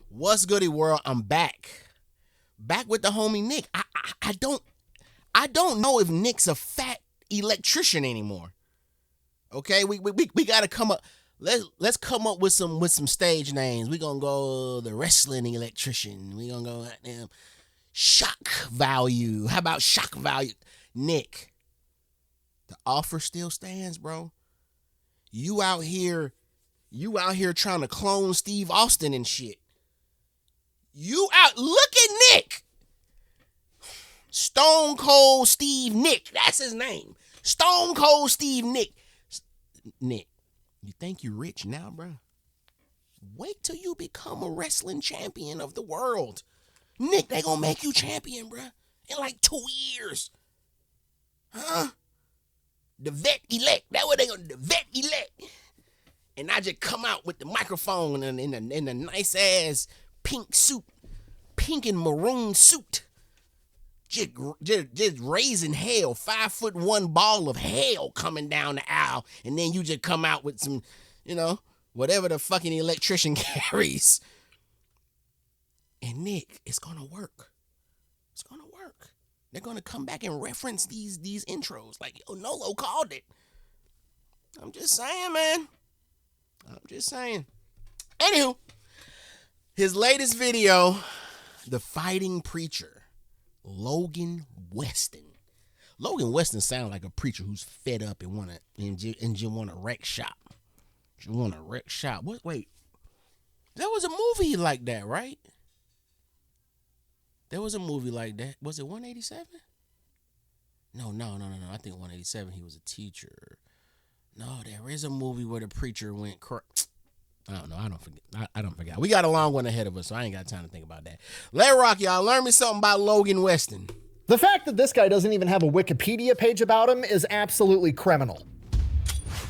What's goody world? I'm back with the homie Nick. I don't know if Nick's a fat electrician anymore. Okay, we gotta come up. Let's come up with some stage names. We gonna go the wrestling electrician. We gonna go goddamn shock value. How about shock value? Nick, the offer still stands, bro. You out here trying to clone Steve Austin and shit. Look at Nick. Stone Cold Steve Nick. That's his name. Stone Cold Steve Nick. Nick, you think you're rich now, bro? Wait till you become a wrestling champion of the world. Nick, they gonna make you champion, bro, in like 2 years. Huh? The vet elect. That's what they gonna do. The vet elect. And I just come out with the microphone and in a nice ass pink suit, pink and maroon suit. Just raising hell, 5'1" ball of hell coming down the aisle, and then you just come out with some, whatever the fucking electrician carries. And Nick, it's gonna work. It's gonna work. They're gonna come back and reference these intros like, yo, NOLO called it. I'm just saying, man. I'm just saying. Anywho, his latest video, The Fighting Preacher, Logan Weston. Logan Weston sounds like a preacher who's fed up and just want to wreck shop. You want to wreck shop? What? Wait, there was a movie like that, right? There was a movie like that. Was it 187? No. I think 187. He was a teacher. No, there is a movie where the preacher went. I don't know. I don't forget. We got a long one ahead of us, so I ain't got time to think about that. Let rock, y'all. Learn me something about Logan Weston. The fact that this guy doesn't even have a Wikipedia page about him is absolutely criminal.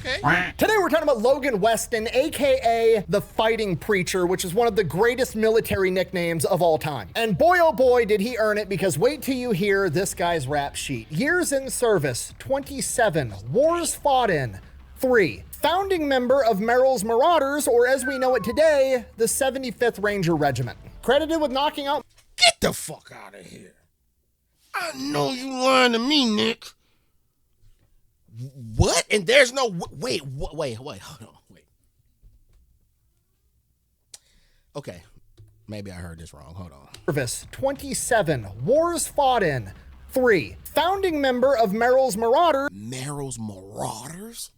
Okay. Today we're talking about Logan Weston, aka the Fighting Preacher, which is one of the greatest military nicknames of all time. And boy oh boy did he earn it, because wait till you hear this guy's rap sheet. Years in service, 27. Wars fought in, 3. Founding member of Merrill's Marauders, or as we know it today, the 75th Ranger Regiment. Credited with knocking out... Get the fuck out of here. I know you lying to me, Nick. What? And there's no... Wait, hold on, wait. Okay, maybe I heard this wrong, hold on. Service, 27. Wars fought in, 3. Founding member of Merrill's Marauders. Merrill's Marauders?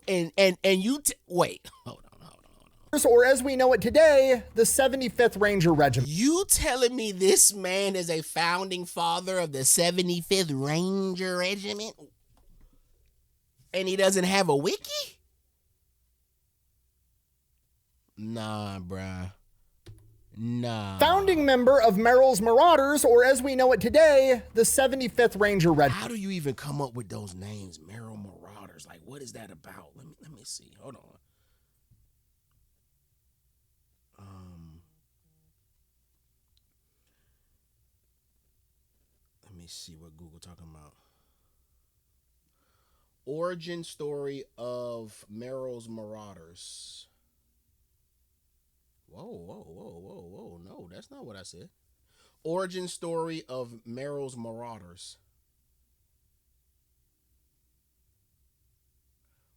And you... Wait, hold on. Or as we know it today, the 75th Ranger Regiment. You telling me this man is a founding father of the 75th Ranger Regiment? And he doesn't have a wiki? Nah, bruh. Nah. Founding member of Merrill's Marauders, or as we know it today, the 75th Ranger Regiment. How do you even come up with those names? Merrill Marauders. Like, what is that about? Let me see. Hold on. Let me see what Google talking about. Origin story of Merrill's Marauders. Whoa. No, that's not what I said. Origin story of Merrill's Marauders.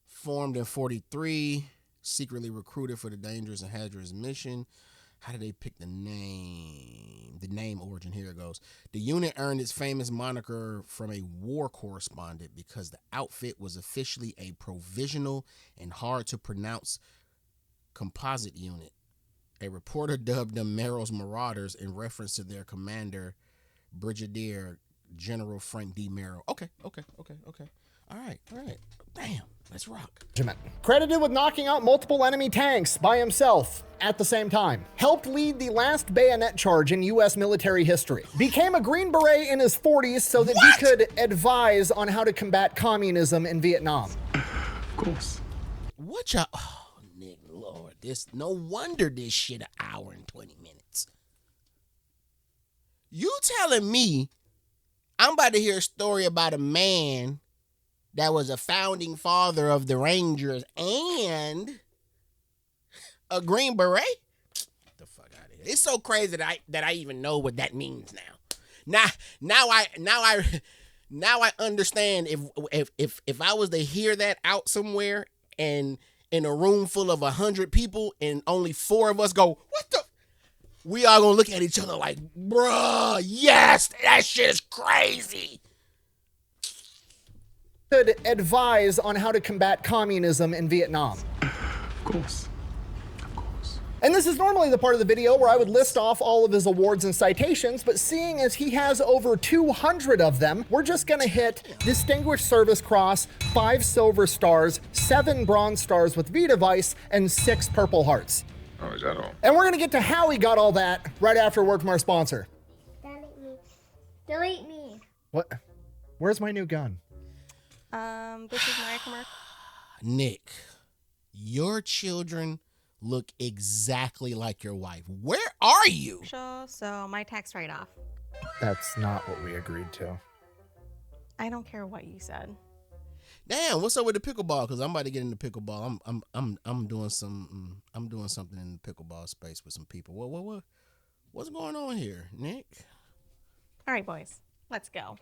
Formed in 43, secretly recruited for the dangerous and hazardous mission. How did they pick the name? The name origin, here it goes. The unit earned its famous moniker from a war correspondent because the outfit was officially a provisional and hard to pronounce composite unit. A reporter dubbed them Merrill's Marauders in reference to their commander, Brigadier General Frank D. Merrill. Okay. All right. Damn, let's rock. Credited with knocking out multiple enemy tanks by himself at the same time. Helped lead the last bayonet charge in U.S. military history. Became a Green Beret in his 40s so that he could advise on how to combat communism in Vietnam. Of course. What y'all... Oh, nigga, Lord. No wonder this shit an hour and 20 minutes. You telling me I'm about to hear a story about a man that was a founding father of the Rangers and A Green Beret? Get the fuck out of here. It's so crazy that I even know what that means now. Now I understand if I was to hear that out somewhere and in a room full of 100 people and only 4 of us go, what the? We all gonna look at each other like, bruh, yes, that shit is crazy. Could advise on how to combat communism in Vietnam. Of course. And this is normally the part of the video where I would list off all of his awards and citations, but seeing as he has over 200 of them, we're just gonna hit Distinguished Service Cross, 5 Silver Stars, 7 Bronze Stars with V device, and 6 Purple Hearts. Oh, is that all? And we're gonna get to how he got all that right after a word from our sponsor. Delete me. Delete me. What? Where's my new gun? This is my commercial. Nick, your children look exactly like your wife. Where are you? So my tax write-off. That's not what we agreed to. I don't care what you said. Damn, what's up with the pickleball? Because I'm about to get into pickleball. I'm doing something in the pickleball space with some people. What's going on here, Nick? All right, boys, let's go.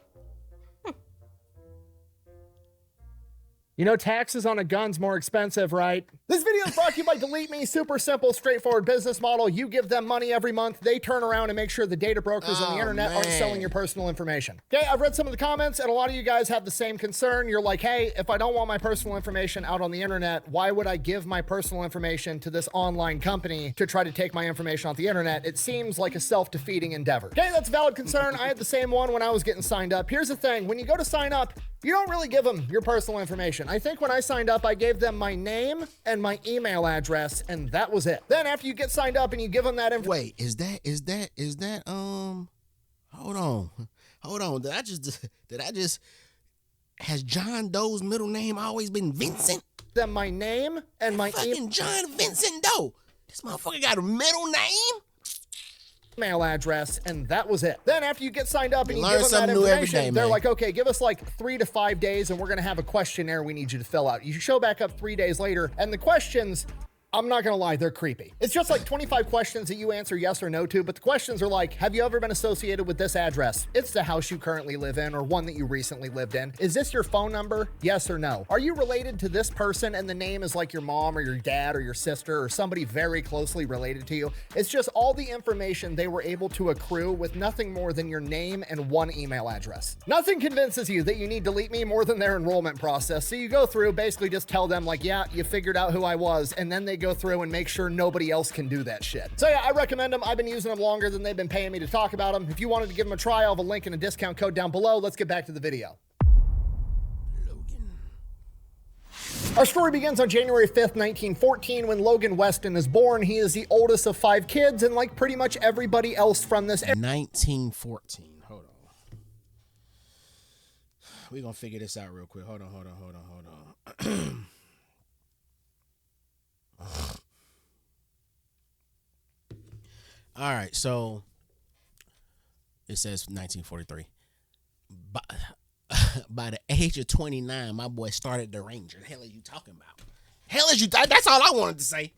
You know, taxes on a gun's more expensive, right? This video is brought to you by Delete Me. Super simple, straightforward business model. You give them money every month. They turn around and make sure the data brokers on the internet aren't selling your personal information. Okay, I've read some of the comments, and a lot of you guys have the same concern. You're like, hey, if I don't want my personal information out on the internet, why would I give my personal information to this online company to try to take my information off the internet? It seems like a self-defeating endeavor. Okay, that's a valid concern. I had the same one when I was getting signed up. Here's the thing. When you go to sign up, you don't really give them your personal information. I think when I signed up, I gave them my name and my email address, and that was it. Then after you get signed up and you give them that information. Wait, is that hold on. Did I just has John Doe's middle name always been Vincent? Them my name and my fucking John Vincent Doe. This motherfucker got a middle name? Email address, and that was it. Then after you get signed up and you learn give them that something new every information, day, they're man. like, okay, give us like 3 to 5 days and we're gonna have a questionnaire we need you to fill out. You show back up 3 days later and the questions, I'm not gonna lie, they're creepy. It's just like 25 questions that you answer yes or no to, but the questions are like, have you ever been associated with this address? It's the house you currently live in or one that you recently lived in. Is this your phone number? Yes or no? Are you related to this person and the name is like your mom or your dad or your sister or somebody very closely related to you? It's just all the information they were able to accrue with nothing more than your name and 1 email address. Nothing convinces you that you need Delete Me more than their enrollment process. So you go through, basically just tell them like, yeah, you figured out who I was, and then they go through and make sure nobody else can do that shit. So yeah, I recommend them. I've been using them longer than they've been paying me to talk about them. If you wanted to give them a try, I'll have a link and a discount code down below. Let's get back to the video. Logan. Our story begins on January 5th, 1914, when Logan Weston is born. He is the oldest of 5 kids, and like pretty much everybody else from this era. 1914. Hold on. We're gonna figure this out real quick. Hold on. All right, so it says 1943. By the age of 29, my boy started the Ranger. The hell are you talking about? That's all I wanted to say.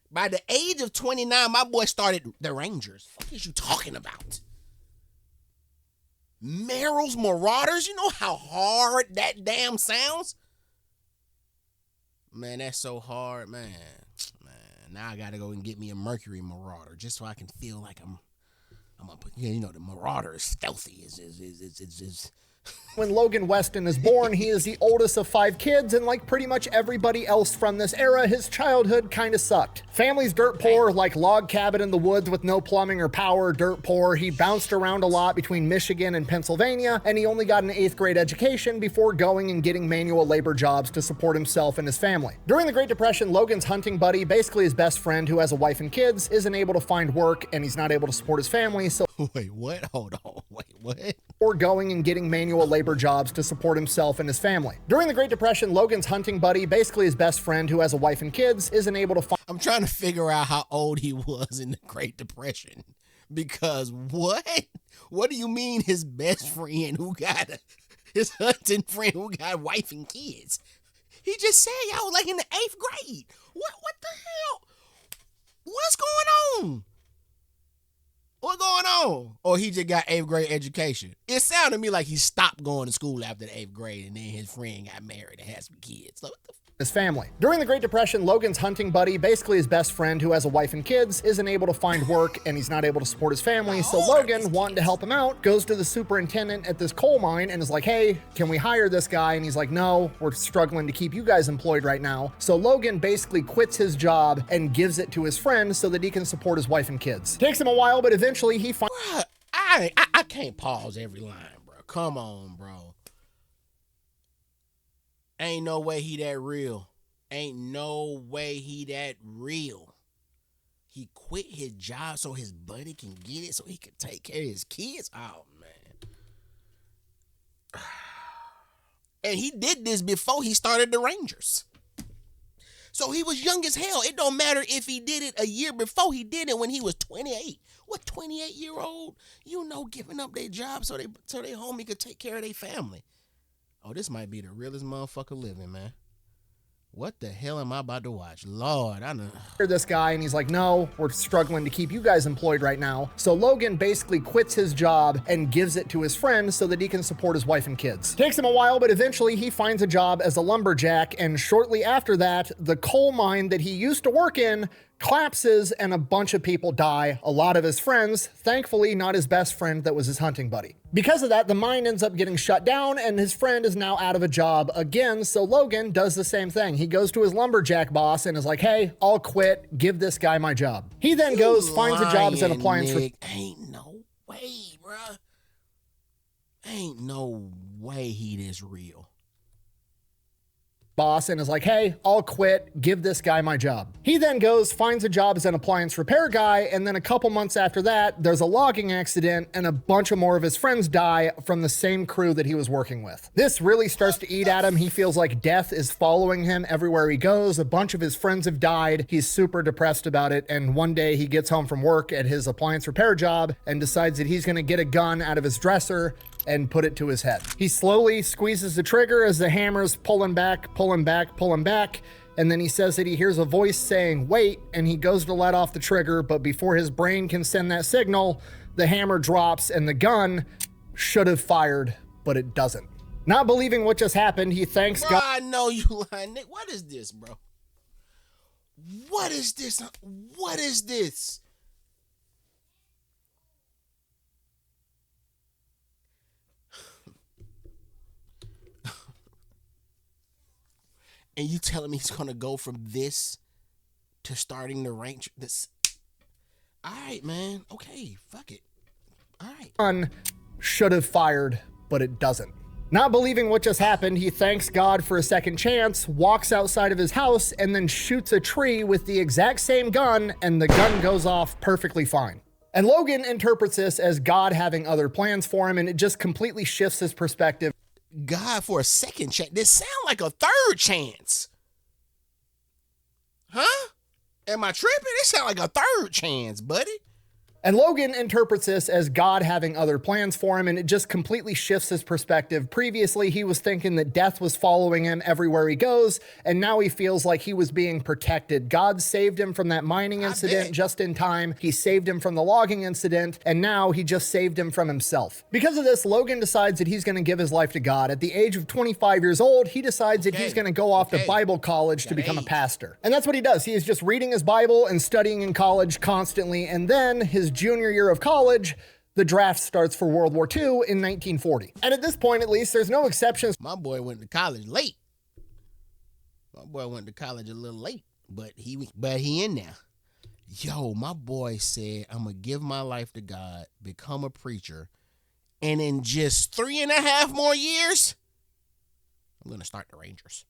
By the age of 29, my boy started the Rangers. What is you talking about? Merrill's Marauders? You know how hard that damn sounds? Man, that's so hard, man. Now I gotta go and get me a Mercury Marauder just so I can feel like I'm you know, the Marauder is stealthy. Is When Logan Weston is born, he is the oldest of 5 kids, and like pretty much everybody else from this era, his childhood kind of sucked. Family's dirt poor, like log cabin in the woods with no plumbing or power, dirt poor. He bounced around a lot between Michigan and Pennsylvania, and he only got an 8th grade education before going and getting manual labor jobs to support himself and his family. During the Great Depression, Logan's hunting buddy, basically his best friend who has a wife and kids, isn't able to find work, and he's not able to support his family, so Wait, what? Hold on. Wait, what? or going and getting manual labor jobs to support himself and his family. During the Great Depression, Logan's hunting buddy, basically his best friend who has a wife and kids, isn't able to find. I'm trying to figure out how old he was in the Great Depression. Because what? What do you mean his best friend who got his hunting friend who got wife and kids? He just said y'all was like in the 8th grade. What the hell? wrong? What going on? Or he just got 8th grade education. It sounded to me like he stopped going to school after the 8th grade and then his friend got married and had some kids. So what the his family. During the Great Depression, Logan's hunting buddy, basically his best friend who has a wife and kids, isn't able to find work and he's not able to support his family. So Logan, wanting to help him out, goes to the superintendent at this coal mine and is like, hey, can we hire this guy? And he's like, no, we're struggling to keep you guys employed right now. So Logan basically quits his job and gives it to his friend so that he can support his wife and kids. Takes him a while, but eventually he finds... I can't pause every line, bro. Come on, bro. Ain't no way he that real. Ain't no way he that real. He quit his job so his buddy can get it so he can take care of his kids. Oh, man. And he did this before he started the Rangers. So he was young as hell. It don't matter if he did it a year before. He did it when he was 28. What 28-year-old, giving up their job so they homie could take care of their family. Oh, this might be the realest motherfucker living, man. What the hell am I about to watch? Lord, I know. This guy, and he's like, no, we're struggling to keep you guys employed right now. So Logan basically quits his job and gives it to his friend so that he can support his wife and kids. Takes him a while, but eventually he finds a job as a lumberjack, and shortly after that, the coal mine that he used to work in collapses and a bunch of people die. A lot of his friends, thankfully not his best friend that was his hunting buddy. Because of that, the mine ends up getting shut down and his friend is now out of a job again. So Logan does the same thing. He goes to his lumberjack boss and is like, hey, I'll quit. Give this guy my job. He then goes, finds a job as an appliance... Ain't no way, bruh. Ain't no way he this real. Boss and is like, hey, I'll quit, give this guy my job. He then goes, finds a job as an appliance repair guy, and then a couple months after that, there's a logging accident and a bunch of more of his friends die from the same crew that he was working with. This really starts to eat at him. He feels like death is following him everywhere he goes. A bunch of his friends have died. He's super depressed about it, and one day he gets home from work at his appliance repair job and decides that he's gonna get a gun out of his dresser and put it to his head. He slowly squeezes the trigger as the hammer's pulling back, and then he says that he hears a voice saying, wait, and he goes to let off the trigger, but before his brain can send that signal, the hammer drops and the gun should have fired, but it doesn't. Not believing what just happened, he thanks God. I know you lying, Nick. What is this, bro? What is this? What is this? And you telling me he's gonna go from this to starting the range? This, all right, man. Okay, fuck it. All right. Gun should have fired, but it doesn't. Not believing what just happened, he thanks God for a second chance, walks outside of his house, and then shoots a tree with the exact same gun, and the gun goes off perfectly fine. And Logan interprets this as God having other plans for him, and it just completely shifts his perspective. God for a second chance. This sound like a third chance. Huh? Am I tripping? This sound like a third chance, buddy. And Logan interprets this as God having other plans for him, and it just completely shifts his perspective. Previously, he was thinking that death was following him everywhere he goes, and now he feels like he was being protected. God saved him from that mining incident just in time. He saved him from the logging incident, and now he just saved him from himself. Because of this, Logan decides that he's going to give his life to God. At the age of 25 years old, he decides that he's going to go off to Bible college to become a pastor. And that's what he does. He is just reading his Bible and studying in college constantly, and then his junior year of college, the draft starts for World War II in 1940. And at this point, at least, there's no exceptions. My boy went to college late. My boy went to college a little late, but he in there. Yo, my boy said, I'm going to give my life to God, become a preacher, and in just 3.5 more years, I'm going to start the Rangers.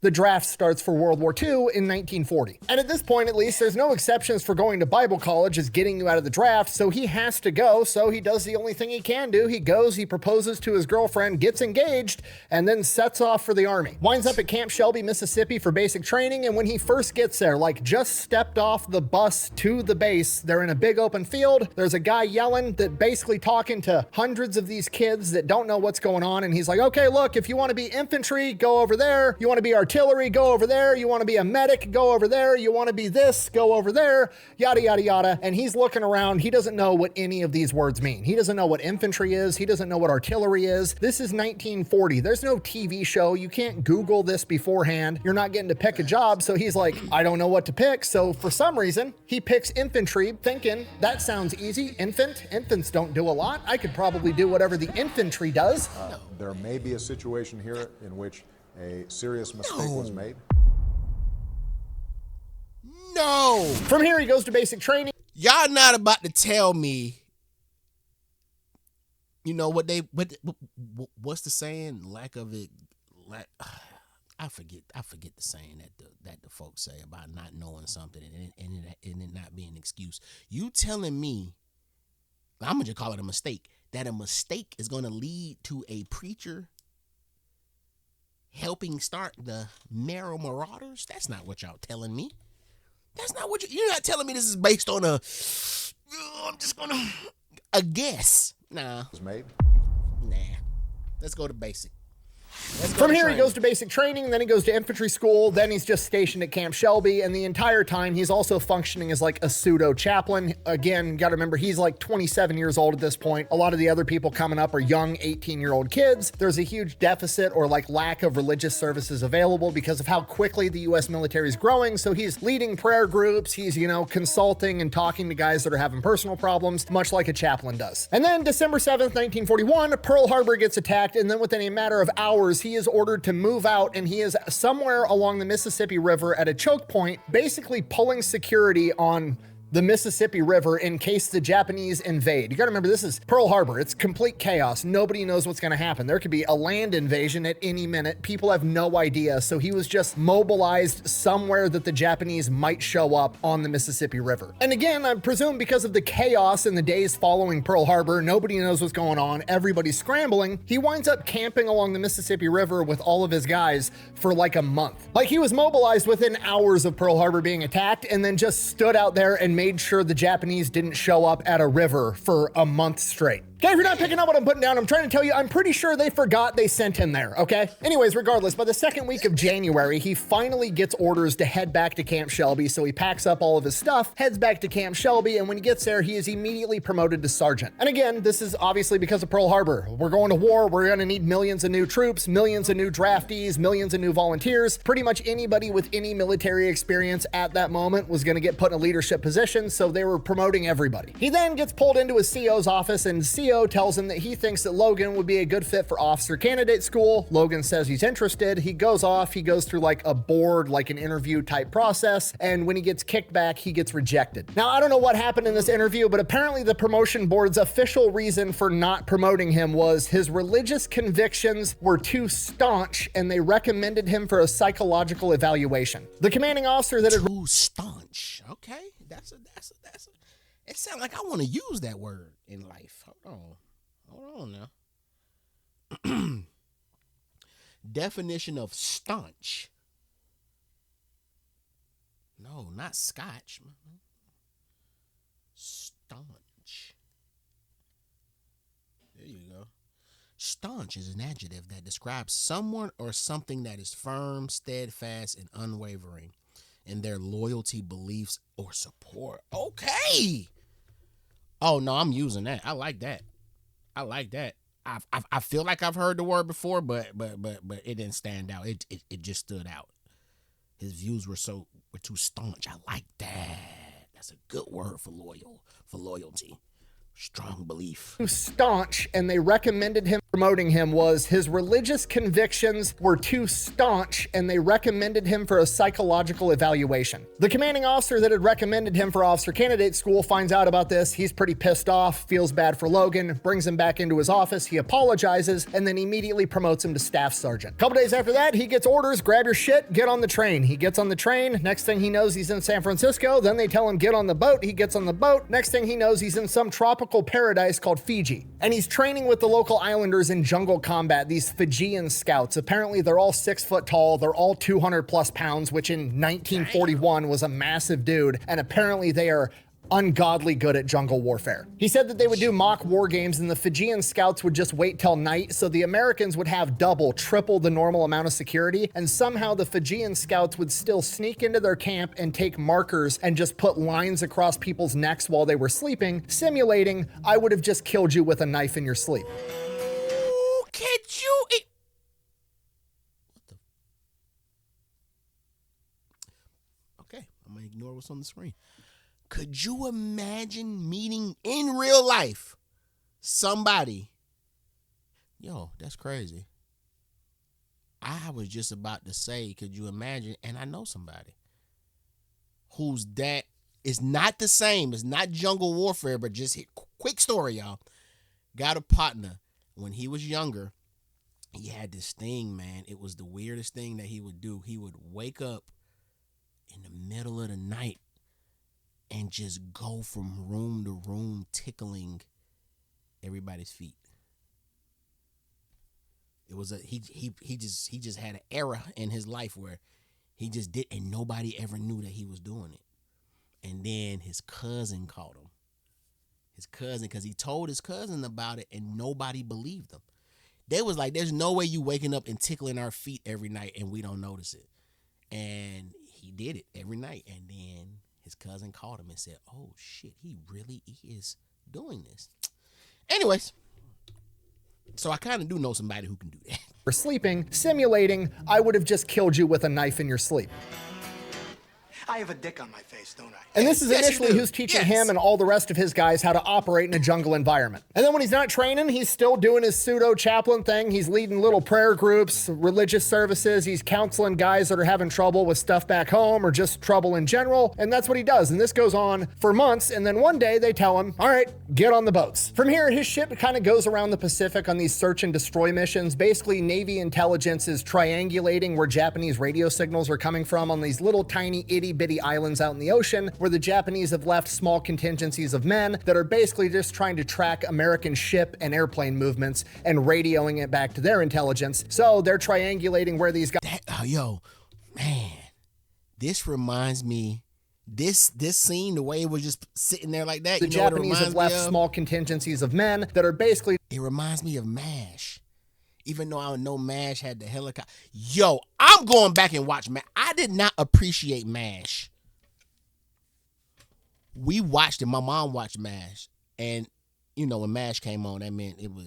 The draft starts for World War II in 1940. And at this point, at least, there's no exceptions for going to Bible college as getting you out of the draft, so he has to go, so he does the only thing he can do. He goes, he proposes to his girlfriend, gets engaged, and then sets off for the Army. Winds up at Camp Shelby, Mississippi for basic training, and when he first gets there, like just stepped off the bus to the base, they're in a big open field. There's a guy yelling that basically talking to hundreds of these kids that don't know what's going on, and he's like, okay, look, if you want to be infantry, go over there. You want to be artillery, artillery, go over there. You want to be a medic, go over there. You want to be this, go over there, yada, yada, yada. And he's looking around. He doesn't know what any of these words mean. He doesn't know what infantry is. He doesn't know what artillery is. This is 1940. There's no TV show. You can't Google this beforehand. You're not getting to pick a job. So he's like, I don't know what to pick. So for some reason, he picks infantry, thinking that sounds easy. Infants don't do a lot. I could probably do whatever the infantry does. There may be a situation here in which a serious mistake was made. No. From here, he goes to basic training. Y'all not about to tell me, you know, what's the saying? I forget the saying that the folks say about not knowing something and it not being an excuse. You telling me, I'm gonna just call it a mistake, that a mistake is gonna lead to a preacher helping start the Merrill Marauders? That's not what y'all telling me. That's not what you're not telling me. This is based on a guess. Nah. Was made. Nah. Let's go to basic. From here, he goes to basic training, then he goes to infantry school, then he's just stationed at Camp Shelby, and the entire time he's also functioning as like a pseudo chaplain. Again, got to remember, he's like 27 years old at this point. A lot of the other people coming up are young 18-year-old kids. There's a huge deficit or like lack of religious services available because of how quickly the U.S. military is growing. So he's leading prayer groups, he's, consulting and talking to guys that are having personal problems, much like a chaplain does. And then December 7th, 1941, Pearl Harbor gets attacked, and then within a matter of hours, he is ordered to move out, and he is somewhere along the Mississippi River at a choke point, basically pulling security on the Mississippi River in case the Japanese invade. You gotta remember, this is Pearl Harbor. It's complete chaos. Nobody knows what's gonna happen. There could be a land invasion at any minute. People have no idea. So he was just mobilized somewhere that the Japanese might show up on the Mississippi River. And again, I presume because of the chaos in the days following Pearl Harbor, nobody knows what's going on. Everybody's scrambling. He winds up camping along the Mississippi River with all of his guys for like a month. Like, he was mobilized within hours of Pearl Harbor being attacked and then just stood out there and made sure the Japanese didn't show up at a river for a month straight. Okay, if you're not picking up what I'm putting down, I'm trying to tell you, I'm pretty sure they forgot they sent him there, okay? Anyways, regardless, by the second week of January, he finally gets orders to head back to Camp Shelby, so he packs up all of his stuff, heads back to Camp Shelby, and when he gets there, he is immediately promoted to sergeant. And again, this is obviously because of Pearl Harbor. We're going to war, we're gonna need millions of new troops, millions of new draftees, millions of new volunteers. Pretty much anybody with any military experience at that moment was gonna get put in a leadership position, so they were promoting everybody. He then gets pulled into his CO's office, and CO tells him that he thinks that Logan would be a good fit for officer candidate school. Logan says he's interested. He goes off, he goes through like a board, like an interview type process, and when he gets kicked back, he gets rejected. Now, I don't know what happened in this interview, but apparently the promotion board's official reason for not promoting him was his religious convictions were too staunch, and they recommended him for a psychological evaluation. The commanding officer that had... Too staunch. Okay, that's a it sounds like I want to use that word in life. Hold on now. Definition of staunch. No, not scotch. Staunch. There you go. Staunch is an adjective that describes someone or something that is firm, steadfast, and unwavering in their loyalty, beliefs, or support. Okay. Oh no, I'm using that. I like that. I feel like I've heard the word before, but it didn't stand out. It just stood out. His views were too staunch. I like that. That's a good word for loyalty. Strong belief. Staunch, and they recommended him. Promoting him was his religious convictions were too staunch, and they recommended him for a psychological evaluation. The commanding officer that had recommended him for officer candidate school finds out about this. He's pretty pissed off, feels bad for Logan, brings him back into his office. He apologizes, and then immediately promotes him to staff sergeant. A couple days after that, he gets orders, grab your shit, get on the train. He gets on the train. Next thing he knows, he's in San Francisco. Then they tell him, get on the boat. He gets on the boat. Next thing he knows, he's in some tropical paradise called Fiji. And he's training with the local islanders in jungle combat, these Fijian scouts. Apparently, they're all 6 foot tall. They're all 200 plus pounds, which in 1941 was a massive dude. And apparently they are ungodly good at jungle warfare. He said that they would do mock war games and the Fijian scouts would just wait till night so the Americans would have double, triple the normal amount of security, and somehow the Fijian scouts would still sneak into their camp and take markers and just put lines across people's necks while they were sleeping, simulating, I would have just killed you with a knife in your sleep. Ooh, could you? What the? Okay, I'm gonna ignore what's on the screen. Could you imagine meeting in real life somebody? Yo, that's crazy. I was just about to say, could you imagine? And I know somebody who's that is not the same. It's not jungle warfare, but just quick story, y'all. Got a partner when he was younger. He had this thing, man. It was the weirdest thing that he would do. He would wake up in the middle of the night and just go from room to room tickling everybody's feet. It was he just had an era in his life where he just did, and nobody ever knew that he was doing it. And then his cousin caught him. His cousin, because he told his cousin about it and nobody believed him. They was like, there's no way you waking up and tickling our feet every night and we don't notice it. And he did it every night. And then his cousin called him and said, oh shit, he really is doing this. Anyways, so I kind of do know somebody who can do that. For sleeping, simulating, I would have just killed you with a knife in your sleep. I have a dick on my face, don't I? And this is initially who's teaching him and all the rest of his guys how to operate in a jungle environment. And then when he's not training, he's still doing his pseudo chaplain thing. He's leading little prayer groups, religious services. He's counseling guys that are having trouble with stuff back home or just trouble in general. And that's what he does. And this goes on for months. And then one day they tell him, all right, get on the boats. From here, his ship kind of goes around the Pacific on these search and destroy missions. Basically, Navy intelligence is triangulating where Japanese radio signals are coming from on these little tiny itty bitty islands out in the ocean where the Japanese have left small contingencies of men that are basically just trying to track American ship and airplane movements and radioing it back to their intelligence. So they're triangulating where these guys... Yo, man, this reminds me, this scene, the way it was just sitting there like that, the Japanese have left small contingencies of men that are basically... It reminds me of MASH. Even though I know MASH had the helicopter. Yo, I'm going back and watch MASH. I did not appreciate MASH. We watched it. My mom watched MASH, and you know when MASH came on, that meant it was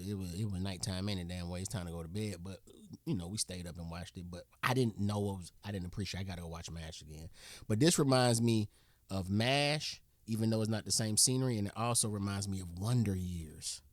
nighttime any damn way. It's time to go to bed. But you know we stayed up and watched it. But I didn't know I didn't appreciate. I gotta go watch MASH again. But this reminds me of MASH, even though it's not the same scenery, and it also reminds me of Wonder Years.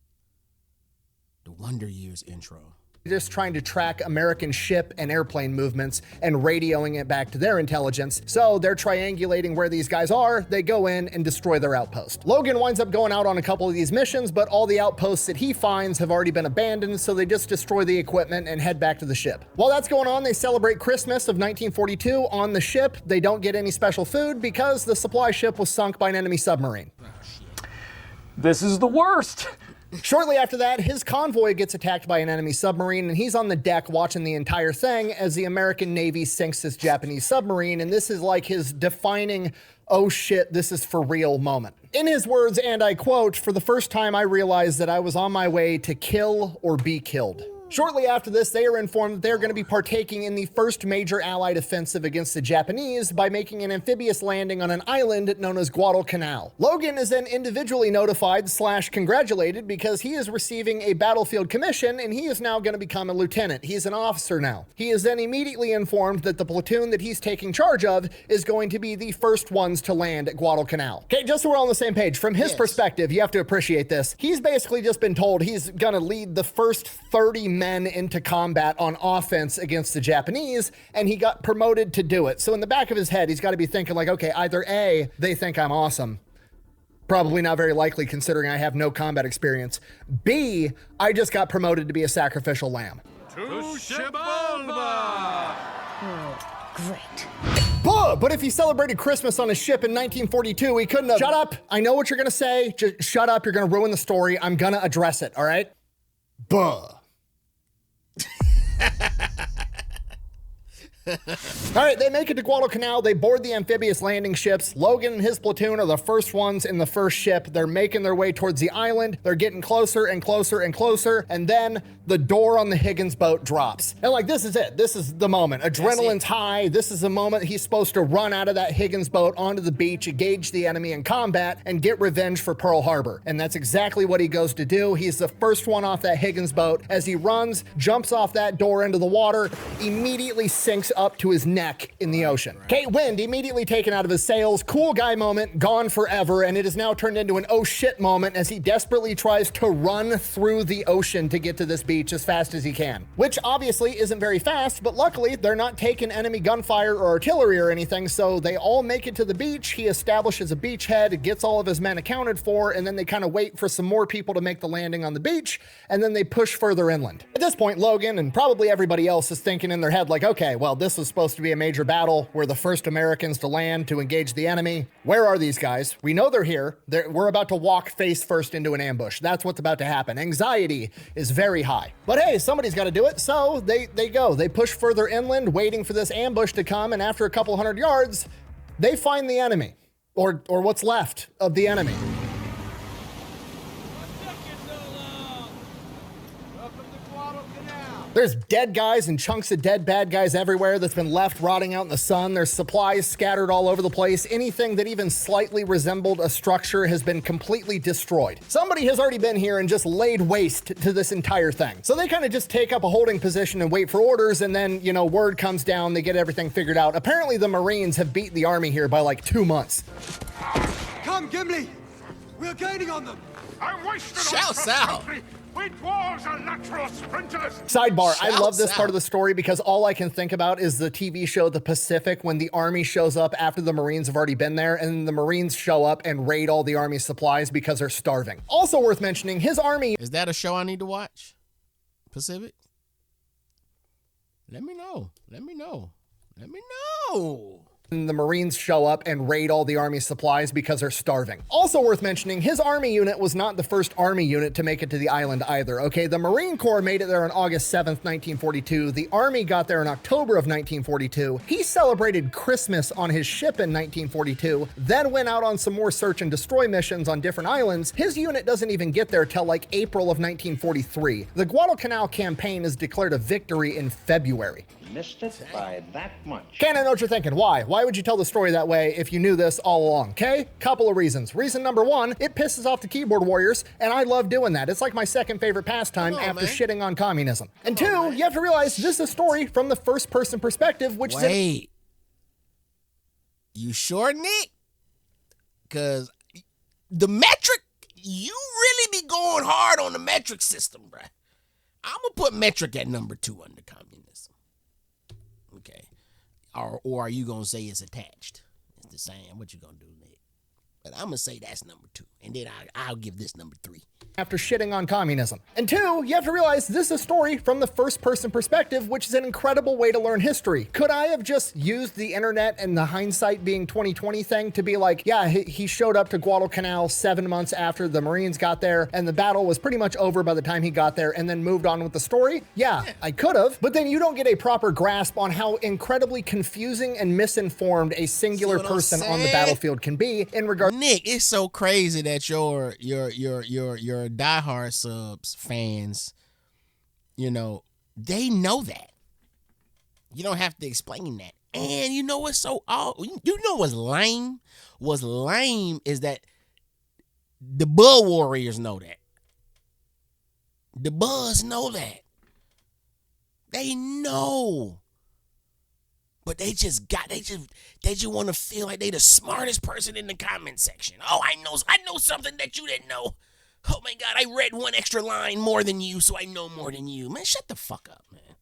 The Wonder Years intro. Just trying to track American ship and airplane movements and radioing it back to their intelligence. So they're triangulating where these guys are. They go in and destroy their outpost. Logan winds up going out on a couple of these missions, but all the outposts that he finds have already been abandoned, so they just destroy the equipment and head back to the ship. While that's going on, they celebrate Christmas of 1942 on the ship. They don't get any special food because the supply ship was sunk by an enemy submarine. This is the worst. Shortly after that, his convoy gets attacked by an enemy submarine, and he's on the deck watching the entire thing as the American Navy sinks this Japanese submarine, and this is like his defining, oh shit, this is for real moment. In his words, and I quote, "For the first time I realized that I was on my way to kill or be killed." Shortly after this, they are informed that they are going to be partaking in the first major Allied offensive against the Japanese by making an amphibious landing on an island known as Guadalcanal. Logan is then individually notified / congratulated because he is receiving a battlefield commission and he is now going to become a lieutenant. He's an officer now. He is then immediately informed that the platoon that he's taking charge of is going to be the first ones to land at Guadalcanal. Okay, just so we're all on the same page, from his perspective, you have to appreciate this. He's basically just been told he's going to lead the first 30 men into combat on offense against the Japanese, and he got promoted to do it. So in the back of his head, he's got to be thinking like, okay, either A, they think I'm awesome. Probably not very likely considering I have no combat experience. B, I just got promoted to be a sacrificial lamb. Great. But if he celebrated Christmas on his ship in 1942, he couldn't have... Shut up. I know what you're going to say. Just shut up. You're going to ruin the story. I'm going to address it, all right? All right, they make it to Guadalcanal. They board the amphibious landing ships. Logan and his platoon are the first ones in the first ship. They're making their way towards the island. They're getting closer and closer and closer. And then the door on the Higgins boat drops. And like, this is it. This is the moment. Adrenaline's high. This is the moment he's supposed to run out of that Higgins boat onto the beach, engage the enemy in combat, and get revenge for Pearl Harbor. And that's exactly what he goes to do. He's the first one off that Higgins boat. As he runs, jumps off that door into the water, immediately sinks up to his neck in the ocean. Okay, wind immediately taken out of his sails. Cool guy moment, gone forever, and it is now turned into an oh shit moment as he desperately tries to run through the ocean to get to this beach as fast as he can. Which obviously isn't very fast, but luckily they're not taking enemy gunfire or artillery or anything, so they all make it to the beach. He establishes a beachhead, gets all of his men accounted for, and then they kind of wait for some more people to make the landing on the beach, and then they push further inland. At this point, Logan and probably everybody else is thinking in their head like, okay, well, this was supposed to be a major battle. We're the first Americans to land to engage the enemy. Where are these guys? We know they're here. We're about to walk face first into an ambush. That's what's about to happen. Anxiety is very high. But hey, somebody's got to do it, so they go. They push further inland, waiting for this ambush to come, and after a couple hundred yards, they find the enemy, or what's left of the enemy. There's dead guys and chunks of dead bad guys everywhere that's been left rotting out in the sun. There's supplies scattered all over the place. Anything that even slightly resembled a structure has been completely destroyed. Somebody has already been here and just laid waste to this entire thing. So they kind of just take up a holding position and wait for orders, and then, you know, word comes down, they get everything figured out. Apparently the Marines have beat the army here by like 2 months. Come, Gimli! We're gaining on them! I'm wasted Shouts on out. country. We dwarves are natural sprinters. Sidebar, I love this Shouts part of out. the story because all I can think about is the TV show The Pacific, when the army shows up after the Marines have already been there, and the Marines show up and raid all the army supplies because they're starving. Also worth mentioning, his army... Is that a show I need to watch? Pacific? Let me know. Let me know. Let me know. And the Marines show up and raid all the army supplies because they're starving. Also worth mentioning, his army unit was not the first army unit to make it to the island either, okay? The Marine Corps made it there on August 7th, 1942. The Army got there in October of 1942. He celebrated Christmas on his ship in 1942, then went out on some more search and destroy missions on different islands. His unit doesn't even get there till like April of 1943. The Guadalcanal campaign is declared a victory in February. Missed it by that much. Ken, I know what you're thinking. Why? Why would you tell the story that way if you knew this all along? Okay? Couple of reasons. Reason number one, it pisses off the keyboard warriors, and I love doing that. It's like my second favorite pastime after shitting on communism. And two, you have to realize this is a story from the first person perspective, which Wait. You sure, Nick? Because the metric, you really be going hard on the metric system, bruh. I'm going to put metric at number 2 under communism. Okay. Or are you going to say it's attached? It's the same. What you going to do, Nick? But I'm going to say that's number 2. And then I'll give this number 3. after shitting on communism. And two, you have to realize this is a story from the first person perspective, which is an incredible way to learn history. Could I have just used the internet and the hindsight being 2020 thing to be like, yeah, he showed up to Guadalcanal 7 months after the Marines got there and the battle was pretty much over by the time he got there, and then moved on with the story? Yeah, I could have, but then you don't get a proper grasp on how incredibly confusing and misinformed a singular person on the battlefield can be in regard. Nick, it's so crazy that your diehard subs fans, you know, they know that. You don't have to explain that. And you know what's so you know what's lame? What's lame is that the Bud Warriors know that. The Buds know that. They know. But they just want to feel like they the smartest person in the comment section. Oh, I know something that you didn't know. Oh my God, I read one extra line more than you, so I know more than you. Man, shut the fuck up, man.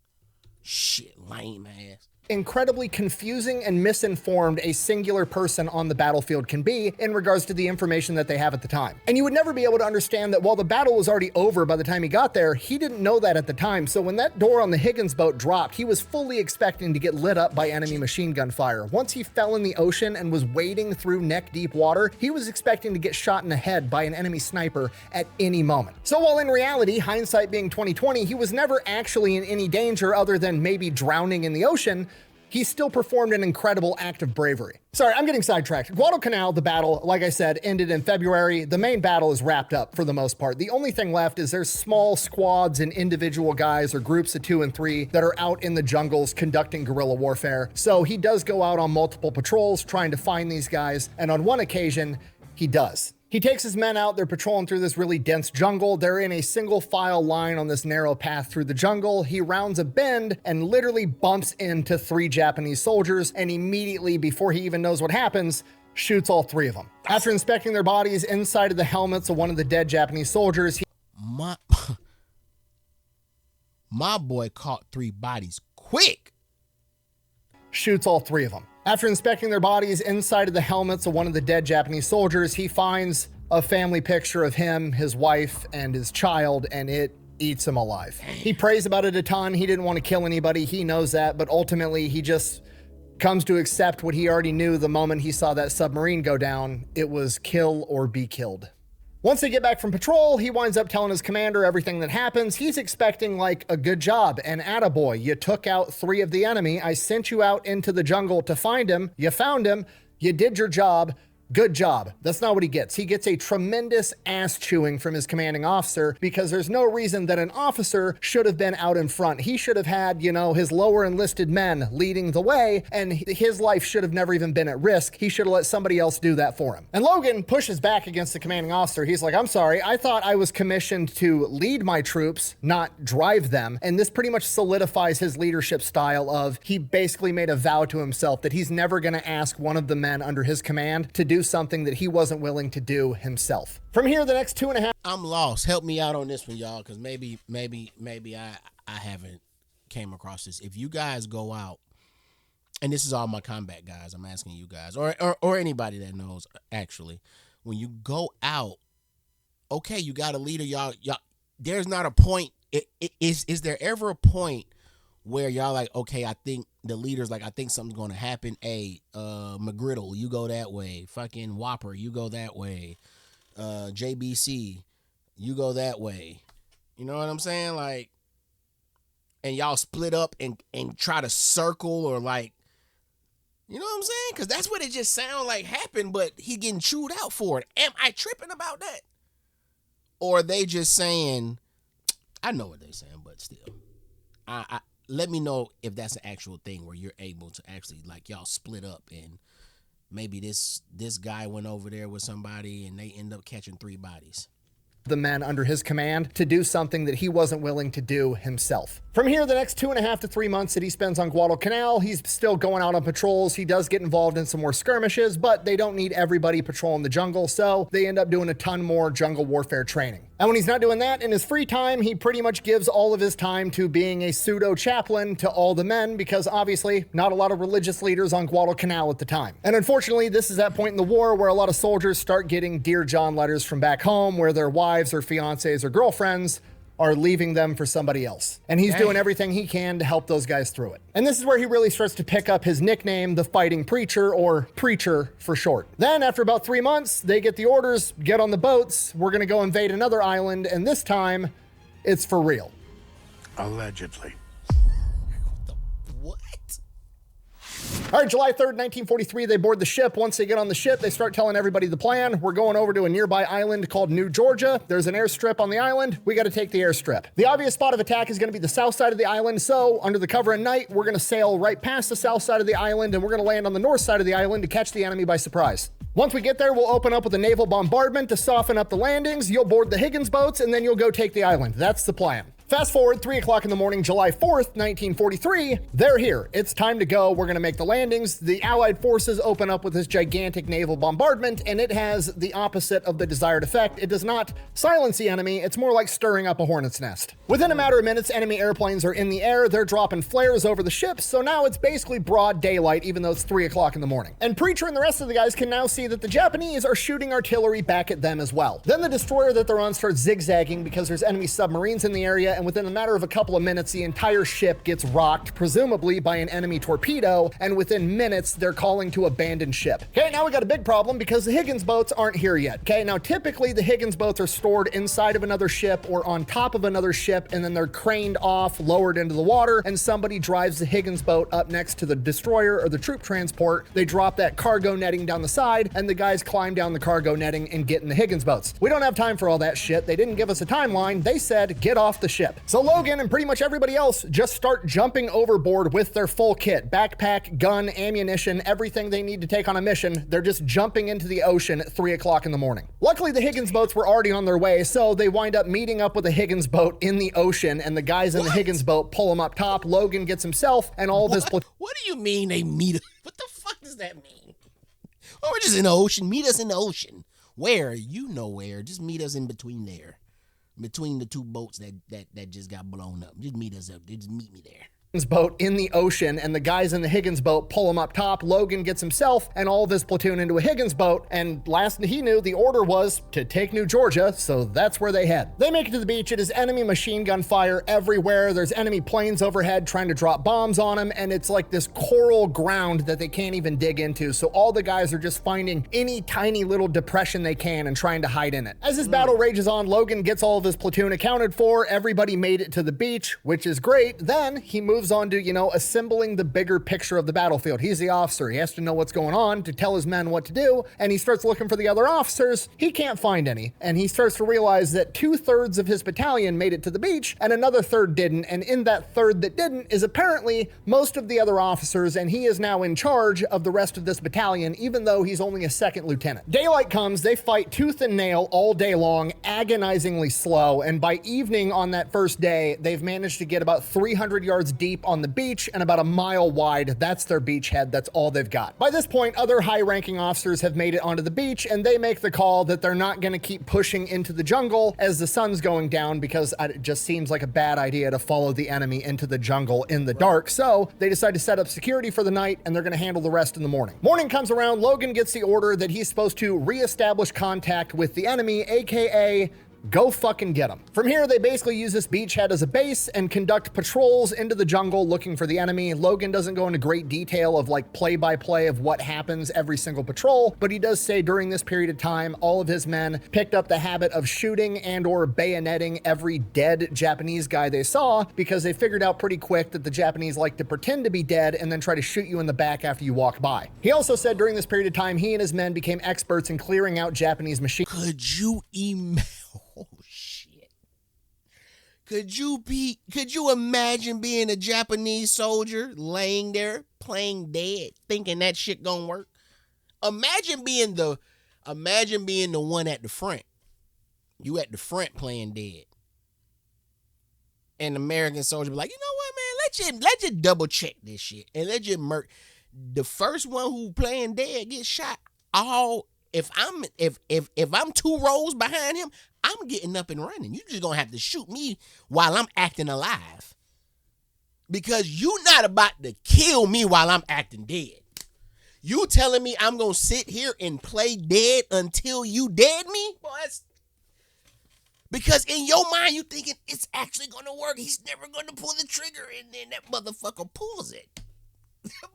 Shit, lame ass. Incredibly confusing and misinformed a singular person on the battlefield can be in regards to the information that they have at the time. And you would never be able to understand that while the battle was already over by the time he got there, he didn't know that at the time. So when that door on the Higgins boat dropped, he was fully expecting to get lit up by enemy machine gun fire. Once he fell in the ocean and was wading through neck-deep water, he was expecting to get shot in the head by an enemy sniper at any moment. So while in reality, hindsight being 2020, he was never actually in any danger other than maybe drowning in the ocean, he still performed an incredible act of bravery. Sorry, I'm getting sidetracked. Guadalcanal, the battle, like I said, ended in February. The main battle is wrapped up for the most part. The only thing left is there's small squads and individual guys or groups of 2 and 3 that are out in the jungles conducting guerrilla warfare. So he does go out on multiple patrols trying to find these guys, and on one occasion, he does. He takes his men out, they're patrolling through this really dense jungle. They're in a single file line on this narrow path through the jungle. He rounds a bend and literally bumps into 3 Japanese soldiers, and immediately, before he even knows what happens, shoots all 3 of them. After inspecting their bodies inside of the helmets of one of the dead Japanese soldiers, My boy caught 3 bodies quick. Shoots all 3 of them. After inspecting their bodies inside of the helmets of one of the dead Japanese soldiers, he finds a family picture of him, his wife, and his child, and it eats him alive. He prays about it a ton. He didn't want to kill anybody. He knows that, but ultimately he just comes to accept what he already knew the moment he saw that submarine go down. It was kill or be killed. Once they get back from patrol, he winds up telling his commander everything that happens. He's expecting like a good job, an attaboy. You took out 3 of the enemy. I sent you out into the jungle to find him. You found him. You did your job. Good job. That's not what he gets. He gets a tremendous ass chewing from his commanding officer because there's no reason that an officer should have been out in front. He should have had, his lower enlisted men leading the way, and his life should have never even been at risk. He should have let somebody else do that for him. And Logan pushes back against the commanding officer. He's like, I'm sorry, I thought I was commissioned to lead my troops, not drive them. And this pretty much solidifies his leadership style of he basically made a vow to himself that he's never going to ask one of the men under his command to do something that he wasn't willing to do himself. From here, the next 2.5. I'm lost. Help me out on this one, y'all, because maybe I haven't came across this. If you guys go out, and this is all my combat guys, I'm asking you guys, or anybody that knows, actually, when you go out, okay, you got a leader, y'all. There's not a point. Is there ever a point where y'all like, okay, I think the leader's like, I think something's going to happen. Hey, McGriddle, you go that way. Fucking Whopper, you go that way. JBC, you go that way. You know what I'm saying? Like, and y'all split up and try to circle or like, you know what I'm saying? Because that's what it just sounds like happened, but he getting chewed out for it. Am I tripping about that? Or are they just saying, I know what they're saying, but still, I let me know if that's an actual thing where you're able to actually, like, y'all split up and maybe this guy went over there with somebody and they end up catching 3 bodies. The men under his command to do something that he wasn't willing to do himself. From here, the next 2.5 to 3 months that he spends on Guadalcanal, he's still going out on patrols. He does get involved in some more skirmishes, but they don't need everybody patrolling the jungle, so they end up doing a ton more jungle warfare training. And when he's not doing that, in his free time, he pretty much gives all of his time to being a pseudo-chaplain to all the men, because obviously not a lot of religious leaders on Guadalcanal at the time. And unfortunately, this is that point in the war where a lot of soldiers start getting Dear John letters from back home where their wives or fiancés or girlfriends are leaving them for somebody else. And he's doing everything he can to help those guys through it. And this is where he really starts to pick up his nickname, the Fighting Preacher, or Preacher for short. Then after about 3 months, they get the orders, get on the boats, we're gonna go invade another island, and this time, it's for real. Allegedly. What? All right, July 3rd, 1943, they board the ship. Once they get on the ship, they start telling everybody the plan. We're going over to a nearby island called New Georgia. There's an airstrip on the island. We got to take the airstrip. The obvious spot of attack is going to be the south side of the island. So under the cover of night, we're going to sail right past the south side of the island, and we're going to land on the north side of the island to catch the enemy by surprise. Once we get there, we'll open up with a naval bombardment to soften up the landings. You'll board the Higgins boats, and then you'll go take the island. That's the plan. Fast forward 3 o'clock in the morning, July 4th, 1943, they're here. It's time to go. We're going to make the landings. The Allied forces open up with this gigantic naval bombardment, and it has the opposite of the desired effect. It does not silence the enemy. It's more like stirring up a hornet's nest. Within a matter of minutes, enemy airplanes are in the air. They're dropping flares over the ships, so now it's basically broad daylight, even though it's 3 o'clock in the morning. And Preacher and the rest of the guys can now see that the Japanese are shooting artillery back at them as well. Then the destroyer that they're on starts zigzagging because there's enemy submarines in the area, and and within a matter of a couple of minutes, the entire ship gets rocked, presumably by an enemy torpedo, and within minutes, they're calling to abandon ship. Okay, now we got a big problem because the Higgins boats aren't here yet. Okay, now typically the Higgins boats are stored inside of another ship or on top of another ship, and then they're craned off, lowered into the water, and somebody drives the Higgins boat up next to the destroyer or the troop transport. They drop that cargo netting down the side, and the guys climb down the cargo netting and get in the Higgins boats. We don't have time for all that shit. They didn't give us a timeline. They said, get off the ship. So Logan and pretty much everybody else just start jumping overboard with their full kit, backpack, gun, ammunition, everything they need to take on a mission. They're just jumping into the ocean at 3 o'clock in the morning. Luckily, the Higgins boats were already on their way, so they wind up meeting up with a Higgins boat in the ocean, and the guys in the Higgins boat pull them up top. Logan gets himself and all of his platoon. What do you mean they meet? What the fuck does that mean? Oh, we're just in the ocean. Meet us in the ocean. Where? You know where. Just meet us in between there. Between the two boats that just got blown up. Just meet us up. Just meet me there. Boat in the ocean, and the guys in the Higgins boat pull him up top. Logan gets himself and all of his platoon into a Higgins boat, and last he knew, the order was to take New Georgia, so that's where they head. They make it to the beach. It is enemy machine gun fire everywhere. There's enemy planes overhead trying to drop bombs on them, and it's like this coral ground that they can't even dig into, so all the guys are just finding any tiny little depression they can and trying to hide in it. As this battle rages on, Logan gets all of his platoon accounted for. Everybody made it to the beach, which is great. Then he moves on to, assembling the bigger picture of the battlefield. He's the officer. He has to know what's going on to tell his men what to do, and he starts looking for the other officers. He can't find any, and he starts to realize that 2/3 of his battalion made it to the beach, and another third didn't, and in that third that didn't is apparently most of the other officers, and he is now in charge of the rest of this battalion, even though he's only a second lieutenant. Daylight comes, they fight tooth and nail all day long, agonizingly slow, and by evening on that first day, they've managed to get about 300 yards deep on the beach and about a mile wide. That's their beachhead. That's all they've got. By this point, other high-ranking officers have made it onto the beach, and they make the call that they're not going to keep pushing into the jungle as the sun's going down, because it just seems like a bad idea to follow the enemy into the jungle in the dark. So they decide to set up security for the night, and they're going to handle the rest in the morning. Morning comes around. Logan gets the order that he's supposed to reestablish contact with the enemy, aka go fucking get them. From here, they basically use this beachhead as a base and conduct patrols into the jungle looking for the enemy. Logan doesn't go into great detail of like play-by-play of what happens every single patrol, but he does say during this period of time, all of his men picked up the habit of shooting and or bayoneting every dead Japanese guy they saw, because they figured out pretty quick that the Japanese like to pretend to be dead and then try to shoot you in the back after you walk by. He also said during this period of time, he and his men became experts in clearing out Japanese machine. Could you oh shit. Could you imagine being a Japanese soldier laying there playing dead, thinking that shit gonna work? Imagine being the one at the front. You at the front playing dead. And the American soldier be like, you know what, man, let's just double check this shit. And let's just the first one who playing dead gets shot. If I'm 2 rows behind him, I'm getting up and running. You just gonna have to shoot me while I'm acting alive. Because you not about to kill me while I'm acting dead. You telling me I'm gonna sit here and play dead until you dead me? Boy, because in your mind you thinking it's actually gonna work. He's never gonna pull the trigger, and then that motherfucker pulls it.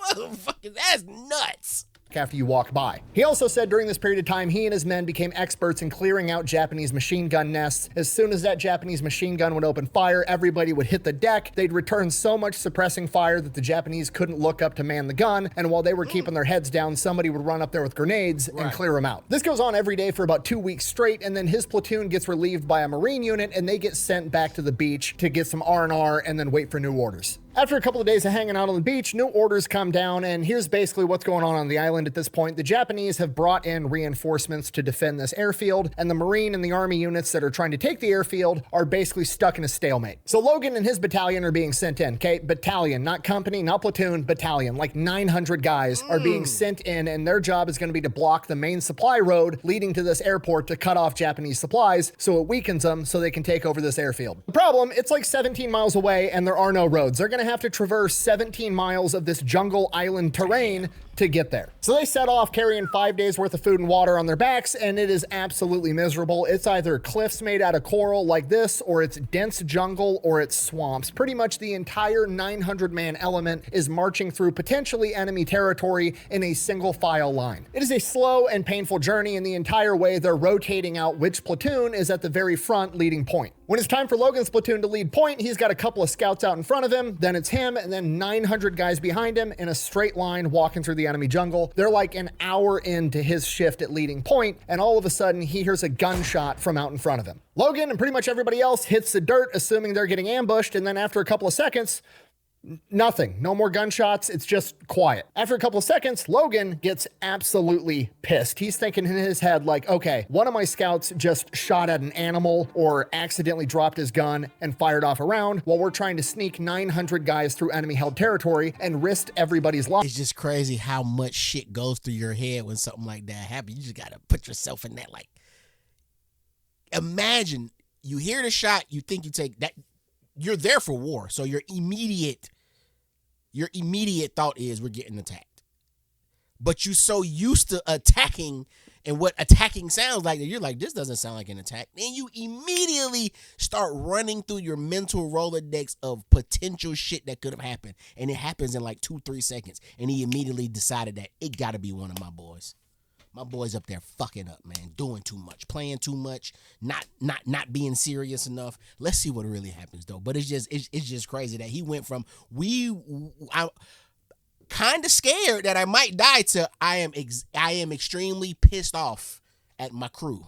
Motherfucker, that's nuts. After you walk by. He also said during this period of time, he and his men became experts in clearing out Japanese machine gun nests. As soon as that Japanese machine gun would open fire, everybody would hit the deck. They'd return so much suppressing fire that the Japanese couldn't look up to man the gun. And while they were keeping their heads down, somebody would run up there with grenades and clear them out. This goes on every day for about 2 weeks straight. And then his platoon gets relieved by a Marine unit, and they get sent back to the beach to get some R&R and then wait for new orders. After a couple of days of hanging out on the beach, new orders come down, and here's basically what's going on the island at this point. The Japanese have brought in reinforcements to defend this airfield, and the Marine and the Army units that are trying to take the airfield are basically stuck in a stalemate. So Logan and his battalion are being sent in, okay? Battalion, not company, not platoon, battalion. Like 900 guys are being sent in, and their job is going to be to block the main supply road leading to this airport to cut off Japanese supplies so it weakens them so they can take over this airfield. The problem, it's like 17 miles away, and there are no roads. They're going to have to traverse 17 miles of this jungle island terrain to get there. So they set off carrying 5 days worth of food and water on their backs, and it is absolutely miserable. It's either cliffs made out of coral like this, or it's dense jungle, or it's swamps. Pretty much the entire 900-man element is marching through potentially enemy territory in a single file line. It is a slow and painful journey, and the entire way they're rotating out which platoon is at the very front leading point. When it's time for Logan's platoon to lead point, he's got a couple of scouts out in front of him, then it's him, and then 900 guys behind him in a straight line walking through the enemy jungle. They're like an hour into his shift at leading point, and all of a sudden he hears a gunshot from out in front of him. Logan and pretty much everybody else hits the dirt, assuming they're getting ambushed, and then after a couple of seconds, nothing. No more gunshots. It's just quiet. After a couple of seconds, Logan gets absolutely pissed. He's thinking in his head like, okay, one of my scouts just shot at an animal or accidentally dropped his gun and fired off a round while we're trying to sneak 900 guys through enemy-held territory and risk everybody's life. It's just crazy how much shit goes through your head when something like that happens. You just gotta put yourself in that, like, imagine you hear the shot, you think you take that, you're there for war, so your immediate thought is we're getting attacked. But you're so used to attacking and what attacking sounds like that you're like, this doesn't sound like an attack. Then you immediately start running through your mental Rolodex of potential shit that could have happened. And it happens in like 2-3 seconds. And he immediately decided that it gotta be one of my boys. My boy's up there fucking up, man, doing too much, playing too much, not being serious enough. Let's see what really happens though. But it's just crazy that he went from I'm kind of scared that I might die to I am extremely pissed off at my crew.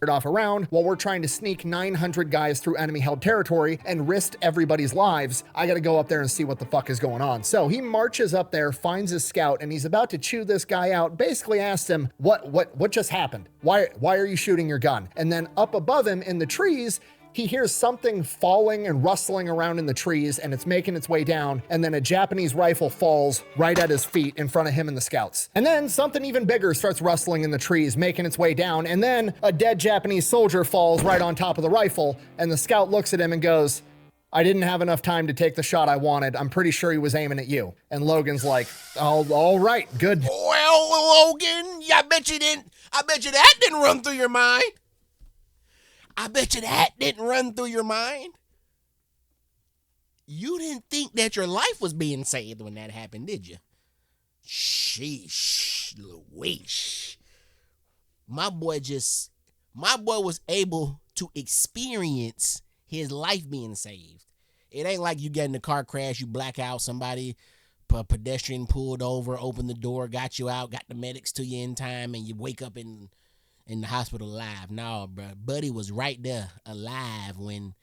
Off around while we're trying to sneak 900 guys through enemy-held territory and risk everybody's lives. I gotta go up there and see what the fuck is going on. So he marches up there, finds his scout, and he's about to chew this guy out. Basically asks him, what just happened? Why are you shooting your gun? And then up above him in the trees, he hears something falling and rustling around in the trees, and it's making its way down, and then a Japanese rifle falls right at his feet in front of him and the scouts. And then something even bigger starts rustling in the trees, making its way down, and then a dead Japanese soldier falls right on top of the rifle, and the scout looks at him and goes, I didn't have enough time to take the shot I wanted. I'm pretty sure he was aiming at you. And Logan's like, all right, good. Well, Logan, I bet you that didn't run through your mind. I bet you that didn't run through your mind. You didn't think that your life was being saved when that happened, did you? Sheesh, Louise. My boy was able to experience his life being saved. It ain't like you get in a car crash, you black out, somebody, a pedestrian pulled over, opened the door, got you out, got the medics to you in time, and you wake up in the hospital alive. No, bro. Buddy was right there alive when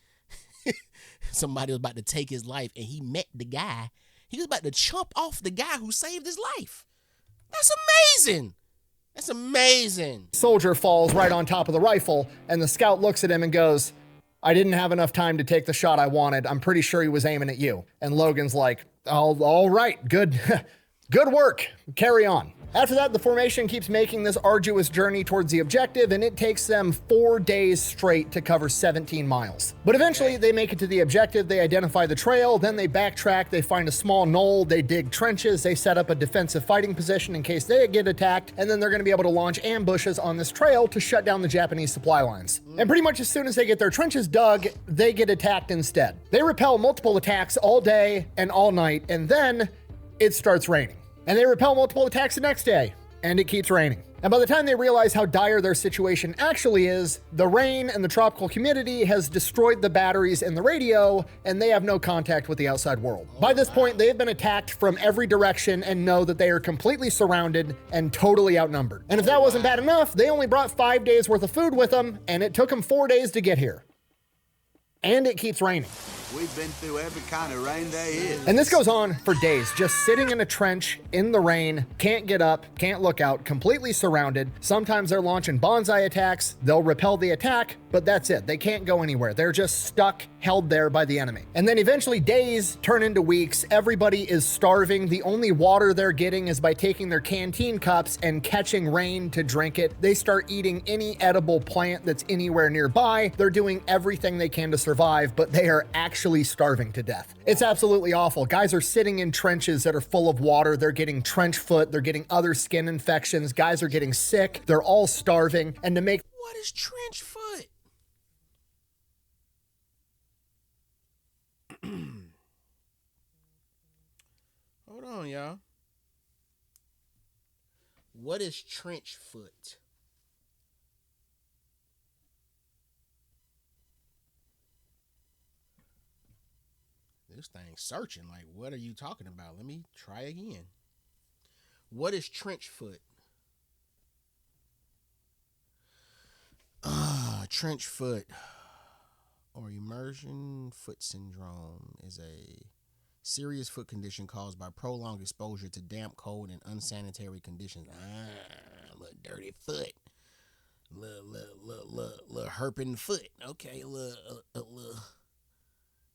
somebody was about to take his life, and he met the guy. He was about to chomp off the guy who saved his life. That's amazing. That's amazing. Soldier falls right on top of the rifle, and the scout looks at him and goes, I didn't have enough time to take the shot I wanted. I'm pretty sure he was aiming at you. And Logan's like, all right, good. Good work. Carry on. After that, the formation keeps making this arduous journey towards the objective, and it takes them 4 days straight to cover 17 miles. But eventually, they make it to the objective, they identify the trail, then they backtrack, they find a small knoll, they dig trenches, they set up a defensive fighting position in case they get attacked, and then they're going to be able to launch ambushes on this trail to shut down the Japanese supply lines. And pretty much as soon as they get their trenches dug, they get attacked instead. They repel multiple attacks all day and all night, and then it starts raining. And they repel multiple attacks the next day, and it keeps raining. And by the time they realize how dire their situation actually is, the rain and the tropical humidity has destroyed the batteries in the radio, and they have no contact with the outside world. By this point, they have been attacked from every direction and know that they are completely surrounded and totally outnumbered. And if that wasn't bad enough, they only brought 5 days worth of food with them, and it took them 4 days to get here. And it keeps raining. We've been through every kind of rain there is. And this goes on for days, just sitting in a trench in the rain, can't get up, can't look out, completely surrounded. Sometimes they're launching bonsai attacks, they'll repel the attack, but that's it. They can't go anywhere. They're just stuck, held there by the enemy. And then eventually days turn into weeks. Everybody is starving. The only water they're getting is by taking their canteen cups and catching rain to drink it. They start eating any edible plant that's anywhere nearby. They're doing everything they can to survive, but they are actually actually starving to death. It's absolutely awful. Guys are sitting in trenches that are full of water. They're getting trench foot. They're getting other skin infections. Guys are getting sick. They're all starving. And to make... What is trench foot? Hold on, y'all. What is trench foot? This thing's searching. Like, what are you talking about? Let me try again. What is trench foot? Trench foot or immersion foot syndrome is a serious foot condition caused by prolonged exposure to damp, cold, and unsanitary conditions. Little dirty foot. Little herping foot. Okay,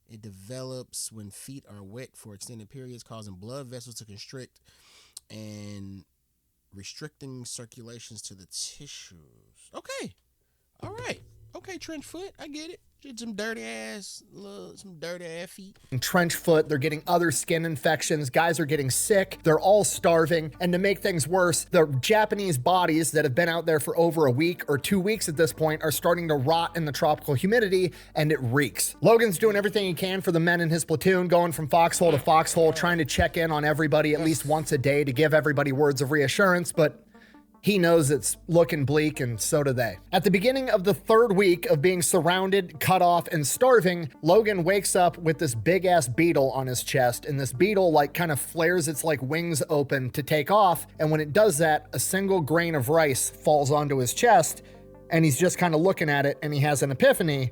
It develops when feet are wet for extended periods, causing blood vessels to constrict and restricting circulations to the tissues. Okay. All right. Okay, trench foot. I get it. Some dirty ass feet. Trench foot, they're getting other skin infections. Guys are getting sick. They're all starving. And to make things worse, the Japanese bodies that have been out there for over a week or 2 weeks at this point are starting to rot in the tropical humidity, and it reeks. Logan's doing everything he can for the men in his platoon, going from foxhole to foxhole, trying to check in on everybody at least once a day to give everybody words of reassurance, but he knows it's looking bleak, and so do they. At the beginning of the 3rd week of being surrounded, cut off, and starving, Logan wakes up with this big-ass beetle on his chest, and this beetle like kind of flares its like wings open to take off, and when it does that, a single grain of rice falls onto his chest, and he's just kind of looking at it, and he has an epiphany.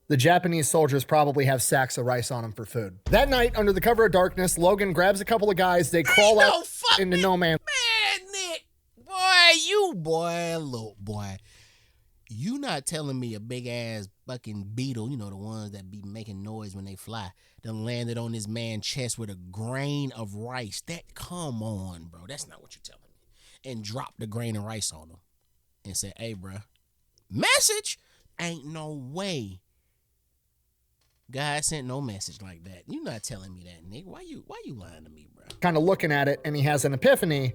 The Japanese soldiers probably have sacks of rice on them for food. That night, under the cover of darkness, Logan grabs a couple of guys, they crawl out into no man. Man, Nick. Little boy, you not telling me a big ass fucking beetle, you know, the ones that be making noise when they fly, done landed on this man's chest with a grain of rice. Come on, bro. That's not what you're telling me. And dropped the grain of rice on him and said, hey, bro, message? Ain't no way. God sent no message like that. You not telling me that, Nick. Why you lying to me, bro? Kind of looking at it, and he has an epiphany.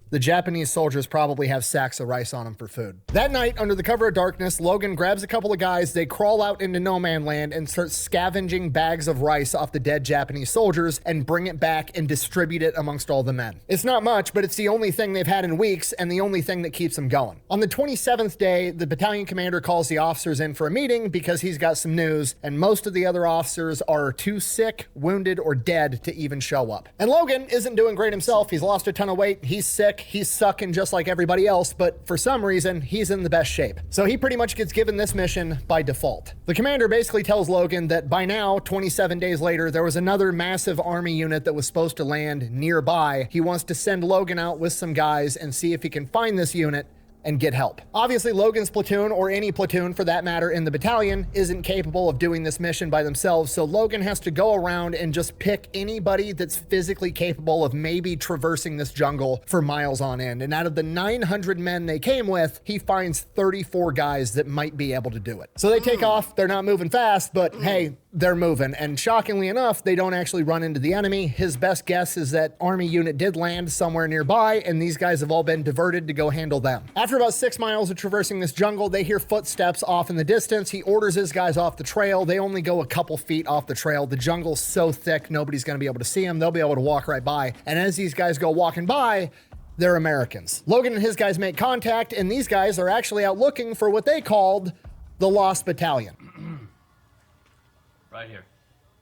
The Japanese soldiers probably have sacks of rice on them for food. That night, under the cover of darkness, Logan grabs a couple of guys, they crawl out into no man land and start scavenging bags of rice off the dead Japanese soldiers and bring it back and distribute it amongst all the men. It's not much, but it's the only thing they've had in weeks and the only thing that keeps them going. On the 27th day, the battalion commander calls the officers in for a meeting because he's got some news, and most of the other officers are too sick, wounded, or dead to even show up. And Logan isn't doing great himself. He's lost a ton of weight. He's sick. He's sucking just like everybody else, but for some reason, he's in the best shape. So he pretty much gets given this mission by default. The commander basically tells Logan that by now, 27 days later, there was another massive army unit that was supposed to land nearby. He wants to send Logan out with some guys and see if he can find this unit and get help. Obviously, Logan's platoon, or any platoon for that matter in the battalion, isn't capable of doing this mission by themselves, so Logan has to go around and just pick anybody that's physically capable of maybe traversing this jungle for miles on end. And out of the 900 men they came with, he finds 34 guys that might be able to do it. So they take off. They're not moving fast, but hey, they're moving. And shockingly enough, they don't actually run into the enemy. His best guess is that army unit did land somewhere nearby, and these guys have all been diverted to go handle them. After about 6 miles of traversing this jungle, they hear footsteps off in the distance. He orders his guys off the trail. They only go a couple feet off the trail. The jungle's so thick, nobody's going to be able to see them. They'll be able to walk right by. And as these guys go walking by, they're Americans. Logan and his guys make contact, and these guys are actually out looking for what they called the Lost Battalion. Right here.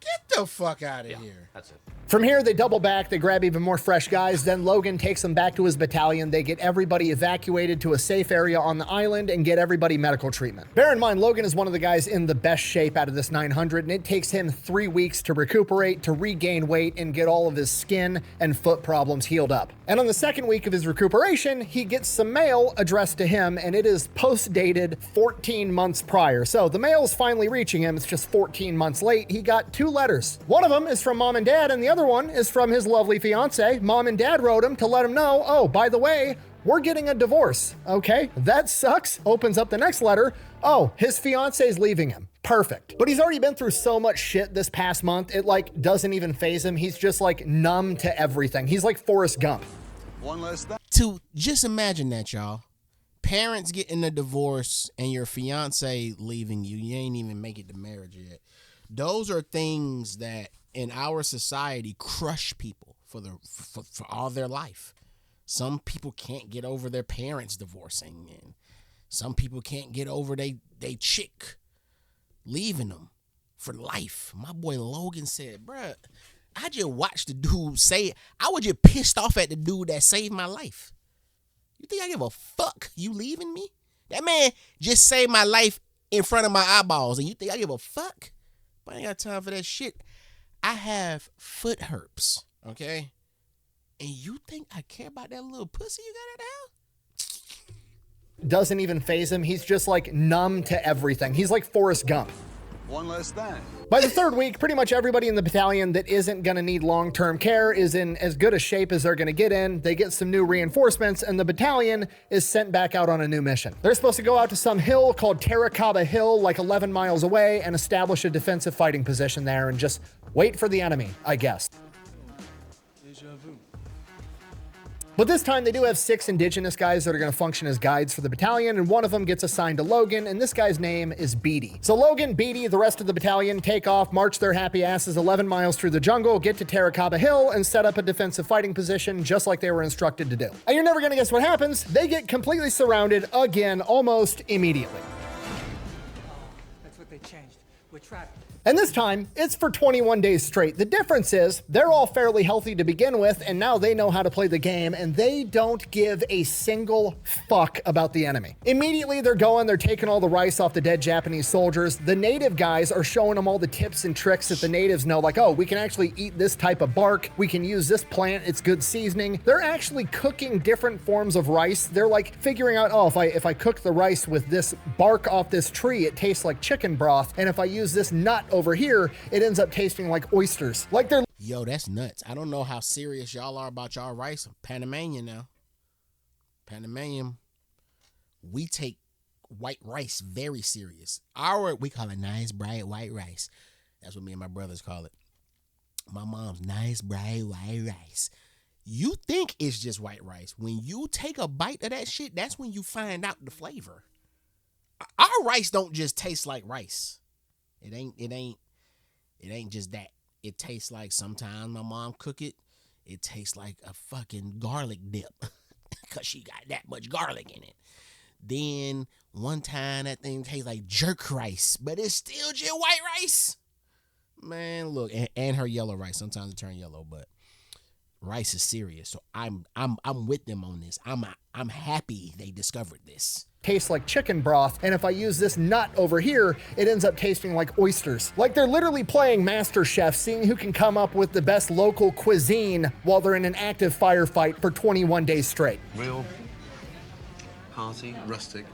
Get the fuck out of here. That's it. From here, they double back, they grab even more fresh guys, then Logan takes them back to his battalion. They get everybody evacuated to a safe area on the island and get everybody medical treatment. Bear in mind, Logan is one of the guys in the best shape out of this 900, and it takes him 3 weeks to recuperate, to regain weight, and get all of his skin and foot problems healed up. And on the 2nd week of his recuperation, he gets some mail addressed to him, and it is post-dated 14 months prior. So the mail's finally reaching him. It's just 14 months late. He got 2 letters. One of them is from mom and dad, and the other one is from his lovely fiance. Mom and dad wrote him to let him know, oh, by the way, we're getting a divorce. Okay, that sucks. Opens up the next letter. Oh, his fiance's leaving him. Perfect. But he's already been through so much shit this past month, it like doesn't even faze him. He's just like numb to everything. He's like Forrest Gump. One less thing. To just imagine that, y'all. Parents getting a divorce and your fiance leaving you. You ain't even make it to marriage yet. Those are things that in our society crush people for all their life. Some people can't get over their parents divorcing, and some people can't get over they chick leaving them for life. My boy Logan said, bruh, I just watched the dude say, I was just pissed off at the dude that saved my life. You think I give a fuck you leaving me? That man just saved my life in front of my eyeballs, and you think I give a fuck? But I ain't got time for that shit. I have foot herpes, okay? And you think I care about that little pussy you got at the house? Doesn't even faze him. He's just like numb to everything. He's like Forrest Gump. One less thing. By the third week, pretty much everybody in the battalion that isn't going to need long-term care is in as good a shape as they're going to get in. They get some new reinforcements, and the battalion is sent back out on a new mission. They're supposed to go out to some hill called Terracaba Hill, like 11 miles away, and establish a defensive fighting position there and just wait for the enemy, I guess. But this time they do have 6 indigenous guys that are going to function as guides for the battalion, and one of them gets assigned to Logan, and this guy's name is Beatty. So Logan, Beatty, the rest of the battalion take off, march their happy asses 11 miles through the jungle, get to Terracaba Hill, and set up a defensive fighting position just like they were instructed to do. And you're never going to guess what happens. They get completely surrounded again almost immediately. That's what they changed. We're trapped. And this time, it's for 21 days straight. The difference is they're all fairly healthy to begin with, and now they know how to play the game, and they don't give a single fuck about the enemy. Immediately, they're taking all the rice off the dead Japanese soldiers. The native guys are showing them all the tips and tricks that the natives know, like, oh, we can actually eat this type of bark. We can use this plant. It's good seasoning. They're actually cooking different forms of rice. They're like figuring out, oh, if I cook the rice with this bark off this tree, it tastes like chicken broth. And if I use this nut over here, it ends up tasting like oysters. Like they're... Yo, that's nuts. I don't know how serious y'all are about y'all rice. I'm Panamanian now. Panamanian, we take white rice very serious. We call it nice, bright, white rice. That's what me and my brothers call it. My mom's nice, bright, white rice. You think it's just white rice. When you take a bite of that shit, that's when you find out the flavor. Our rice don't just taste like rice. It ain't just that. It tastes like, sometimes my mom cook it, it tastes like a fucking garlic dip because she got that much garlic in it. Then one time that thing tastes like jerk rice, but it's still just white rice. Man, look, and her yellow rice. Sometimes it turn yellow, but rice is serious. So I'm with them on this. I'm happy they discovered this. Tastes like chicken broth, and if I use this nut over here, it ends up tasting like oysters. Like they're literally playing Master Chef, seeing who can come up with the best local cuisine while they're in an active firefight for 21 days straight. Real, hearty, rustic,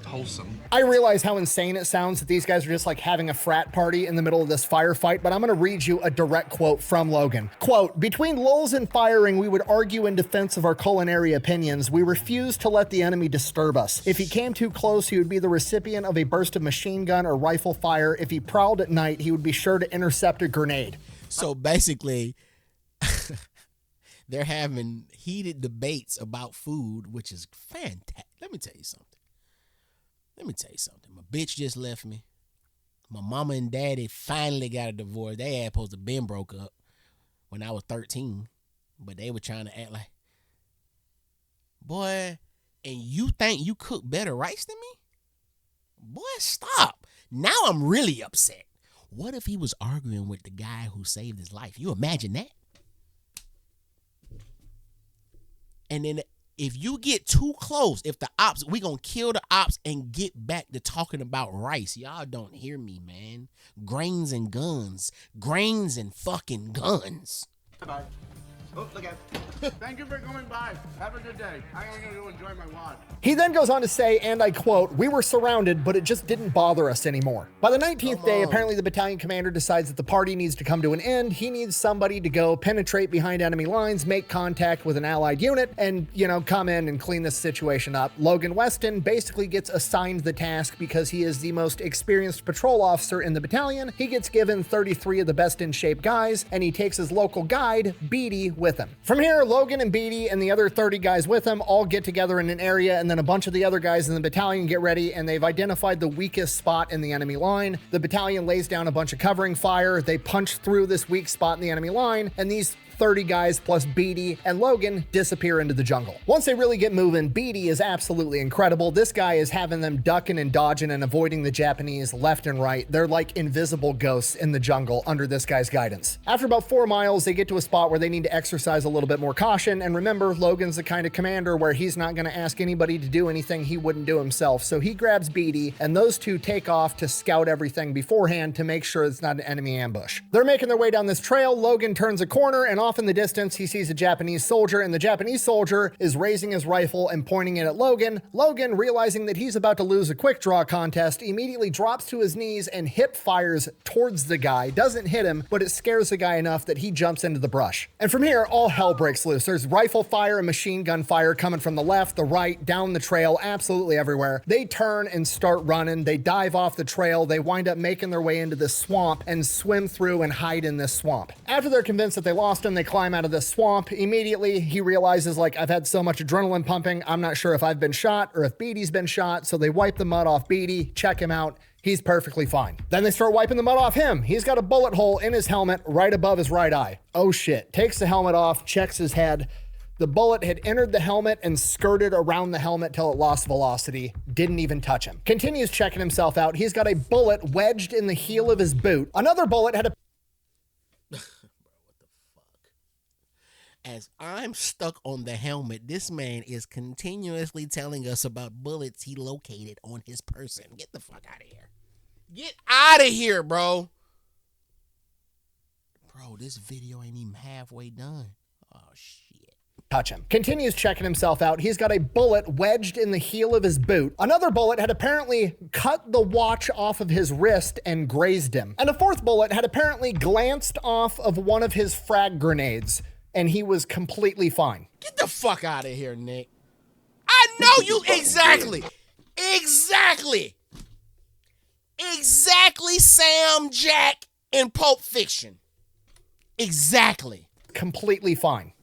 wholesome. I realize how insane it sounds that these guys are just like having a frat party in the middle of this firefight, but I'm gonna read you a direct quote from Logan. Quote, "Between lulls and firing, we would argue in defense of our culinary opinions. We refused to let the enemy disturb us. If he came too close, he would be the recipient of a burst of machine gun or rifle fire. If he prowled at night, he would be sure to intercept a grenade." So basically, they're having heated debates about food, which is fantastic. Let me tell you something. My bitch just left me. My mama and daddy finally got a divorce. They had supposed to been broke up when I was 13, but they were trying to act like, boy, and you think you cook better rice than me? Boy, stop. Now I'm really upset. What if he was arguing with the guy who saved his life? You imagine that? And then if you get too close, if the ops, we gonna kill the ops and get back to talking about rice. Y'all don't hear me, man. Grains and guns. Grains and fucking guns. Bye-bye. Oh, look out. Thank you for coming by. Have a good day. I'm going to enjoy my watch. He then goes on to say, and I quote, "We were surrounded, but it just didn't bother us anymore." By the 19th day, apparently the battalion commander decides that the party needs to come to an end. He needs somebody to go penetrate behind enemy lines, make contact with an allied unit, and, come in and clean this situation up. Logan Weston basically gets assigned the task because he is the most experienced patrol officer in the battalion. He gets given 33 of the best in shape guys, and he takes his local guide, Beatty, with him. From here, Logan and Beatty and the other 30 guys with him all get together in an area, and then a bunch of the other guys in the battalion get ready, and they've identified the weakest spot in the enemy line. The battalion lays down a bunch of covering fire. They punch through this weak spot in the enemy line, and these 30 guys plus Beatty and Logan disappear into the jungle. Once they really get moving, Beatty is absolutely incredible. This guy is having them ducking and dodging and avoiding the Japanese left and right. They're like invisible ghosts in the jungle under this guy's guidance. After about 4 miles, they get to a spot where they need to exercise a little bit more caution. And remember, Logan's the kind of commander where he's not going to ask anybody to do anything he wouldn't do himself. So he grabs Beatty, and those two take off to scout everything beforehand to make sure it's not an enemy ambush. They're making their way down this trail. Logan turns a corner, and off in the distance, he sees a Japanese soldier, and the Japanese soldier is raising his rifle and pointing it at Logan. Logan, realizing that he's about to lose a quick draw contest, immediately drops to his knees and hip fires towards the guy. Doesn't hit him, but it scares the guy enough that he jumps into the brush. And from here, all hell breaks loose. There's rifle fire and machine gun fire coming from the left, the right, down the trail, absolutely everywhere. They turn and start running. They dive off the trail. They wind up making their way into this swamp and swim through and hide in this swamp. After they're convinced that they lost him, they climb out of the swamp. Immediately, he realizes, like, I've had so much adrenaline pumping, I'm not sure if I've been shot or if Beatty's been shot. So they wipe the mud off Beatty, check him out. He's perfectly fine. Then they start wiping the mud off him. He's got a bullet hole in his helmet right above his right eye. Oh shit. Takes the helmet off, checks his head. The bullet had entered the helmet and skirted around the helmet till it lost velocity. Didn't even touch him. Continues checking himself out. He's got a bullet wedged in the heel of his boot. Another bullet had a... As I'm stuck on the helmet, this man is continuously telling us about bullets he located on his person. Get the fuck out of here. Get out of here, bro. Bro, this video ain't even halfway done. Oh, shit. Touch him. Continues checking himself out. He's got a bullet wedged in the heel of his boot. Another bullet had apparently cut the watch off of his wrist and grazed him. And a fourth bullet had apparently glanced off of one of his frag grenades, and he was completely fine. Get the fuck out of here, Nick. I know you exactly. Exactly Sam Jack in Pulp Fiction. Exactly. Completely fine.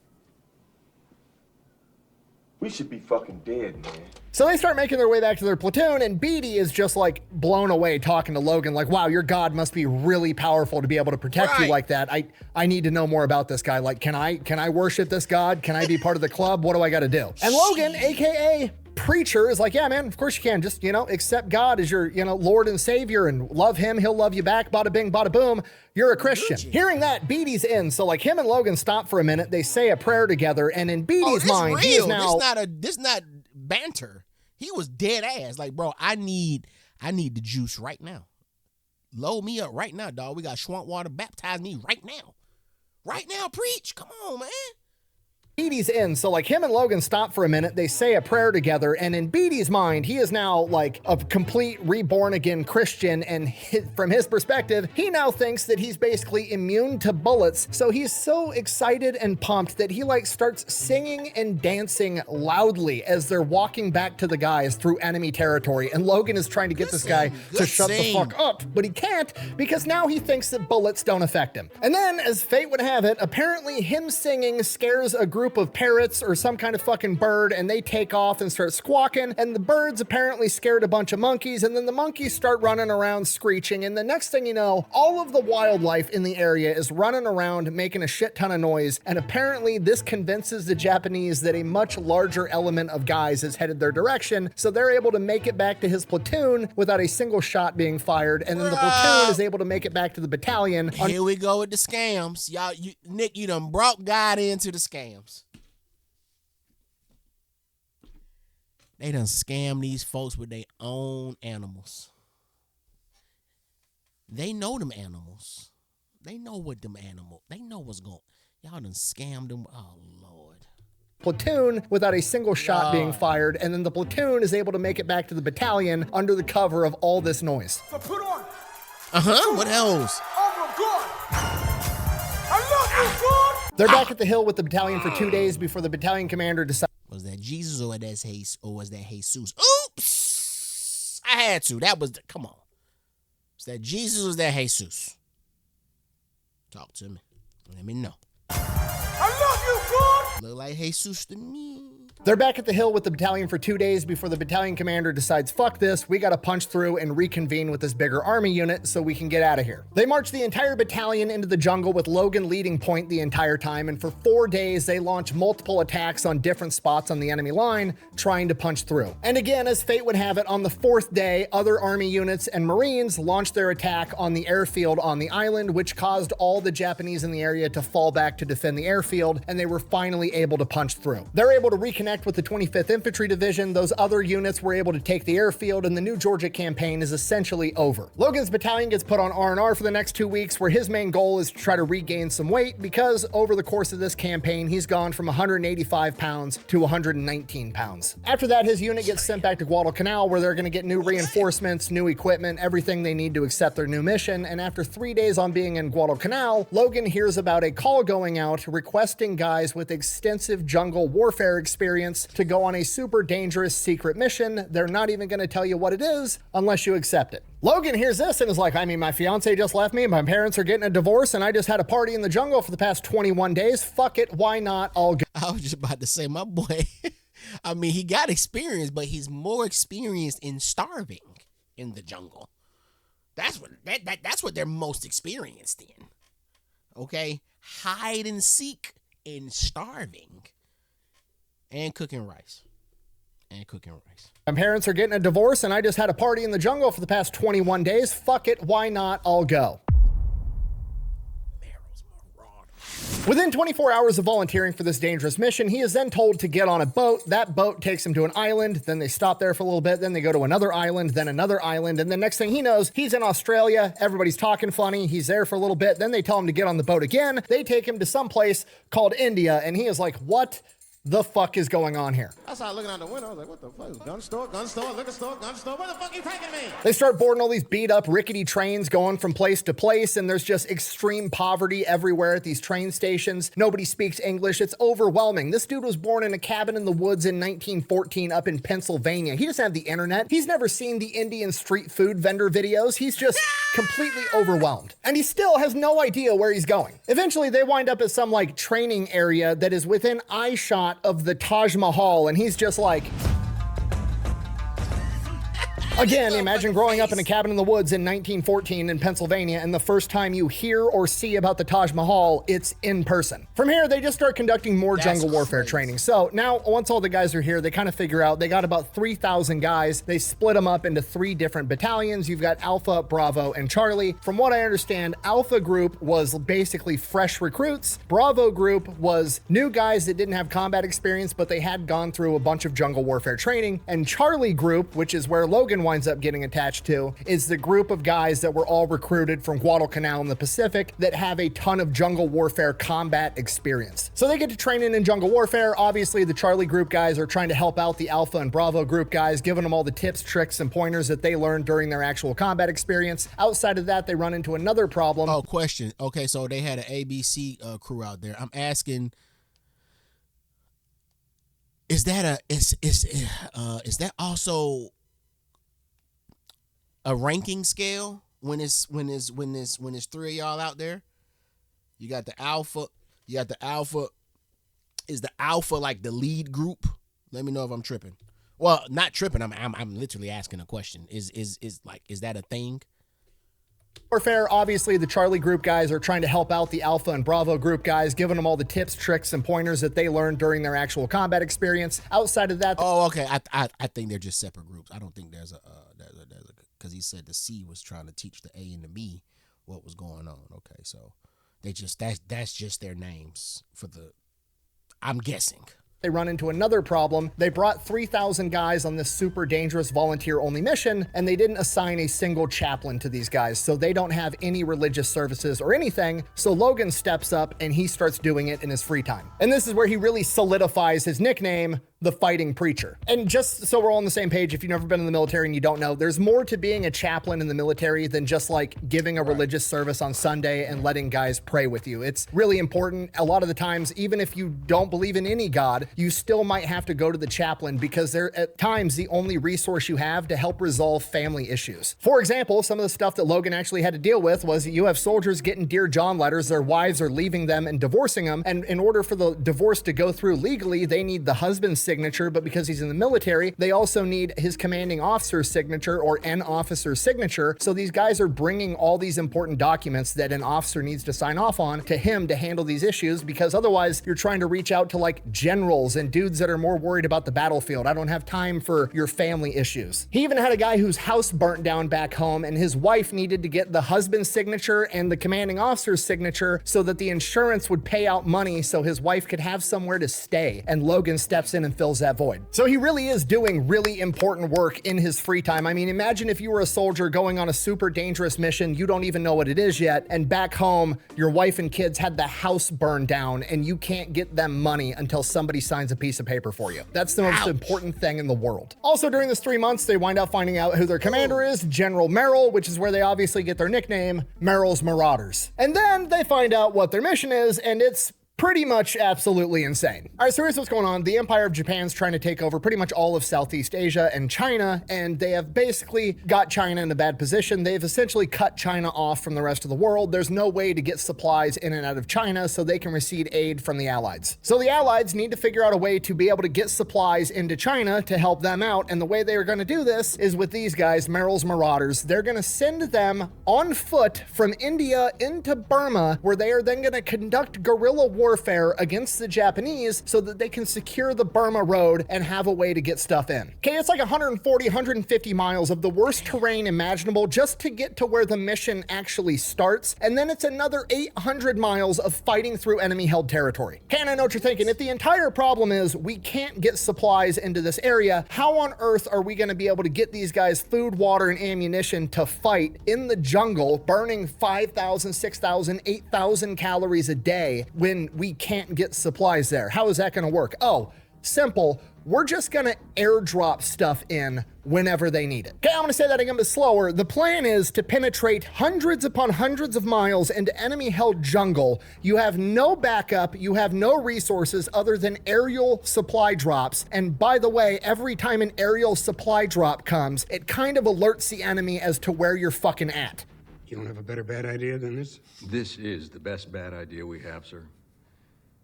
We should be fucking dead, man. So they start making their way back to their platoon, and Beatty is just like blown away talking to Logan, like, wow, your god must be really powerful to be able to protect you like that. I need to know more about this guy. Like, can I worship this god? Can I be part of the club? What do I got to do? And Logan, AKA Preacher, is like, yeah, man, of course you can. Just, accept God as your, Lord and Savior and love him. He'll love you back. Bada bing, bada boom. You're a Christian. Hearing that, Beatty's in. So like him and Logan stop for a minute. They say a prayer together. And in Beatty's mind, he is now... This not banter. He was dead ass. Like, bro, I need the juice right now. Load me up right now, dog. We got swamp water. Baptize me right now. Right now, preach. Come on, man. Beatty's in. So like him and Logan stop for a minute. They say a prayer together. And in Beatty's mind, he is now like a complete reborn again Christian. And from his perspective, he now thinks that he's basically immune to bullets. So he's so excited and pumped that he like starts singing and dancing loudly as they're walking back to the guys through enemy territory. And Logan is trying to get this guy to shut the fuck up, but he can't because now he thinks that bullets don't affect him. And then, as fate would have it, apparently him singing scares a group of parrots or some kind of fucking bird, and they take off and start squawking, and the birds apparently scared a bunch of monkeys, and then the monkeys start running around screeching, and the next thing you know, all of the wildlife in the area is running around making a shit ton of noise, and apparently this convinces the Japanese that a much larger element of guys is headed their direction, so they're able to make it back to his platoon without a single shot being fired, and then the platoon is able to make it back to the battalion. Here we go with the scams. Y'all, Nick, you done brought God into the scams. They done scam these folks with their own animals. They know them animals. They know what them animals. They know what's going. Y'all done scammed them. Oh, Lord. Platoon without a single shot being fired, and then the platoon is able to make it back to the battalion under the cover of all this noise. So put on. What else? Oh my God. I love you, God. They're back at the hill with the battalion for 2 days before the battalion commander decides. Was that Jesus or was that Jesus? Oops! I had to. That was come on. Was that Jesus or was that Jesus? Talk to me. Let me know. I love you, God. Look like Jesus to me. They're back at the hill with the battalion for 2 days before the battalion commander decides, fuck this, we gotta punch through and reconvene with this bigger army unit so we can get out of here. They march the entire battalion into the jungle with Logan leading point the entire time, and for 4 days they launch multiple attacks on different spots on the enemy line, trying to punch through. And again, as fate would have it, on the 4th day, other army units and Marines launched their attack on the airfield on the island, which caused all the Japanese in the area to fall back to defend the airfield, and they were finally able to punch through. They're able to reconnect with the 25th Infantry Division. Those other units were able to take the airfield, and the New Georgia campaign is essentially over. Logan's battalion gets put on R&R for the next 2 weeks, where his main goal is to try to regain some weight, because over the course of this campaign, he's gone from 185 pounds to 119 pounds. After that, his unit gets sent back to Guadalcanal, where they're going to get new reinforcements, new equipment, everything they need to accept their new mission. And after 3 days on being in Guadalcanal, Logan hears about a call going out requesting guys with extensive jungle warfare experience to go on a super dangerous secret mission. They're not even going to tell you what it is unless you accept it. Logan hears this and is like, I mean, my fiance just left me, my parents are getting a divorce, and I just had a party in the jungle for the past 21 days. Fuck it, why not? I'll go. I was just about to say, my boy, I mean, he got experience, but he's more experienced in starving in the jungle. That's what they're most experienced in. Okay? Hide and seek and starving. And cooking rice. My parents are getting a divorce, and I just had a party in the jungle for the past 21 days. Fuck it, why not? I'll go. Within 24 hours of volunteering for this dangerous mission, he is then told to get on a boat. That boat takes him to an island. Then they stop there for a little bit. Then they go to another island, then another island. And the next thing he knows, he's in Australia. Everybody's talking funny. He's there for a little bit. Then they tell him to get on the boat again. They take him to some place called India. And he is like, what the fuck is going on here? I started looking out the window. I was like, what the fuck? Gun store, liquor store, gun store. Where the fuck are you taking me? They start boarding all these beat up rickety trains going from place to place, and there's just extreme poverty everywhere at these train stations. Nobody speaks English. It's overwhelming. This dude was born in a cabin in the woods in 1914 up in Pennsylvania. He doesn't have the internet. He's never seen the Indian street food vendor videos. He's just completely overwhelmed. And he still has no idea where he's going. Eventually, they wind up at some like training area that is within eye shot of the Taj Mahal, and he's just like, again, imagine growing up in a cabin in the woods in 1914 in Pennsylvania, and the first time you hear or see about the Taj Mahal, it's in person. From here, they just start conducting more jungle warfare training. So now, once all the guys are here, they kind of figure out they got about 3,000 guys. They split them up into 3 different battalions. You've got Alpha, Bravo, and Charlie. From what I understand, Alpha group was basically fresh recruits. Bravo group was new guys that didn't have combat experience, but they had gone through a bunch of jungle warfare training. And Charlie group, which is where Logan winds up getting attached to, is the group of guys that were all recruited from Guadalcanal in the Pacific that have a ton of jungle warfare combat experience. So they get to train in jungle warfare. Obviously, the Charlie group guys are trying to help out the Alpha and Bravo group guys, giving them all the tips, tricks, and pointers that they learned during their actual combat experience. Outside of that, they run into another problem. Oh, question. Okay, so they had an ABC crew out there. I'm asking, is that also a ranking scale when it's 3 of y'all out there? You got the Alpha. Is the Alpha like the lead group? Let me know if I'm tripping. Well, not tripping. I'm literally asking a question. Is that a thing? Warfare, obviously, the Charlie group guys are trying to help out the Alpha and Bravo group guys, giving them all the tips, tricks, and pointers that they learned during their actual combat experience. Outside of that, oh, okay. I think they're just separate groups. I don't think there's a because he said the C was trying to teach the A and the B what was going on. Okay, so they just that's just their names for the. I'm guessing. they run into another problem. They brought 3,000 guys on this super dangerous volunteer-only mission, and they didn't assign a single chaplain to these guys, so they don't have any religious services or anything. So Logan steps up and he starts doing it in his free time. And this is where he really solidifies his nickname, the Fighting Preacher. And just so we're all on the same page, if you've never been in the military and you don't know, there's more to being a chaplain in the military than just like giving a religious service on Sunday and letting guys pray with you. It's really important. A lot of the times, even if you don't believe in any God, you still might have to go to the chaplain because they're at times the only resource you have to help resolve family issues. For example, some of the stuff that Logan actually had to deal with was you have soldiers getting Dear John letters, their wives are leaving them and divorcing them, and in order for the divorce to go through legally, they need the husband's signature, but because he's in the military, they also need his commanding officer's signature or an officer's signature. So these guys are bringing all these important documents that an officer needs to sign off on to him to handle these issues, because otherwise you're trying to reach out to like generals and dudes that are more worried about the battlefield. I don't have time for your family issues. He even had a guy whose house burnt down back home, and his wife needed to get the husband's signature and the commanding officer's signature so that the insurance would pay out money so his wife could have somewhere to stay. And Logan steps in and fills that void. So he really is doing really important work in his free time. I mean, imagine if you were a soldier going on a super dangerous mission, you don't even know what it is yet, and back home, your wife and kids had the house burned down and you can't get them money until somebody signs a piece of paper for you. That's the most important thing in the world. Also, during this 3 months, they wind up finding out who their commander is, General Merrill, which is where they obviously get their nickname, Merrill's Marauders. And then they find out what their mission is, and it's pretty much absolutely insane. All right, so here's what's going on. The Empire of Japan's trying to take over pretty much all of Southeast Asia and China, and they have basically got China in a bad position. They've essentially cut China off from the rest of the world. There's no way to get supplies in and out of China so they can receive aid from the Allies. So the Allies need to figure out a way to be able to get supplies into China to help them out, and the way they are going to do this is with these guys, Merrill's Marauders. They're going to send them on foot from India into Burma, where they are then going to conduct guerrilla warfare against the Japanese so that they can secure the Burma road and have a way to get stuff in. Okay, it's like 140, 150 miles of the worst terrain imaginable just to get to where the mission actually starts, and then it's another 800 miles of fighting through enemy-held territory. Okay, and I know what you're thinking. If the entire problem is we can't get supplies into this area, how on earth are we going to be able to get these guys food, water, and ammunition to fight in the jungle, burning 5,000, 6,000, 8,000 calories a day when we can't get supplies there? How is that going to work? Oh, simple. We're just going to airdrop stuff in whenever they need it. Okay, I'm going to say that again, but slower. The plan is to penetrate hundreds upon hundreds of miles into enemy-held jungle. You have no backup. You have no resources other than aerial supply drops. And by the way, every time an aerial supply drop comes, it kind of alerts the enemy as to where you're fucking at. You don't have a better bad idea than this? This is the best bad idea we have, sir.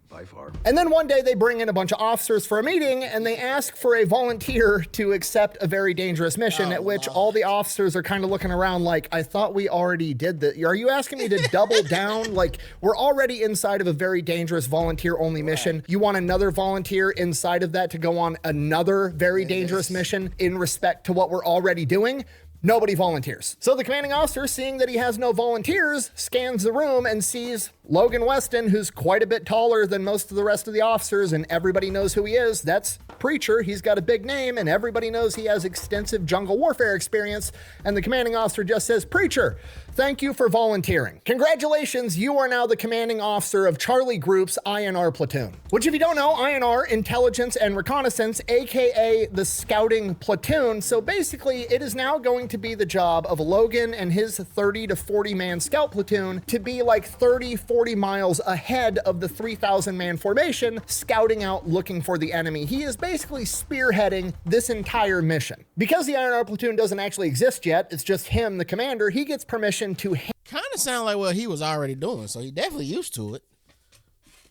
By far. And then one day they bring in a bunch of officers for a meeting and they ask for a volunteer to accept a very dangerous mission, at which all the officers are kind of looking around like, I thought we already did that. Are you asking me to double down? Like, we're already inside of a very dangerous volunteer-only mission. You want another volunteer inside of that to go on another very dangerous mission in respect to what we're already doing? Nobody volunteers. So the commanding officer, seeing that he has no volunteers, scans the room and sees Logan Weston, who's quite a bit taller than most of the rest of the officers, and everybody knows who he is. That's Preacher. He's got a big name, and everybody knows he has extensive jungle warfare experience. And the commanding officer just says, Preacher, thank you for volunteering. Congratulations, you are now the commanding officer of Charlie Group's INR platoon. Which, if you don't know, INR, Intelligence and Reconnaissance, aka the Scouting Platoon. So basically, it is now going to be the job of Logan and his 30 to 40 man scout platoon to be like 30, 40 miles ahead of the 3,000 man formation, scouting out looking for the enemy. He is basically spearheading this entire mission. Because the INR platoon doesn't actually exist yet, it's just him, the commander, he gets permission to kind of sound like what he was already doing, so he definitely used to it.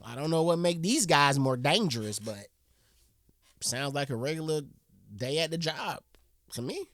I don't know what make these guys more dangerous, but sounds like a regular day at the job to me.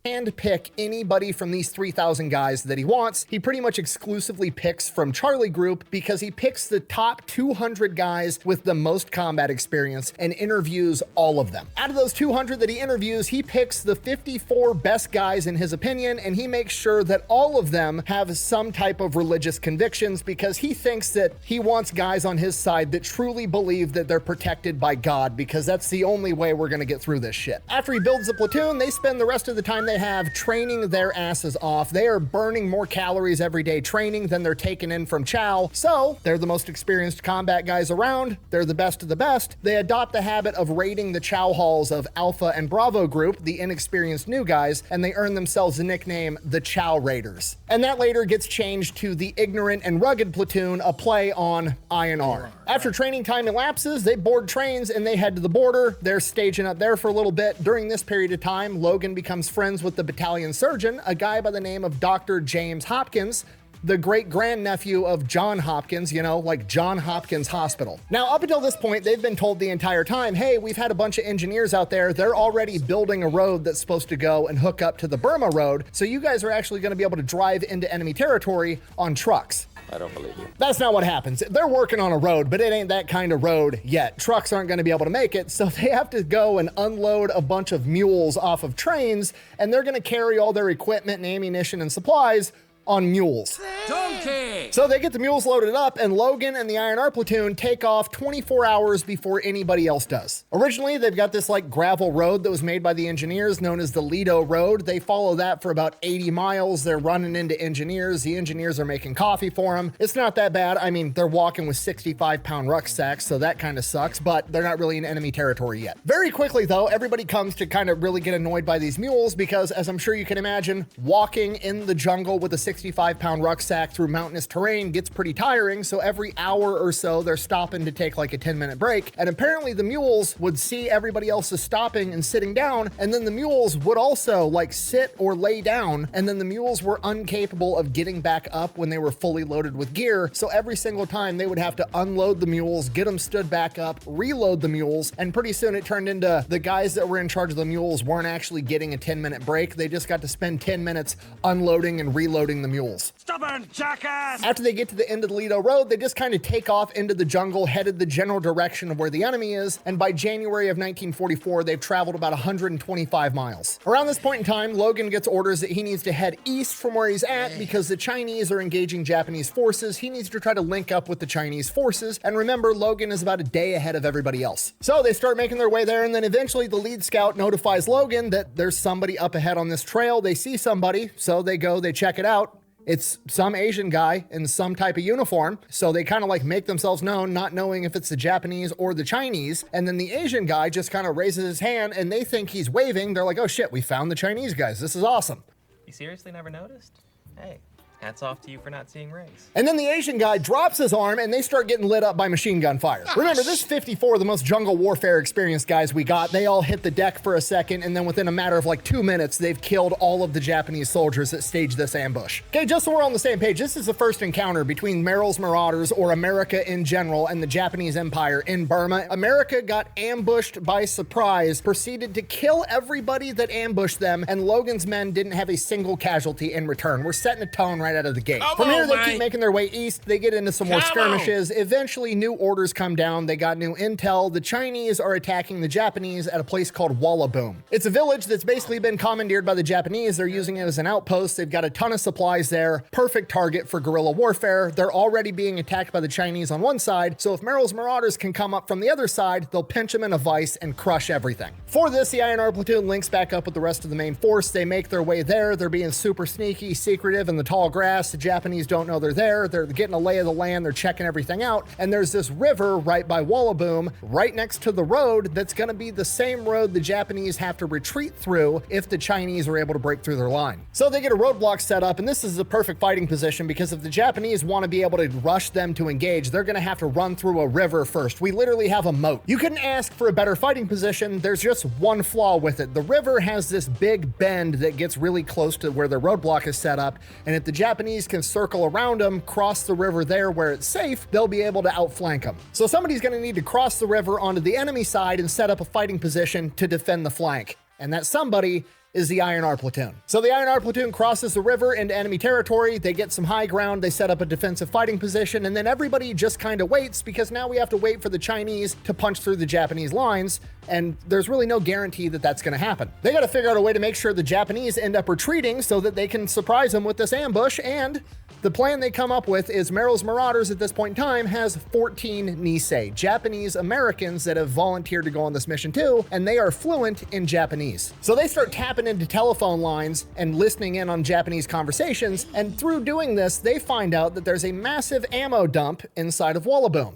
handpick anybody from these 3,000 guys that he wants. He pretty much exclusively picks from Charlie Group because he picks the top 200 guys with the most combat experience and interviews all of them. Out of those 200 that he interviews, he picks the 54 best guys in his opinion, and he makes sure that all of them have some type of religious convictions because he thinks that he wants guys on his side that truly believe that they're protected by God, because that's the only way we're gonna get through this shit. After he builds the platoon, they spend the rest of the time they have training their asses off. They are burning more calories every day training than they're taking in from chow, so they're the most experienced combat guys around. They're the best of the best. They adopt the habit of raiding the chow halls of Alpha and Bravo Group, the inexperienced new guys, and they earn themselves the nickname the Chow Raiders. And that later gets changed to the Ignorant and Rugged Platoon, a play on INR. After training time elapses, they board trains and they head to the border. They're staging up there for a little bit. During this period of time, Logan becomes friends with the battalion surgeon, a guy by the name of Dr. James Hopkins, the great-grandnephew of John Hopkins, you know, like John Hopkins Hospital. Now, up until this point, they've been told the entire time, hey, we've had a bunch of engineers out there. They're already building a road that's supposed to go and hook up to the Burma road, so you guys are actually going to be able to drive into enemy territory on trucks. I don't believe you. That's not what happens. They're working on a road, but it ain't that kind of road yet. Trucks aren't going to be able to make it, so they have to go and unload a bunch of mules off of trains, and they're going to carry all their equipment and ammunition and supplies on mules. Donkey! So they get the mules loaded up, and Logan and the INR platoon take off 24 hours before anybody else does. Originally, they've got this like gravel road that was made by the engineers known as the Lido Road. They follow that for about 80 miles. They're running into engineers. The engineers are making coffee for them. It's not that bad. I mean, they're walking with 65-pound rucksacks, so that kind of sucks, but they're not really in enemy territory yet. Very quickly, though, everybody comes to kind of really get annoyed by these mules because, as I'm sure you can imagine, walking in the jungle with a 65-pound rucksack through mountainous terrain gets pretty tiring, so every hour or so they're stopping to take like a 10-minute break, and apparently the mules would see everybody else is stopping and sitting down, and then the mules would also like sit or lay down, and then the mules were incapable of getting back up when they were fully loaded with gear, so every single time they would have to unload the mules, get them stood back up, reload the mules, and pretty soon it turned into the guys that were in charge of the mules weren't actually getting a 10-minute break. They just got to spend 10 minutes unloading and reloading the mules. Stubborn jackass! After they get to the end of the Lido Road, they just kind of take off into the jungle, headed the general direction of where the enemy is, and by January of 1944, they've traveled about 125 miles. Around this point in time, Logan gets orders that he needs to head east from where he's at because the Chinese are engaging Japanese forces. He needs to try to link up with the Chinese forces, and remember, Logan is about a day ahead of everybody else. So they start making their way there, and then eventually the lead scout notifies Logan that there's somebody up ahead on this trail. They see somebody, so they go, they check it out. It's some Asian guy in some type of uniform. So they kind of like make themselves known, not knowing if it's the Japanese or the Chinese. And then the Asian guy just kind of raises his hand and they think he's waving. They're like, oh shit, we found the Chinese guys. This is awesome. You seriously never noticed? Hey, hats off to you for not seeing race. And then the Asian guy drops his arm and they start getting lit up by machine gun fire. Remember, this 54, the most jungle warfare experienced guys we got, they all hit the deck for a second, and then within a matter of like 2 minutes, they've killed all of the Japanese soldiers that staged this ambush. Okay, just so we're on the same page, this is the first encounter between Merrill's Marauders, or America in general, and the Japanese Empire in Burma. America got ambushed by surprise, proceeded to kill everybody that ambushed them, and Logan's men didn't have a single casualty in return. We're setting a tone right out of the gate. From here, they keep making their way east. They get into some more skirmishes. Eventually, new orders come down. They got new intel. The Chinese are attacking the Japanese at a place called Wallaboom. It's a village that's basically been commandeered by the Japanese. They're using it as an outpost. They've got a ton of supplies there. Perfect target for guerrilla warfare. They're already being attacked by the Chinese on one side, so if Merrill's Marauders can come up from the other side, they'll pinch them in a vice and crush everything. For this, the INR platoon links back up with the rest of the main force. They make their way there. They're being super sneaky, secretive in the tall grass. The Japanese don't know they're there. They're getting a lay of the land. They're checking everything out. And there's this river right by Wallaboom, right next to the road that's going to be the same road the Japanese have to retreat through if the Chinese are able to break through their line. So they get a roadblock set up, and this is a perfect fighting position because if the Japanese want to be able to rush them to engage, they're going to have to run through a river first. We literally have a moat. You couldn't ask for a better fighting position. There's just one flaw with it. The river has this big bend that gets really close to where the roadblock is set up, and if the Japanese can circle around them, cross the river there where it's safe, they'll be able to outflank them. So somebody's going to need to cross the river onto the enemy side and set up a fighting position to defend the flank. And that somebody is the INR platoon. So the INR platoon crosses the river into enemy territory. They get some high ground. They set up a defensive fighting position, and then everybody just kind of waits because now we have to wait for the Chinese to punch through the Japanese lines, and there's really no guarantee that that's going to happen. They got to figure out a way to make sure the Japanese end up retreating so that they can surprise them with this ambush, and the plan they come up with is Merrill's Marauders at this point in time has 14 Nisei, Japanese Americans that have volunteered to go on this mission too, and they are fluent in Japanese. So they start tapping into telephone lines and listening in on Japanese conversations, and through doing this, they find out that there's a massive ammo dump inside of Wallaboom.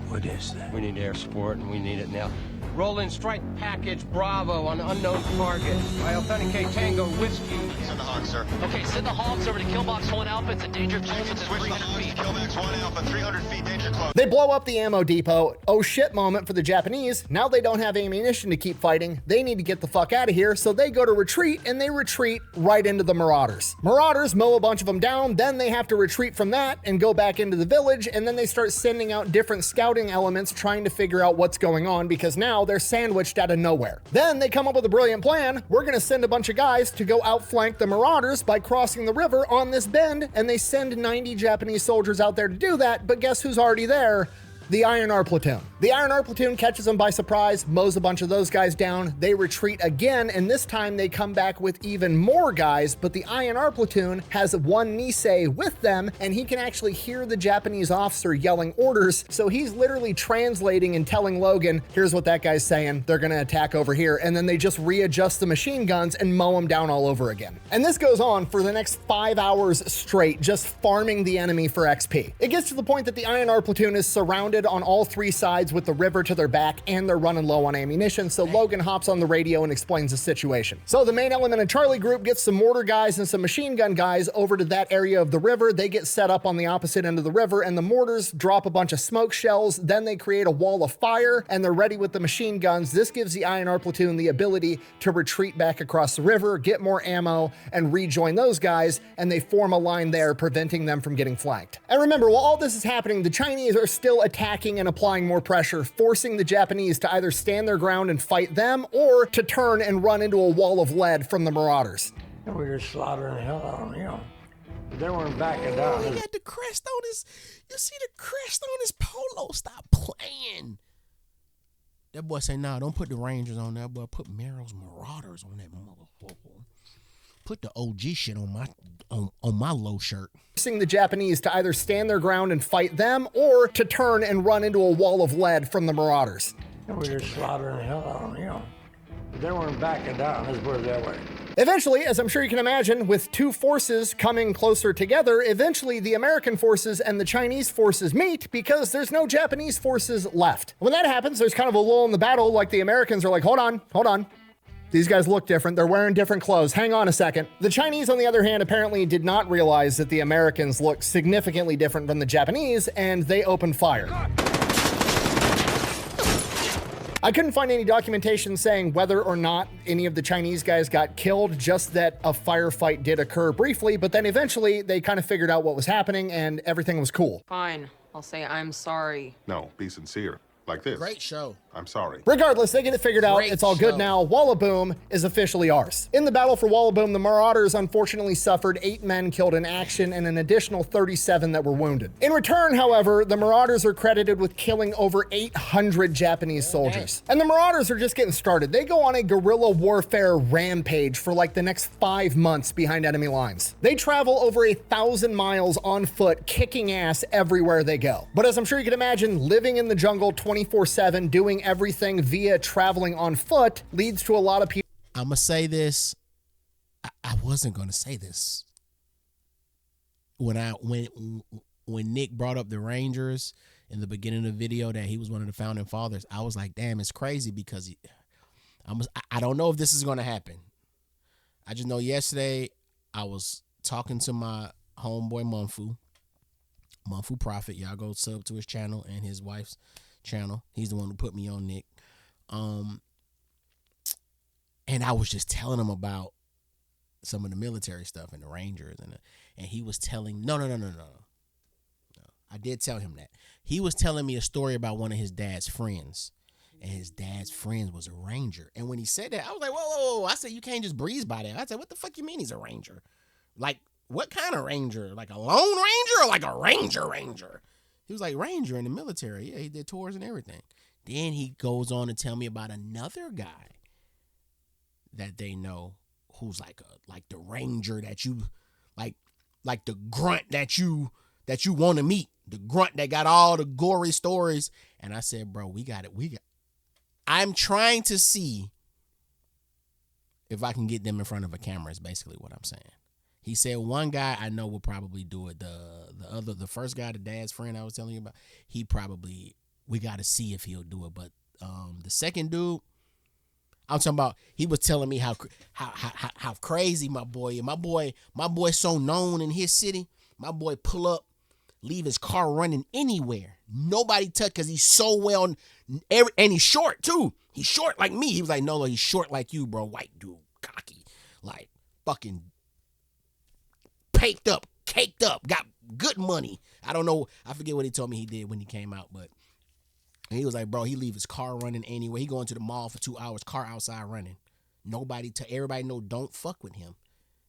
What is that? We need air support, and we need it now. Roll in strike package Bravo on unknown target. I authenticate Tango Whiskey. Send the Hawks, sir. Okay, send the Hawks over to Killbox 1 Alpha. It's a danger close within 300 feet. Killbox 1 Alpha, 300 feet, danger close. They blow up the ammo depot. Oh shit moment for the Japanese. Now they don't have ammunition to keep fighting. They need to get the fuck out of here, so they go to retreat, and they retreat right into the Marauders. Marauders mow a bunch of them down, then they have to retreat from that and go back into the village, and then they start sending out different scouting elements trying to figure out what's going on because now they're sandwiched out of nowhere. Then they come up with a brilliant plan. We're going to send a bunch of guys to go outflank the Marauders by crossing the river on this bend, and they send 90 Japanese soldiers out there to do that, but guess who's already there? The INR platoon. The INR platoon catches them by surprise, mows a bunch of those guys down. They retreat again, and this time they come back with even more guys, but the INR platoon has one Nisei with them, and he can actually hear the Japanese officer yelling orders, so he's literally translating and telling Logan, here's what that guy's saying, they're gonna attack over here, and then they just readjust the machine guns and mow them down all over again. And this goes on for the next 5 hours straight, just farming the enemy for XP. It gets to the point that the INR platoon is surrounded on all three sides with the river to their back, and they're running low on ammunition, so Logan hops on the radio and explains the situation. So the main element of Charlie group gets some mortar guys and some machine gun guys over to that area of the river. They get set up on the opposite end of the river, and the mortars drop a bunch of smoke shells. Then they create a wall of fire, and they're ready with the machine guns. This gives the INR platoon the ability to retreat back across the river, get more ammo, and rejoin those guys, and they form a line there, preventing them from getting flanked. And remember, while all this is happening, the Chinese are still attacking and applying more pressure, forcing the Japanese to either stand their ground and fight them or to turn and run into a wall of lead from the Marauders. And we were slaughtering the hell out of them, you know. But they weren't backing down. He had the crest on his, you see the crest on his polo. Stop playing. That boy say, nah, don't put the Rangers on that, boy. Put Merrill's Marauders on that motherfucker. Put the OG shit on my low shirt. Forcing the Japanese to either stand their ground and fight them or to turn and run into a wall of lead from the Marauders. And we were slaughtering the hell out of them, you know. But they weren't backing down, let's put it that way. Eventually, as I'm sure you can imagine, with two forces coming closer together, eventually the American forces and the Chinese forces meet because there's no Japanese forces left. When that happens, there's kind of a lull in the battle, like the Americans are like, hold on. These guys look different. They're wearing different clothes. Hang on a second. The Chinese, on the other hand, apparently did not realize that the Americans looked significantly different from the Japanese, and they opened fire. I couldn't find any documentation saying whether or not any of the Chinese guys got killed, just that a firefight did occur briefly, but then eventually they kind of figured out what was happening and everything was cool. Fine. I'll say I'm sorry. No, be sincere. Like this. Great show. I'm sorry. Regardless, they get it figured out. It's all good now. Wallaboom is officially ours. In the battle for Wallaboom, the Marauders unfortunately suffered 8 men killed in action and an additional 37 that were wounded. In return, however, the Marauders are credited with killing over 800 Japanese soldiers. And the Marauders are just getting started. They go on a guerrilla warfare rampage for like the next 5 months behind enemy lines. They travel over 1,000 miles on foot, kicking ass everywhere they go. But as I'm sure you can imagine, living in the jungle 24/7, doing everything via traveling on foot leads to a lot of people. I'm gonna say this. I wasn't gonna say this when Nick brought up the Rangers in the beginning of the video that he was one of the founding fathers. I was like, damn, it's crazy because I don't know if this is gonna happen. I just know yesterday I was talking to my homeboy Monfu Prophet. Y'all go sub to his channel and his wife's channel. He's the one who put me on, Nick. And I was just telling him about some of the military stuff and the Rangers, and he was telling no. I did tell him that. He was telling me a story about one of his dad's friends, and his dad's friend was a ranger. And when he said that, I was like, whoa. I said, you can't just breeze by that. I said, what the fuck you mean he's a ranger? Like, what kind of ranger? Like a lone ranger or like a ranger? He was like, ranger in the military. Yeah, he did tours and everything. Then he goes on to tell me about another guy that they know who's like the ranger that you like the grunt that you want to meet, the grunt that got all the gory stories. And I said, bro, we got it. I'm trying to see if I can get them in front of a camera is basically what I'm saying. He said one guy I know will probably do it. The first guy, the dad's friend I was telling you about, we got to see if he'll do it. But the second dude, I'm talking about, he was telling me how crazy my boy is. My boy so known in his city. My boy pull up, leave his car running anywhere. Nobody touch, because he's so well, and he's short too. He's short like me. He was like, NOLO, he's short like you, bro. White dude, cocky, like fucking caked up, got good money. I don't know. I forget what he told me he did when he came out, but he was like, bro, he leave his car running anyway. He going to the mall for 2 hours, car outside running. Everybody know, don't fuck with him.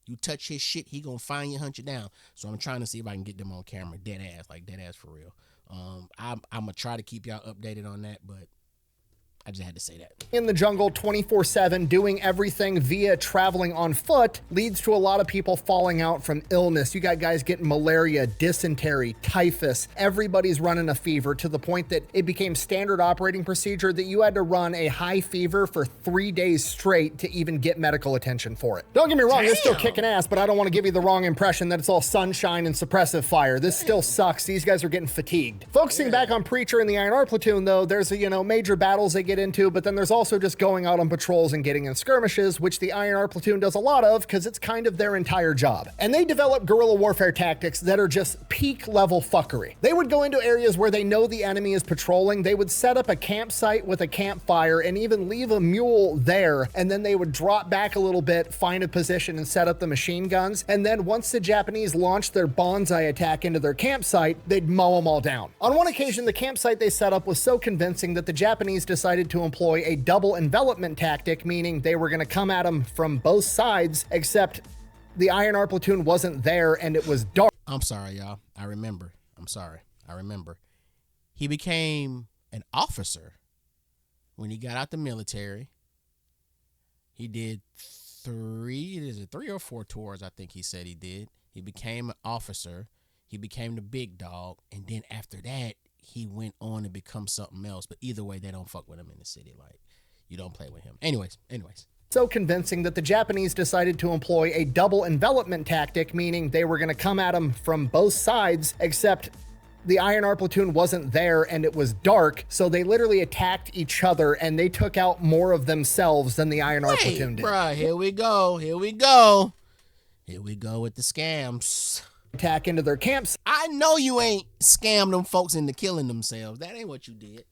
You touch his shit, he gonna find you, hunt you down. So I'm trying to see if I can get them on camera, dead ass for real. I'm gonna try to keep y'all updated on that, but I just had to say that. In the jungle 24/7, doing everything via traveling on foot leads to a lot of people falling out from illness. You got guys getting malaria, dysentery, typhus. Everybody's running a fever, to the point that it became standard operating procedure that you had to run a high fever for 3 days straight to even get medical attention for it. Don't get me wrong, it's still kicking ass, but I don't want to give you the wrong impression that it's all sunshine and suppressive fire. This still sucks. These guys are getting fatigued. Focusing back on Preacher and the INR platoon, though, there's major battles they get into, but then there's also just going out on patrols and getting in skirmishes, which the INR platoon does a lot of because it's kind of their entire job. And they develop guerrilla warfare tactics that are just peak level fuckery. They would go into areas where they know the enemy is patrolling. They would set up a campsite with a campfire and even leave a mule there, and then they would drop back a little bit, find a position, and set up the machine guns. And then once the Japanese launched their bonsai attack into their campsite, they'd mow them all down. On one occasion, the campsite they set up was so convincing that the Japanese decided to employ a double envelopment tactic, meaning they were going to come at them from both sides, except the INR platoon wasn't there and it was dark. I'm sorry, y'all. I remember. He became an officer when he got out the military. He did three or four tours, I think he said he did. He became an officer. He became the big dog. And then after that, he went on to become something else. But either way, they don't fuck with him in the city. Like, you don't play with him. Anyways. So convincing that the Japanese decided to employ a double envelopment tactic, meaning they were going to come at them from both sides, except the INR platoon wasn't there and it was dark. So they literally attacked each other and they took out more of themselves than the INR platoon did. Bruh, here we go with the scams. Attack into their camps. I know you ain't scammed them folks into killing themselves. That ain't what you did.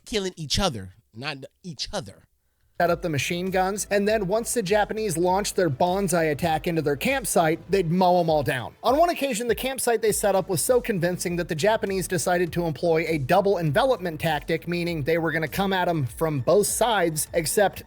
Killing each other, not each other. Set up the machine guns, and then once the Japanese launched their bonsai attack into their campsite, they'd mow them all down. On one occasion, the campsite they set up was so convincing that the Japanese decided to employ a double envelopment tactic, meaning they were going to come at them from both sides, except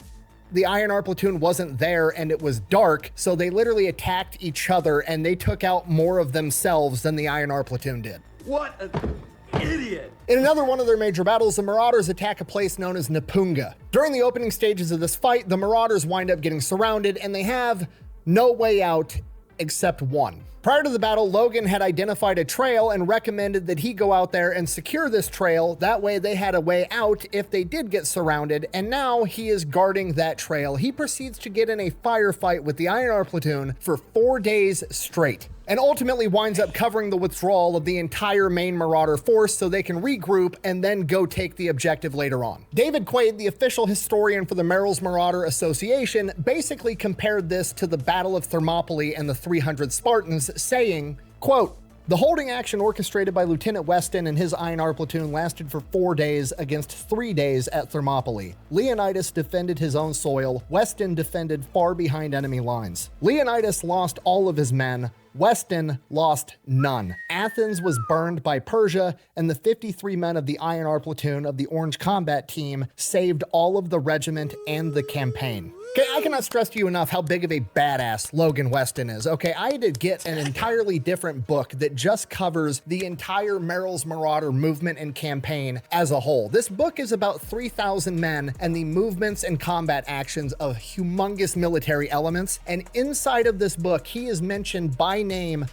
the INR platoon wasn't there and it was dark, so they literally attacked each other and they took out more of themselves than the INR platoon did. What an idiot! In another one of their major battles, the Marauders attack a place known as Napunga. During the opening stages of this fight, the Marauders wind up getting surrounded and they have no way out except one. Prior to the battle, Logan had identified a trail and recommended that he go out there and secure this trail. That way they had a way out if they did get surrounded, and now he is guarding that trail. He proceeds to get in a firefight with the INR platoon for 4 days straight, and ultimately winds up covering the withdrawal of the entire main Marauder force so they can regroup and then go take the objective later on. David Quaid, the official historian for the Merrill's Marauder Association, basically compared this to the Battle of Thermopylae and the 300 Spartans, saying, quote, "The holding action orchestrated by Lieutenant Weston and his INR platoon lasted for 4 days against 3 days at Thermopylae. Leonidas defended his own soil. Weston defended far behind enemy lines. Leonidas lost all of his men. Weston lost none. Athens was burned by Persia, and the 53 men of the INR platoon of the Orange Combat Team saved all of the regiment and the campaign. Okay, I cannot stress to you enough how big of a badass Logan Weston is. Okay, I had to get an entirely different book that just covers the entire Merrill's Marauder movement and campaign as a whole. This book is about 3,000 men and the movements and combat actions of humongous military elements. And inside of this book, he is mentioned by name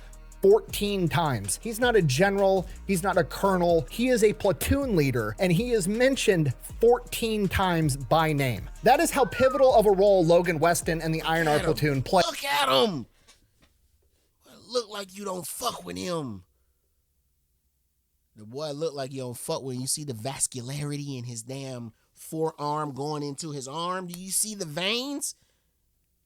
14 times. He's not a general, he's not a colonel, he is a platoon leader, and he is mentioned 14 times by name. That is how pivotal of a role Logan Weston and the INR platoon play. Look at him! Look like you don't fuck with him. The boy look like you don't fuck with him. You see the vascularity in his damn forearm going into his arm? Do you see the veins?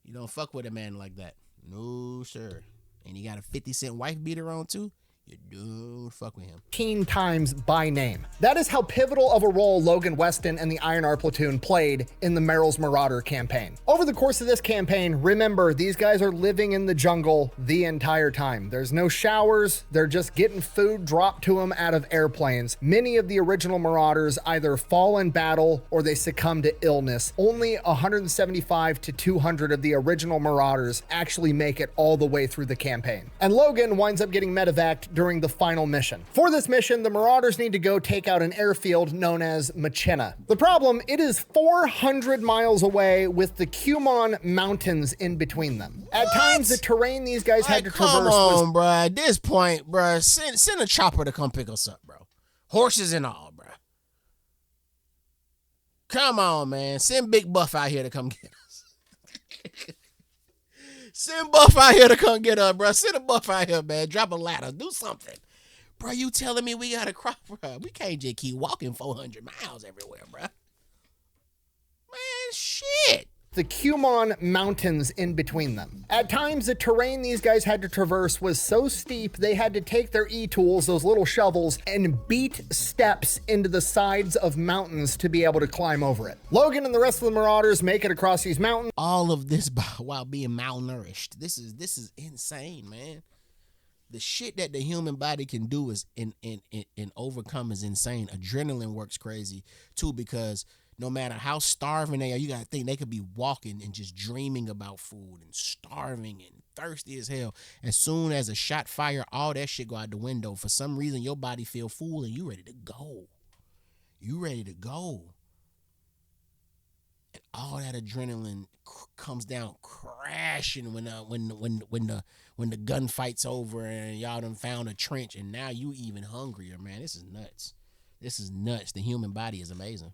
You don't fuck with a man like that. No, sir. And you got a 50-cent wife beater on too? You don't fuck with him. 14 times by name. That is how pivotal of a role Logan Weston and the INR platoon played in the Merrill's Marauder campaign. Over the course of this campaign, remember, these guys are living in the jungle the entire time. There's no showers. They're just getting food dropped to them out of airplanes. Many of the original Marauders either fall in battle or they succumb to illness. Only 175 to 200 of the original Marauders actually make it all the way through the campaign. And Logan winds up getting medevaced during the final mission. For this mission, the Marauders need to go take out an airfield known as Machina. The problem, it is 400 miles away with the Cumon Mountains in between them. At times, the terrain these guys had to traverse was... Come on, bro. At this point, bro, send a chopper to come pick us up, bro. Horses and all, bro. Come on, man. Send Big Buff out here to come get us. Send Buff out here to come get us, bro. Send a Buff out here, man. Drop a ladder. Do something. Bro, you telling me we got to crop, bro? We can't just keep walking 400 miles everywhere, bro. Man, shit. The Cumon Mountains in between them. At times, the terrain these guys had to traverse was so steep, they had to take their e-tools, those little shovels, and beat steps into the sides of mountains to be able to climb over it. Logan and the rest of the Marauders make it across these mountains. All of this while being malnourished. This is insane, man. The shit that the human body can do is and overcome is insane. Adrenaline works crazy too, because no matter how starving they are, you gotta think they could be walking and just dreaming about food and starving and thirsty as hell. As soon as a shot fire, all that shit go out the window. For some reason, your body feel full and you ready to go. You ready to go. And all that adrenaline comes down crashing when the gunfight's over and y'all done found a trench and now you even hungrier, man. This is nuts. This is nuts. The human body is amazing.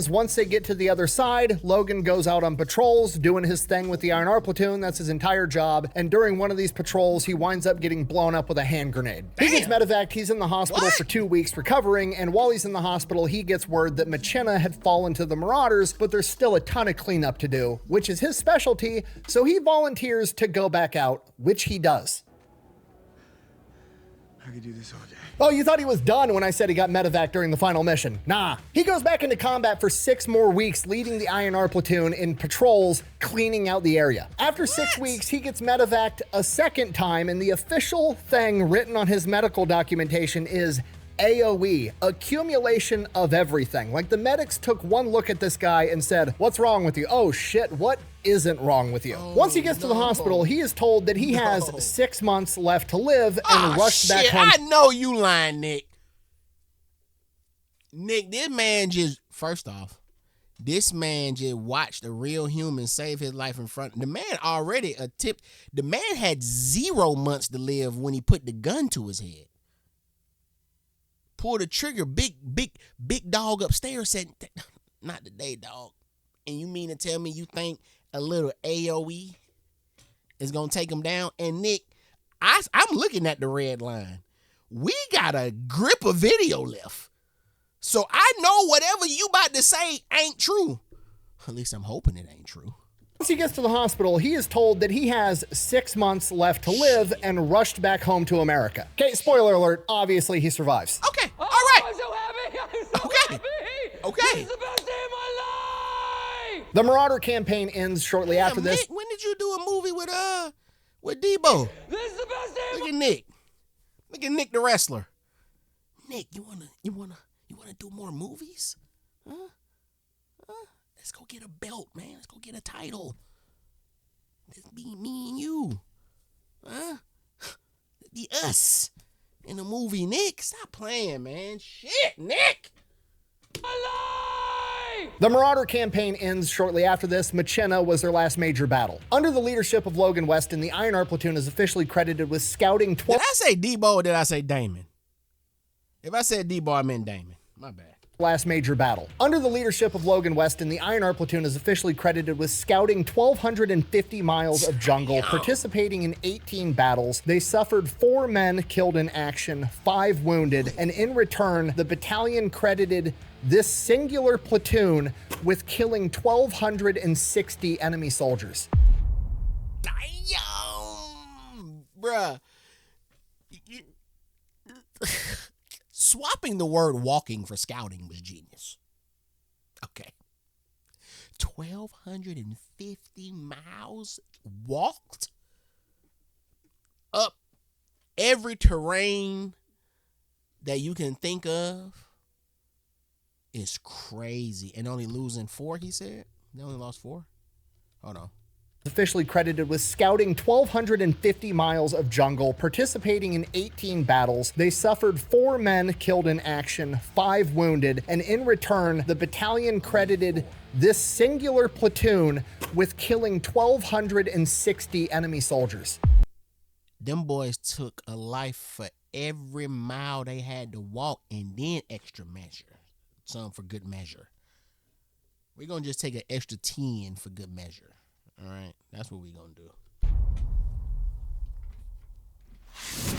Once they get to the other side, Logan goes out on patrols, doing his thing with the INR platoon. That's his entire job. And during one of these patrols, he winds up getting blown up with a hand grenade. Damn. He gets medevaced. He's in the hospital for 2 weeks recovering. And while he's in the hospital, he gets word that Machina had fallen to the Marauders, but there's still a ton of cleanup to do, which is his specialty. So he volunteers to go back out, which he does. I could do this all day. Oh, you thought he was done when I said he got medevac during the final mission. Nah. He goes back into combat for 6 more weeks, leading the INR platoon in patrols, cleaning out the area. After 6 weeks, he gets medevaced a second time, and the official thing written on his medical documentation is AOE, accumulation of everything. Like, the medics took one look at this guy and said, "What's wrong with you?" Oh shit, what isn't wrong with you? Once he gets to the hospital, he is told that he has 6 months left to live and rushed back home. I know you lying, Nick. Nick, this man just, first off, this man just watched a real human save his life in front. The man already the man had 0 months to live when he put the gun to his head. Pulled the trigger, big dog upstairs said, "Not today, dog." And you mean to tell me you think a little AOE is gonna take him down? And Nick, I'm looking at the red line. We got a grip of video left. So I know whatever you about to say ain't true. At least I'm hoping it ain't true. Once he gets to the hospital, he is told that he has 6 months left to live and rushed back home to America. Okay, spoiler alert, obviously he survives. Okay, all right. I'm so happy! I'm so happy! Okay. This is the best day of my life! The Marauder campaign ends shortly after this. Nick, when did you do a movie With Debo. This is the best day. Look at Nick. Look at Nick the wrestler. Nick, you wanna do more movies? Huh? Let's go get a belt, man. Let's go get a title. Let's be me and you. Huh? Let's be us in the movie, Nick. Stop playing, man. Shit, Nick. The Marauder campaign ends shortly after this. Machinna was their last major battle. Under the leadership of Logan Weston, the Iron Heart platoon is officially credited with scouting 12... Did I say Debo or did I say Damon? If I said Debo, I meant Damon. My bad. Last major battle. Under the leadership of Logan Weston, the Iron Heart platoon is officially credited with scouting 1,250 miles of jungle, participating in 18 battles. They suffered 4 men killed in action, 5 wounded, and in return, the battalion credited this singular platoon with killing 1,260 enemy soldiers. Damn, bruh. Swapping the word walking for scouting was genius. Okay. 1,250 miles walked up every terrain that you can think of is crazy. And only losing 4, he said? They only lost 4? Hold on. Officially credited with scouting 1,250 miles of jungle, participating in 18 battles. They suffered 4 men killed in action, 5 wounded, and in return, the battalion credited this singular platoon with killing 1,260 enemy soldiers. Them boys took a life for every mile they had to walk and then extra measure. Some for good measure. We're going to just take an extra 10 for good measure. All right, that's what we're going to do.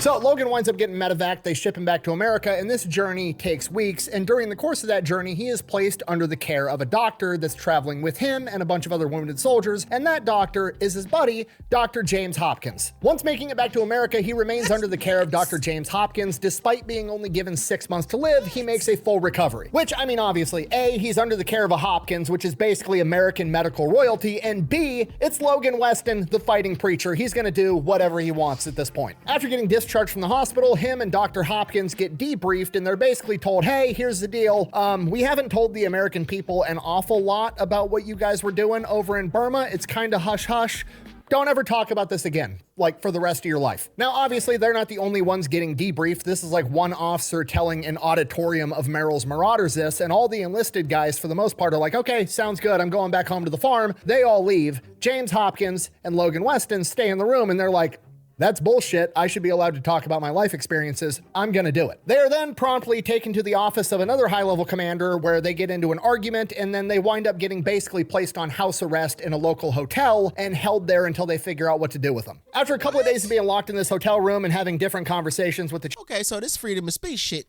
So Logan winds up getting medevac. They ship him back to America, and this journey takes weeks. And during the course of that journey, he is placed under the care of a doctor that's traveling with him and a bunch of other wounded soldiers. And that doctor is his buddy, Dr. James Hopkins. Once making it back to America, he remains under the care of Dr. James Hopkins. Despite being only given 6 months to live, he makes a full recovery. Which, I mean, obviously, A, he's under the care of a Hopkins, which is basically American medical royalty. And B, it's Logan Weston, the fighting preacher. He's going to do whatever he wants at this point. After getting discharged from the hospital, him and Dr. Hopkins get debriefed, and they're basically told, hey, here's the deal. We haven't told the American people an awful lot about what you guys were doing over in Burma. It's kind of hush-hush. Don't ever talk about this again, like for the rest of your life. Now, obviously, they're not the only ones getting debriefed. This is like one officer telling an auditorium of Merrill's Marauders this, and all the enlisted guys, for the most part, are like, okay, sounds good. I'm going back home to the farm. They all leave. James Hopkins and Logan Weston stay in the room, and they're like, that's bullshit. I should be allowed to talk about my life experiences. I'm gonna do it. They are then promptly taken to the office of another high-level commander where they get into an argument, and then they wind up getting basically placed on house arrest in a local hotel and held there until they figure out what to do with them. After a couple of days of being locked in this hotel room and having different conversations with the... Okay, so this freedom of speech shit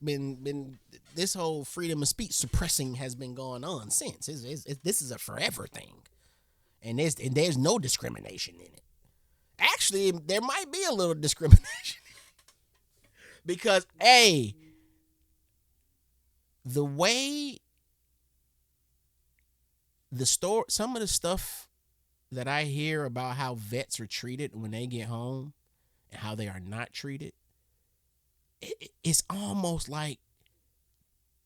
this whole freedom of speech suppressing has been going on since. This is a forever thing. And there's no discrimination in it. Actually, there might be a little discrimination because, A, the way some of the stuff that I hear about how vets are treated when they get home and how they are not treated, it's almost like,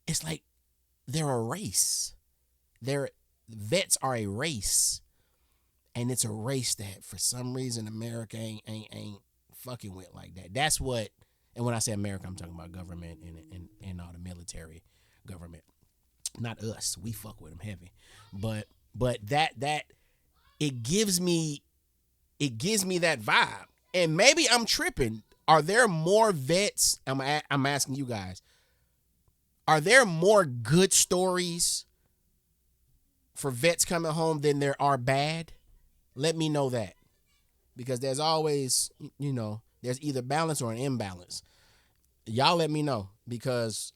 it's like they're a race. Vets are a race. And it's a race that, for some reason, America ain't fucking with like that. That's what, and when I say America, I'm talking about government and all the military government. Not us. We fuck with them heavy. But that it gives me that vibe. And maybe I'm tripping. Are there more vets? I'm asking you guys. Are there more good stories for vets coming home than there are bad? Let me know that, because there's always, there's either balance or an imbalance. Y'all let me know, because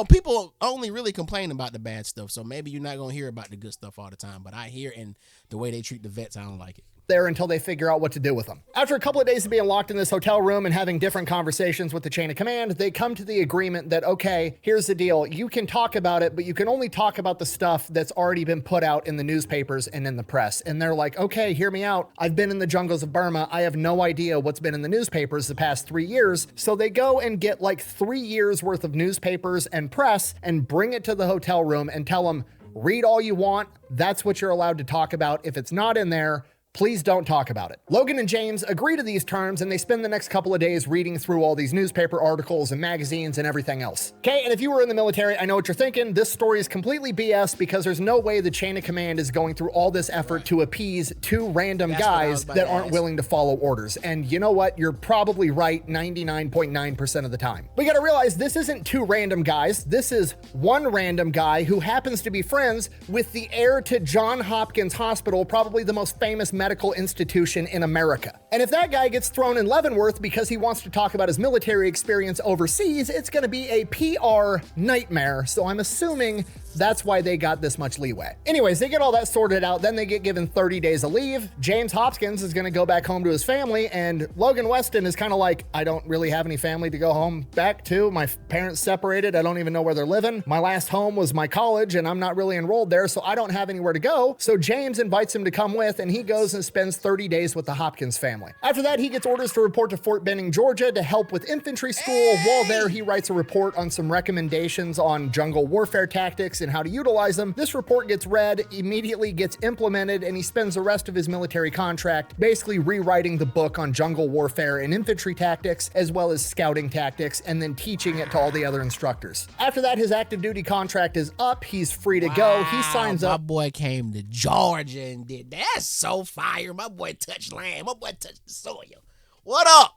people only really complain about the bad stuff, so maybe you're not going to hear about the good stuff all the time, but I hear, and the way they treat the vets, I don't like it. there until they figure out what to do with them. After a couple of days of being locked in this hotel room and having different conversations with the chain of command, they come to the agreement that, okay, here's the deal. You can talk about it, but you can only talk about the stuff that's already been put out in the newspapers and in the press. And they're like, okay, hear me out. I've been in the jungles of Burma. I have no idea what's been in the newspapers the past 3 years. So they go and get like 3 years worth of newspapers and press and bring it to the hotel room and tell them, read all you want. That's what you're allowed to talk about. If it's not in there, please don't talk about it. Logan and James agree to these terms, and they spend the next couple of days reading through all these newspaper articles and magazines and everything else. Okay, and if you were in the military, I know what you're thinking. This story is completely BS because there's no way the chain of command is going through all this effort to appease two random guys that aren't willing to follow orders. And you know what? You're probably right 99.9% of the time. We gotta realize this isn't two random guys. This is one random guy who happens to be friends with the heir to Johns Hopkins Hospital, probably the most famous medical institution in America. And if that guy gets thrown in Leavenworth because he wants to talk about his military experience overseas, it's going to be a PR nightmare. So I'm assuming that's why they got this much leeway. Anyways, they get all that sorted out. Then they get given 30 days of leave. James Hopkins is going to go back home to his family. And Logan Weston is kind of like, I don't really have any family to go home back to. My parents separated. I don't even know where they're living. My last home was my college and I'm not really enrolled there. So I don't have anywhere to go. So James invites him to come with and he goes and spends 30 days with the Hopkins family. After that, he gets orders to report to Fort Benning, Georgia to help with infantry school. While there, he writes a report on some recommendations on jungle warfare tactics and how to utilize them. This report gets read, immediately gets implemented, and he spends the rest of his military contract basically rewriting the book on jungle warfare and infantry tactics, as well as scouting tactics, and then teaching it to all the other instructors. After that, his active duty contract is up. He's free to go. He signs up. My boy came to Georgia and did that. That's so fire. My boy touched land. My boy touched the soil. What up?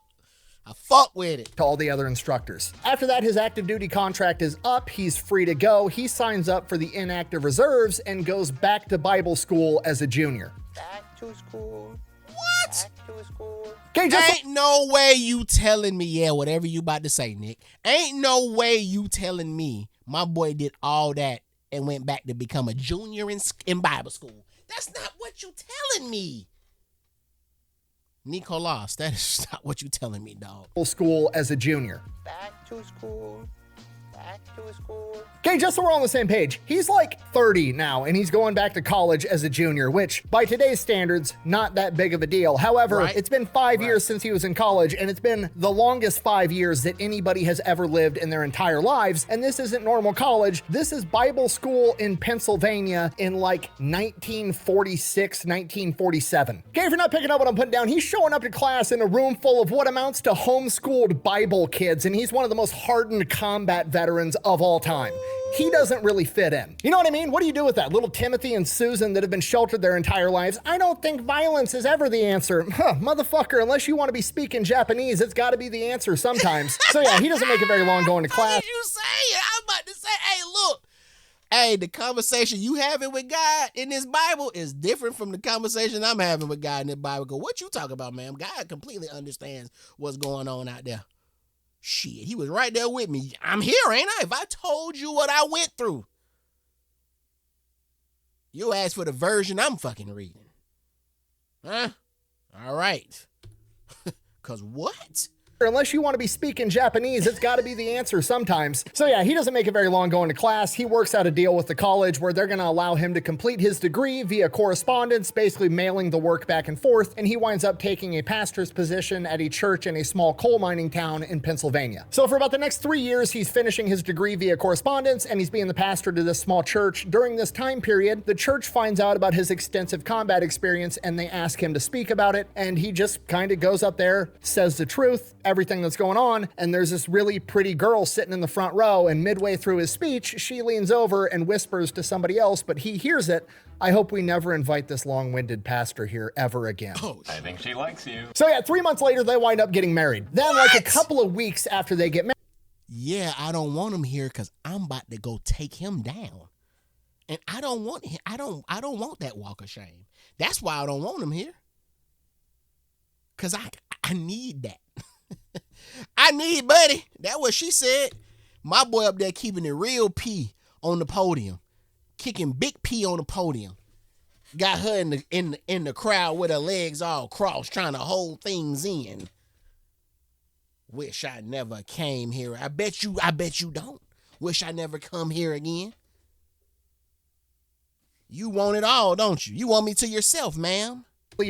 I fuck with it. To all the other instructors. After that, his active duty contract is up. He's free to go. He signs up for the inactive reserves and goes back to Bible school as a junior. Back to school. What? Back to school. Okay, just ain't no way you telling me, yeah, whatever you about to say, Nick. Ain't no way you telling me my boy did all that and went back to become a junior in Bible school. That's not what you telling me. Nicolas, that is not what you telling me, dog. School as a junior. Back to school. Back to school. Okay, just so we're on the same page, he's like 30 now, and he's going back to college as a junior, which by today's standards, not that big of a deal. However, it's been 5 years since he was in college, and it's been the longest 5 years that anybody has ever lived in their entire lives. And this isn't normal college. This is Bible school in Pennsylvania in like 1946, 1947. Okay, if you're not picking up what I'm putting down, he's showing up to class in a room full of what amounts to homeschooled Bible kids, and he's one of the most hardened combat veterans of all time. He doesn't really fit in. You know what I mean? What do you do with that? Little Timothy and Susan that have been sheltered their entire lives. I don't think violence is ever the answer. Motherfucker, unless you want to be speaking Japanese, it's got to be the answer sometimes. So yeah, he doesn't make it very long going to class. What did you say? I'm about to say, hey, look. Hey, the conversation you having with God in this Bible is different from the conversation I'm having with God in the Bible. Because what you talk about, man, God completely understands what's going on out there. Shit, he was right there with me. I'm here, ain't I? If I told you what I went through, you asked for the version I'm fucking reading. Huh? All right. Because what? Unless you want to be speaking Japanese, it's got to be the answer sometimes. So yeah, he doesn't make it very long going to class. He works out a deal with the college where they're going to allow him to complete his degree via correspondence, basically mailing the work back and forth. And he winds up taking a pastor's position at a church in a small coal mining town in Pennsylvania. So for about the next 3 years, he's finishing his degree via correspondence and he's being the pastor to this small church. During this time period, the church finds out about his extensive combat experience and they ask him to speak about it. And he just kind of goes up there, says the truth, everything that's going on, and there's this really pretty girl sitting in the front row, and midway through his speech, she leans over and whispers to somebody else, but he hears it. I hope we never invite this long-winded pastor here ever again. I think she likes you. So yeah, 3 months later, they wind up getting married. Then like a couple of weeks after they get married. Yeah, I don't want him here because I'm about to go take him down. And I don't want him. I don't want that walk of shame. That's why I don't want him here. Because I need that. I need, buddy. That's what she said. My boy up there keeping it real P on the podium. Kicking big P on the podium. Got her in the crowd with her legs all crossed, trying to hold things in. Wish I never came here. I bet you don't. Wish I never come here again. You want it all, don't you? You want me to yourself, ma'am.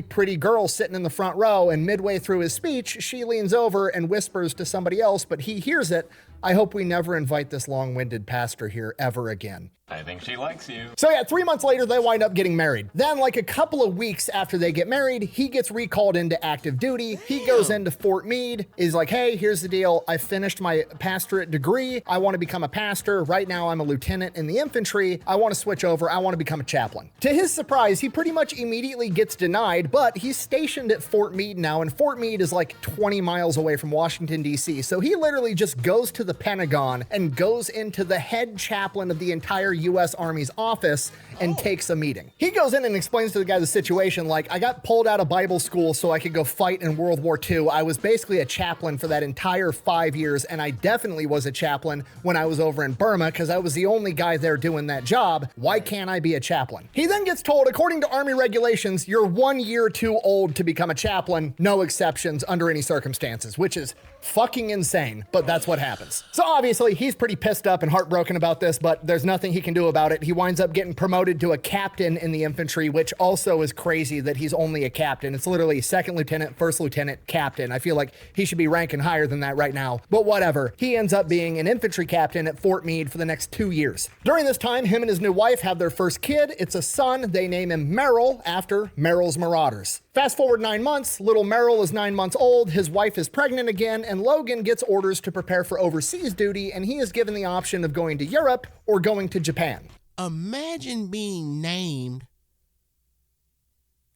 Pretty girl sitting in the front row, and midway through his speech, she leans over and whispers to somebody else, but he hears it. I hope we never invite this long-winded pastor here ever again. I think she likes you. So yeah, 3 months later, they wind up getting married. Then, like a couple of weeks after they get married, he gets recalled into active duty. He goes into Fort Meade, is like, hey, here's the deal. I finished my pastorate degree. I want to become a pastor. Right now, I'm a lieutenant in the infantry. I want to switch over. I want to become a chaplain. To his surprise, he pretty much immediately gets denied, but he's stationed at Fort Meade now, and Fort Meade is like 20 miles away from Washington, D.C. So he literally just goes to the Pentagon and goes into the head chaplain of the entire U.S. Army's office and takes a meeting. He goes in and explains to the guy the situation, like, I got pulled out of Bible school so I could go fight in World War II. I was basically a chaplain for that entire 5 years, and I definitely was a chaplain when I was over in Burma because I was the only guy there doing that job. Why can't I be a chaplain? He then gets told, according to Army regulations, you're 1 year too old to become a chaplain, no exceptions under any circumstances, which is fucking insane, but that's what happens. So obviously he's pretty pissed up and heartbroken about this, but there's nothing he can do about it. He winds up getting promoted to a captain in the infantry, which also is crazy that he's only a captain. It's literally second lieutenant, first lieutenant, captain. I feel like he should be ranking higher than that right now, but whatever. He ends up being an infantry captain at Fort Meade for the next 2 years. During this time, him and his new wife have their first kid. It's a son. They name him Merrill after Merrill's Marauders. Fast forward 9 months, little Merrill is 9 months old, his wife is pregnant again, and Logan gets orders to prepare for overseas duty, and he is given the option of going to Europe or going to Japan. Imagine being named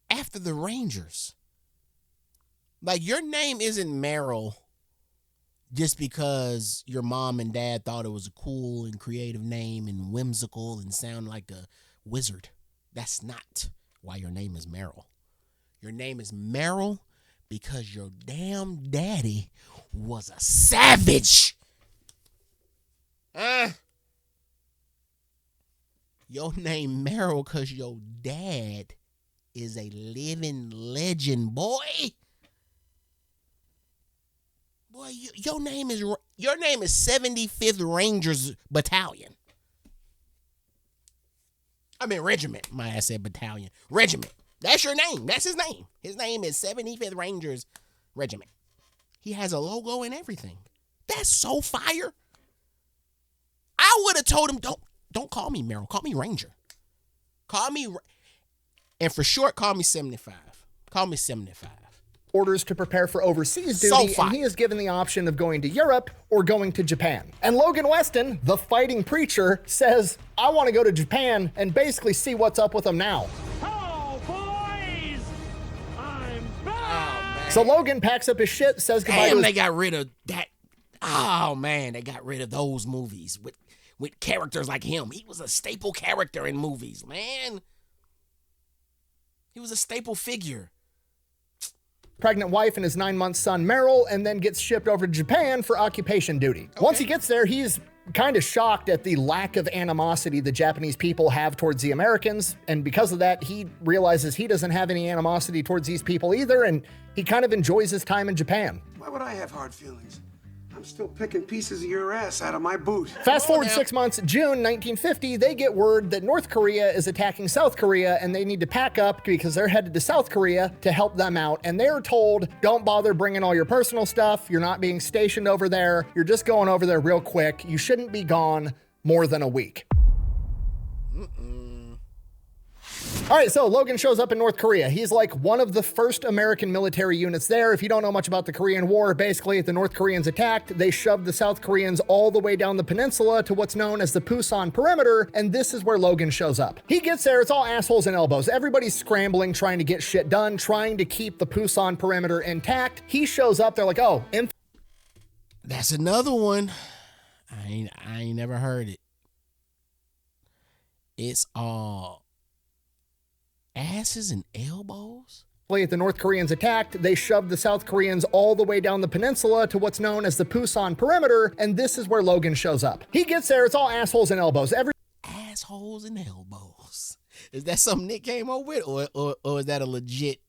after the Rangers. Like, your name isn't Merrill just because your mom and dad thought it was a cool and creative name and whimsical and sound like a wizard. That's not why your name is Merrill. Your name is Merrill because your damn daddy was a savage. Your name Merrill because your dad is a living legend, boy. Boy, your name is 75th Rangers Battalion. I mean regiment. My ass said battalion. Regiment. That's your name. That's his name. His name is 75th Rangers Regiment. He has a logo and everything. That's so fire. I would have told him, don't call me Merrill. Call me Ranger. And for short, call me 75. Call me 75. Orders to prepare for overseas duty, and he is given the option of going to Europe or going to Japan. And Logan Weston, the fighting preacher, says, I want to go to Japan and basically see what's up with them now. So Logan packs up his shit, says goodbye to his... they got rid of that. Oh, man, they got rid of those movies with characters like him. He was a staple character in movies, man. He was a staple figure. Pregnant wife and his 9-month son Merrill, and then gets shipped over to Japan for occupation duty. Okay. Once he gets there, he's kind of shocked at the lack of animosity the Japanese people have towards the Americans, and because of that, he realizes he doesn't have any animosity towards these people either, and he kind of enjoys his time in Japan. Why would I have hard feelings? I'm still picking pieces of your ass out of my boot. Fast forward 6 months, June 1950, they get word that North Korea is attacking South Korea and they need to pack up because they're headed to South Korea to help them out. And they're told, don't bother bringing all your personal stuff. You're not being stationed over there. You're just going over there real quick. You shouldn't be gone more than a week. All right, so Logan shows up in North Korea. He's like one of the first American military units there. If you don't know much about the Korean War, basically the North Koreans attacked. They shoved the South Koreans all the way down the peninsula to what's known as the Pusan Perimeter, and this is where Logan shows up. He gets there, it's all assholes and elbows. Everybody's scrambling, trying to get shit done, trying to keep the Pusan Perimeter intact. He shows up, they're like, oh, that's another one. I ain't never heard it. It's all asses and elbows? The North Koreans attacked. They shoved the South Koreans all the way down the peninsula to what's known as the Pusan Perimeter, and this is where Logan shows up. He gets there, it's all assholes and elbows. Assholes and elbows. Is that something Nick came up with, or is that a legit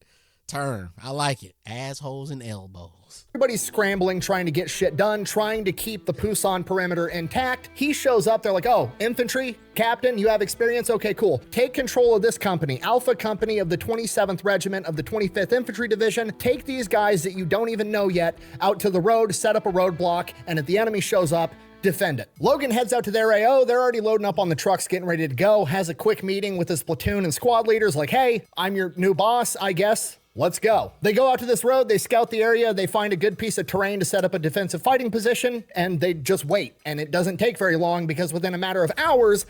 term? I like it. Assholes and elbows. Everybody's scrambling, trying to get shit done, trying to keep the Pusan perimeter intact. He shows up. They're like, oh, infantry captain, you have experience? Okay, cool. Take control of this company, Alpha Company of the 27th Regiment of the 25th Infantry Division. Take these guys that you don't even know yet out to the road, set up a roadblock, and if the enemy shows up, defend it. Logan heads out to their AO. They're already loading up on the trucks, getting ready to go. Has a quick meeting with his platoon and squad leaders like, hey, I'm your new boss, I guess. Let's go. They go out to this road, they scout the area, they find a good piece of terrain to set up a defensive fighting position, and they just wait. And it doesn't take very long because within a matter of hours,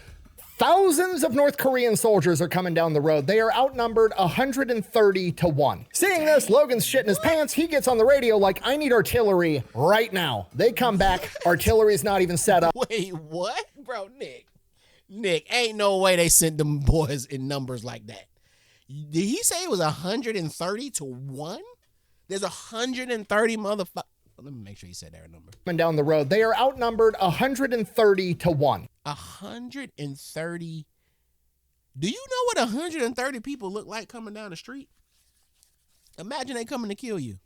thousands of North Korean soldiers are coming down the road. They are outnumbered 130 to 1. Seeing this, Logan's shitting his pants. He gets on the radio like, I need artillery right now. They come back. Artillery's not even set up. Wait, what? Bro, Nick, ain't no way they sent them boys in numbers like that. Did he say it was 130 to 1? There's 130 motherfuckers. Let me make sure he said that number. Coming down the road, they are outnumbered 130 to 1. 130. Do you know what 130 people look like coming down the street? Imagine they coming to kill you.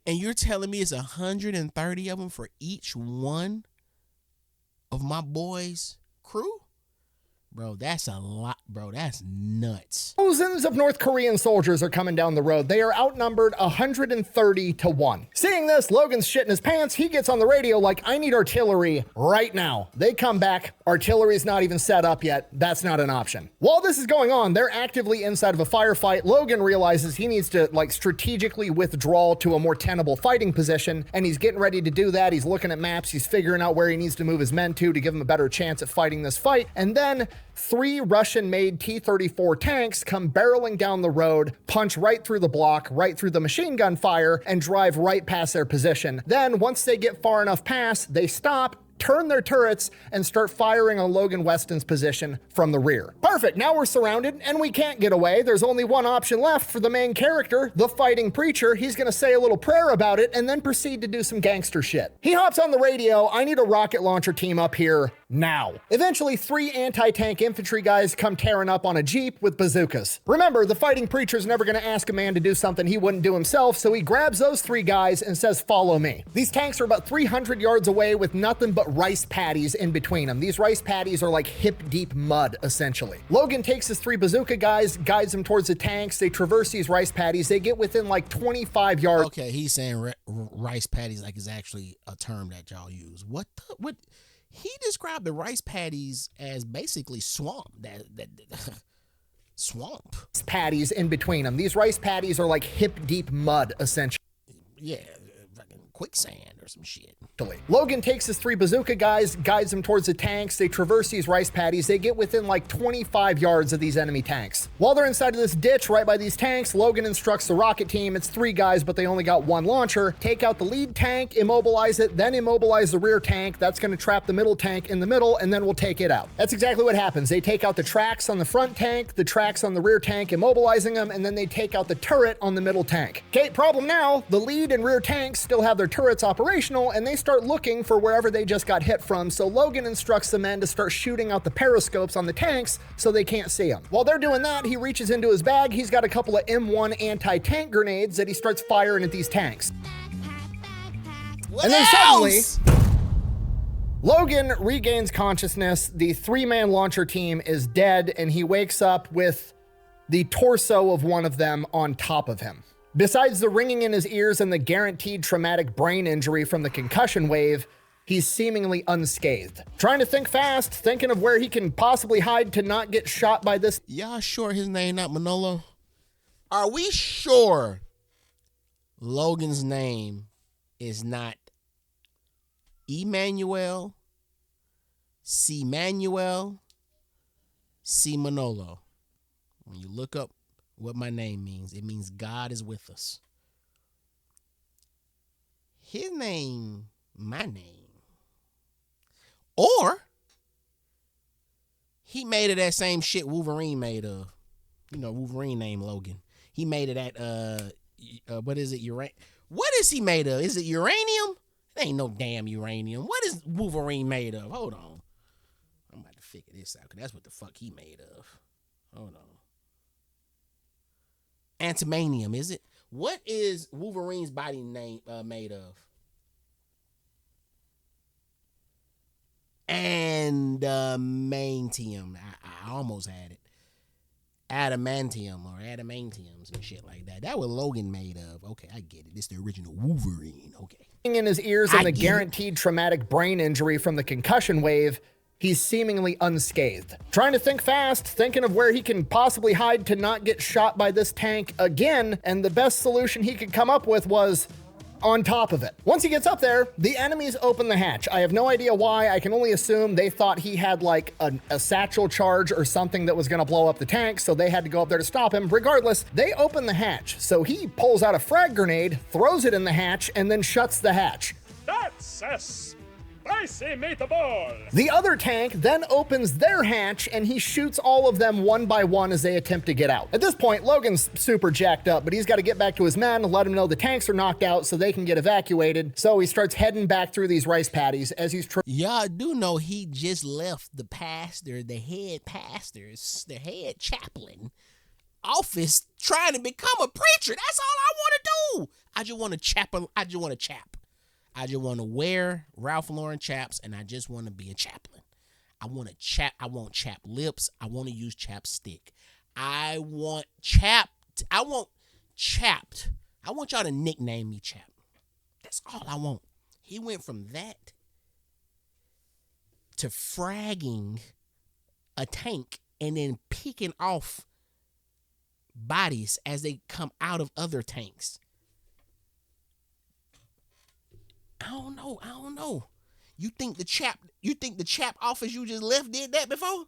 And you're telling me it's 130 of them for each one of my boys' crew? Bro, that's a lot, bro. That's nuts. Thousands of North Korean soldiers are coming down the road. They are outnumbered 130 to 1. Seeing this, Logan's shitting his pants. He gets on the radio like, I need artillery right now. They come back. Artillery's not even set up yet. That's not an option. While this is going on, they're actively inside of a firefight. Logan realizes he needs to strategically withdraw to a more tenable fighting position, and he's getting ready to do that. He's looking at maps. He's figuring out where he needs to move his men to give him a better chance at fighting this fight. And then 3 Russian-made T-34 tanks come barreling down the road, punch right through the block, right through the machine gun fire, and drive right past their position. Then, once they get far enough past, they stop, turn their turrets, and start firing on Logan Weston's position from the rear. Perfect, now we're surrounded, and we can't get away. There's only one option left for the main character, the fighting preacher. He's gonna say a little prayer about it, and then proceed to do some gangster shit. He hops on the radio, I need a rocket launcher team up here now. Eventually, 3 anti-tank infantry guys come tearing up on a Jeep with bazookas. Remember, the fighting preacher's never gonna ask a man to do something he wouldn't do himself, so he grabs those 3 guys and says, follow me. These tanks are about 300 yards away with nothing but rice paddies in between them. These rice paddies are like hip-deep mud, essentially. Logan takes his 3 bazooka guys, guides them towards the tanks. They traverse these rice paddies. They get within like 25 yards. Okay, he's saying rice paddies like it's actually a term that y'all use. What? He described the rice paddies as basically swamp. Swamp. Paddies in between them. These rice paddies are like hip-deep mud, essentially. Yeah, fucking quicksand or some shit. Logan takes his 3 bazooka guys, guides them towards the tanks. They traverse these rice paddies. They get within like 25 yards of these enemy tanks. While they're inside of this ditch right by these tanks, Logan instructs the rocket team. It's 3 guys, but they only got 1 launcher. Take out the lead tank, immobilize it, then immobilize the rear tank. That's going to trap the middle tank in the middle, and then we'll take it out. That's exactly what happens. They take out the tracks on the front tank, the tracks on the rear tank, immobilizing them, and then they take out the turret on the middle tank. Okay, problem now, the lead and rear tanks still have their turrets operational, and they start looking for wherever they just got hit from, so Logan instructs the men to start shooting out the periscopes on the tanks so they can't see them. While they're doing that, he reaches into his bag. He's got a couple of M1 anti-tank grenades that he starts firing at these tanks. And then suddenly, Logan regains consciousness. The 3-man launcher team is dead, and he wakes up with the torso of one of them on top of him. Besides the ringing in his ears and the guaranteed traumatic brain injury from the concussion wave, he's seemingly unscathed. Trying to think fast, thinking of where he can possibly hide to not get shot by this. Y'all sure his name not Manolo? Are we sure Logan's name is not Emmanuel, C. Manuel, C. Manolo? When you look up what my name means, it means God is with us. His name, my name. Or he made of that same shit Wolverine made of. You know, Wolverine named Logan. He made it at what is it? What is he made of? Is it uranium? It ain't no damn uranium. What is Wolverine made of? Hold on. I'm about to figure this out, because that's what the fuck he made of. Hold on. Antimanium, is it? What is Wolverine's body name made of? Adamantium. I almost had it. Adamantium or adamantiums and shit like that. That was Logan made of. Okay, I get it. It's the original Wolverine. Okay. In his ears and the guaranteed traumatic brain injury from the concussion wave, he's seemingly unscathed. Trying to think fast, thinking of where he can possibly hide to not get shot by this tank again, and the best solution he could come up with was on top of it. Once he gets up there, the enemies open the hatch. I have no idea why. I can only assume they thought he had like a satchel charge or something that was gonna blow up the tank, so they had to go up there to stop him. Regardless, they open the hatch. So he pulls out a frag grenade, throws it in the hatch, and then shuts the hatch. That's a spicy meatball! The other tank then opens their hatch and he shoots all of them one by one as they attempt to get out. At this point, Logan's super jacked up, but he's got to get back to his men, let them know the tanks are knocked out so they can get evacuated. So he starts heading back through these rice paddies as he's y'all do know he just left the pastor, the head pastors, the head chaplain office trying to become a preacher. That's all I want to do. I just want to chap. I just want to wear Ralph Lauren chaps, and I just want to be a chaplain. I want to chap. I want chap lips. I want to use chapstick. I want chapped. I want chapped. I want y'all to nickname me Chap. That's all I want. He went from that to fragging a tank and then picking off bodies as they come out of other tanks. I don't know. You think the chap office you just left did that before?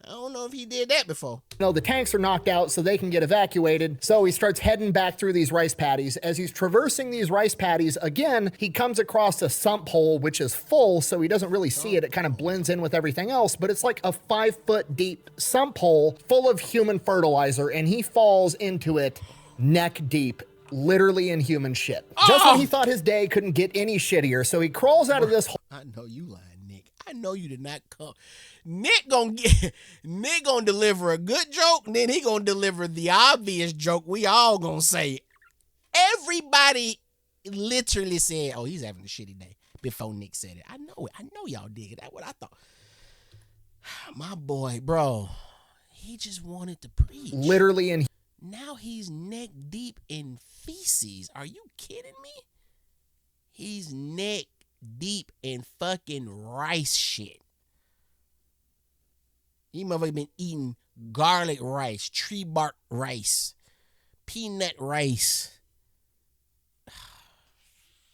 I don't know if he did that before. No, the tanks are knocked out so they can get evacuated. So he starts heading back through these rice paddies. As he's traversing these rice paddies again, he comes across a sump hole, which is full, so he doesn't really see it. It kind of blends in with everything else, but it's like a 5-foot deep sump hole full of human fertilizer, and he falls into it neck deep. Literally in human shit. Just when he thought his day couldn't get any shittier, so he crawls out of this hole. I know you lying, Nick. I know you did not come. Nick gonna deliver a good joke, and then he gonna deliver the obvious joke we all gonna say. Everybody literally said, "Oh, he's having a shitty day," before Nick said it. I know it. I know y'all dig it. That's what I thought. My boy, bro, he just wanted to preach. Literally in. Now he's neck deep in feces. Are you kidding me? He's neck deep in fucking rice shit. He motherfucker been eating garlic rice, tree bark rice, peanut rice.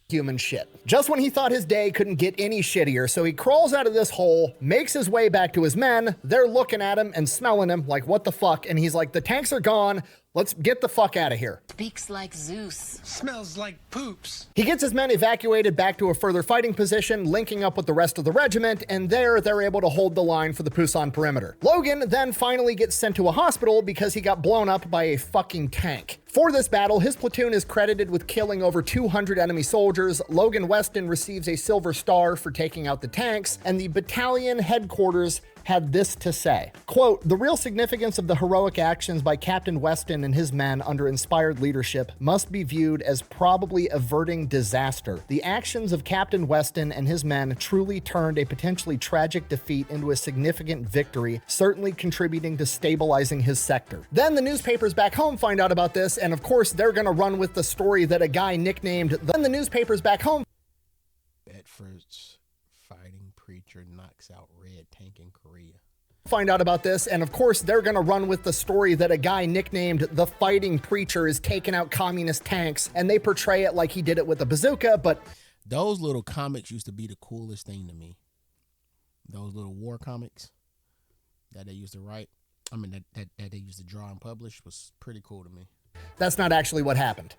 Human shit. Just when he thought his day couldn't get any shittier, so he crawls out of this hole, makes his way back to his men. They're looking at him and smelling him like, what the fuck? And he's like, the tanks are gone. Let's get the fuck out of here. Speaks like Zeus. Smells like poops. He gets his men evacuated back to a further fighting position, linking up with the rest of the regiment, and there they're able to hold the line for the Pusan perimeter. Logan then finally gets sent to a hospital because he got blown up by a fucking tank. For this battle, his platoon is credited with killing over 200 enemy soldiers. Logan Weston receives a Silver Star for taking out the tanks, and the battalion headquarters had this to say, quote, "The real significance of the heroic actions by Captain Weston and his men under inspired leadership must be viewed as probably averting disaster. The actions of Captain Weston and his men truly turned a potentially tragic defeat into a significant victory, certainly contributing to stabilizing his sector." Then the newspapers back home find out about this, and of course they're gonna run with the story that a guy nicknamed the newspapers back home. Bedford's fighting preacher knocks out red tank in Korea. Find out about this, and of course they're gonna run with the story that a guy nicknamed the fighting preacher is taking out communist tanks, and they portray it like he did it with a bazooka. But those little comics used to be the coolest thing to me. Those little war comics that they used to write, I mean that they used to draw and publish, was pretty cool to me. That's not actually what happened.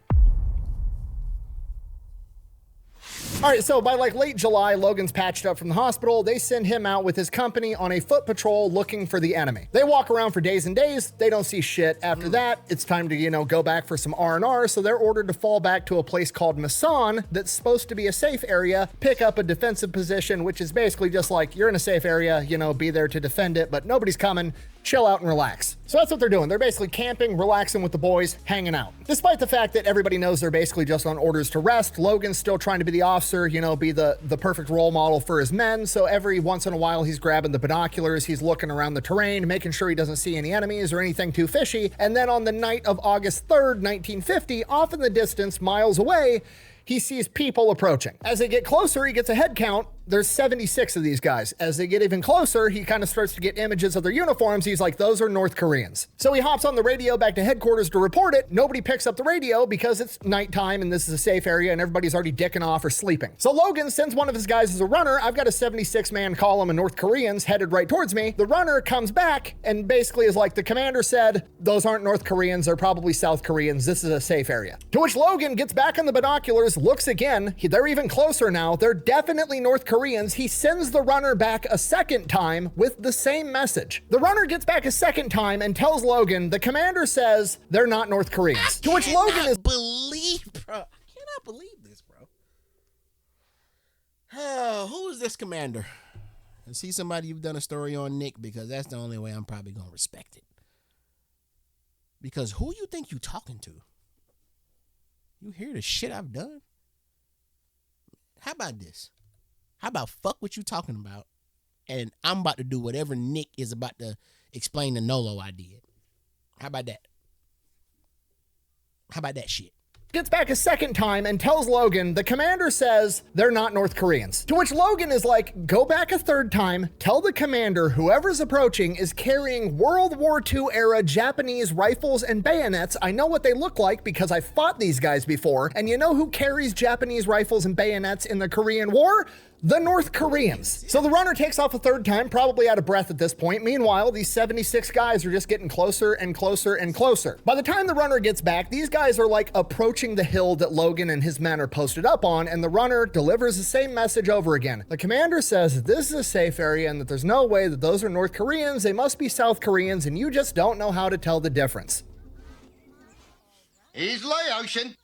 All right, so by like late July, Logan's patched up from the hospital. They send him out with his company on a foot patrol looking for the enemy. They walk around for days and days. They don't see shit. After that, it's time to, you know, go back for some R&R. So they're ordered to fall back to a place called Masan that's supposed to be a safe area, pick up a defensive position, which is basically just like, you're in a safe area, you know, be there to defend it, but nobody's coming. Chill out and relax. So that's what they're doing. They're basically camping, relaxing with the boys, hanging out. Despite the fact that everybody knows they're basically just on orders to rest, Logan's still trying to be the officer, you know, be the perfect role model for his men. So every once in a while, he's grabbing the binoculars, he's looking around the terrain, making sure he doesn't see any enemies or anything too fishy. And then on the night of August 3rd, 1950, off in the distance, miles away, he sees people approaching. As they get closer, he gets a head count. There's 76 of these guys. As they get even closer, he kind of starts to get images of their uniforms. He's like, those are North Koreans. So he hops on the radio back to headquarters to report it. Nobody picks up the radio because it's nighttime and this is a safe area and everybody's already dicking off or sleeping. So Logan sends one of his guys as a runner. I've got a 76-man column of North Koreans headed right towards me. The runner comes back and basically is like, the commander said, those aren't North Koreans. They're probably South Koreans. This is a safe area. To which Logan gets back on the binoculars, looks again. They're even closer now. They're definitely North Koreans. He sends the runner back a second time with the same message. The runner gets back a second time and tells Logan, the commander says they're not North Koreans. To which Logan is bro. I cannot believe this, bro. Who is this commander? I see somebody you've done a story on, Nick, because that's the only way I'm probably gonna respect it. Because who you think you talking to? You hear the shit I've done? How about this? How about fuck what you talking about? And I'm about to do whatever Nick is about to explain the NOLO I did. How about that? How about that shit? Gets back a second time and tells Logan, the commander says they're not North Koreans. To which Logan is like, go back a third time, tell the commander whoever's approaching is carrying World War II era Japanese rifles and bayonets. I know what they look like because I fought these guys before. And you know who carries Japanese rifles and bayonets in the Korean War? The North Koreans. So the runner takes off a third time, probably out of breath at this point. Meanwhile, these 76 guys are just getting closer and closer and closer. By the time the runner gets back, these guys are like approaching the hill that Logan and his men are posted up on, and the runner delivers the same message over again. The commander says that this is a safe area and that there's no way that those are North Koreans, they must be South Koreans, and you just don't know how to tell the difference. Easily, Ocean.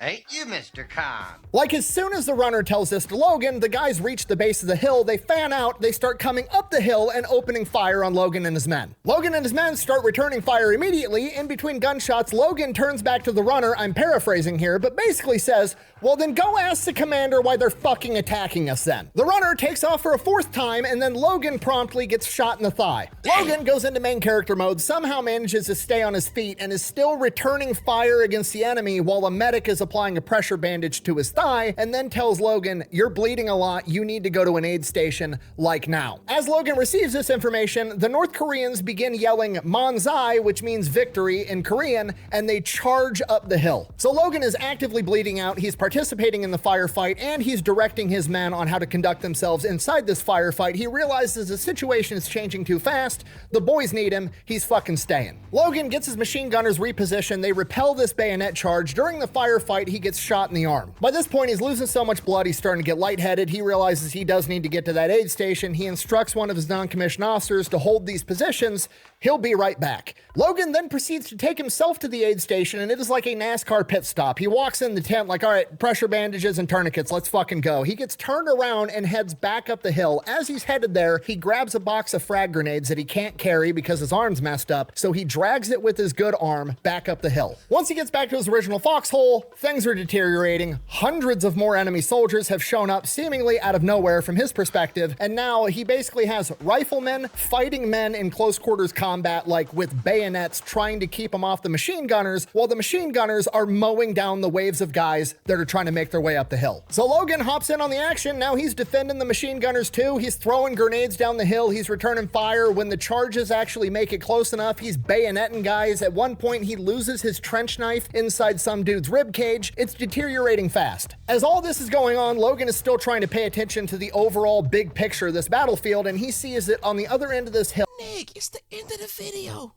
Ain't you, Mr. Khan? Like as soon as the runner tells this to Logan, the guys reach the base of the hill, they fan out, they start coming up the hill and opening fire on Logan and his men. Logan and his men start returning fire immediately. In between gunshots, Logan turns back to the runner, I'm paraphrasing here, but basically says, well then go ask the commander why they're fucking attacking us then. The runner takes off for a fourth time and then Logan promptly gets shot in the thigh. Logan goes into main character mode, somehow manages to stay on his feet and is still returning fire against the enemy while a medic is applying a pressure bandage to his thigh and then tells Logan, you're bleeding a lot, you need to go to an aid station like now. As Logan receives this information, the North Koreans begin yelling Manzai, which means victory in Korean, and they charge up the hill. So Logan is actively bleeding out, he's participating in the firefight, and he's directing his men on how to conduct themselves inside this firefight. He realizes the situation is changing too fast, the boys need him, he's fucking staying. Logan gets his machine gunners repositioned, they repel this bayonet charge. During the firefight, he gets shot in the arm. By this point, he's losing so much blood, he's starting to get lightheaded. He realizes he does need to get to that aid station. He instructs one of his non-commissioned officers to hold these positions. He'll be right back. Logan then proceeds to take himself to the aid station, and it is like a NASCAR pit stop. He walks in the tent like, all right, pressure bandages and tourniquets, let's fucking go. He gets turned around and heads back up the hill. As he's headed there, he grabs a box of frag grenades that he can't carry because his arm's messed up, so he drags it with his good arm back up the hill. Once he gets back to his original foxhole, things are deteriorating. Hundreds of more enemy soldiers have shown up seemingly out of nowhere from his perspective, and now he basically has riflemen fighting men in close quarters combat, like with bayonets, trying to keep them off the machine gunners, while the machine gunners are mowing down the waves of guys that are trying to make their way up the hill. So Logan hops in on the action. Now he's defending the machine gunners too. He's throwing grenades down the hill. He's returning fire. When the charges actually make it close enough, he's bayoneting guys. At one point, he loses his trench knife inside some dude's rib cage. It's deteriorating fast. As all this is going on, Logan is still trying to pay attention to the overall big picture of this battlefield, and he sees it on the other end of this hill. Nick, it's the end of the video.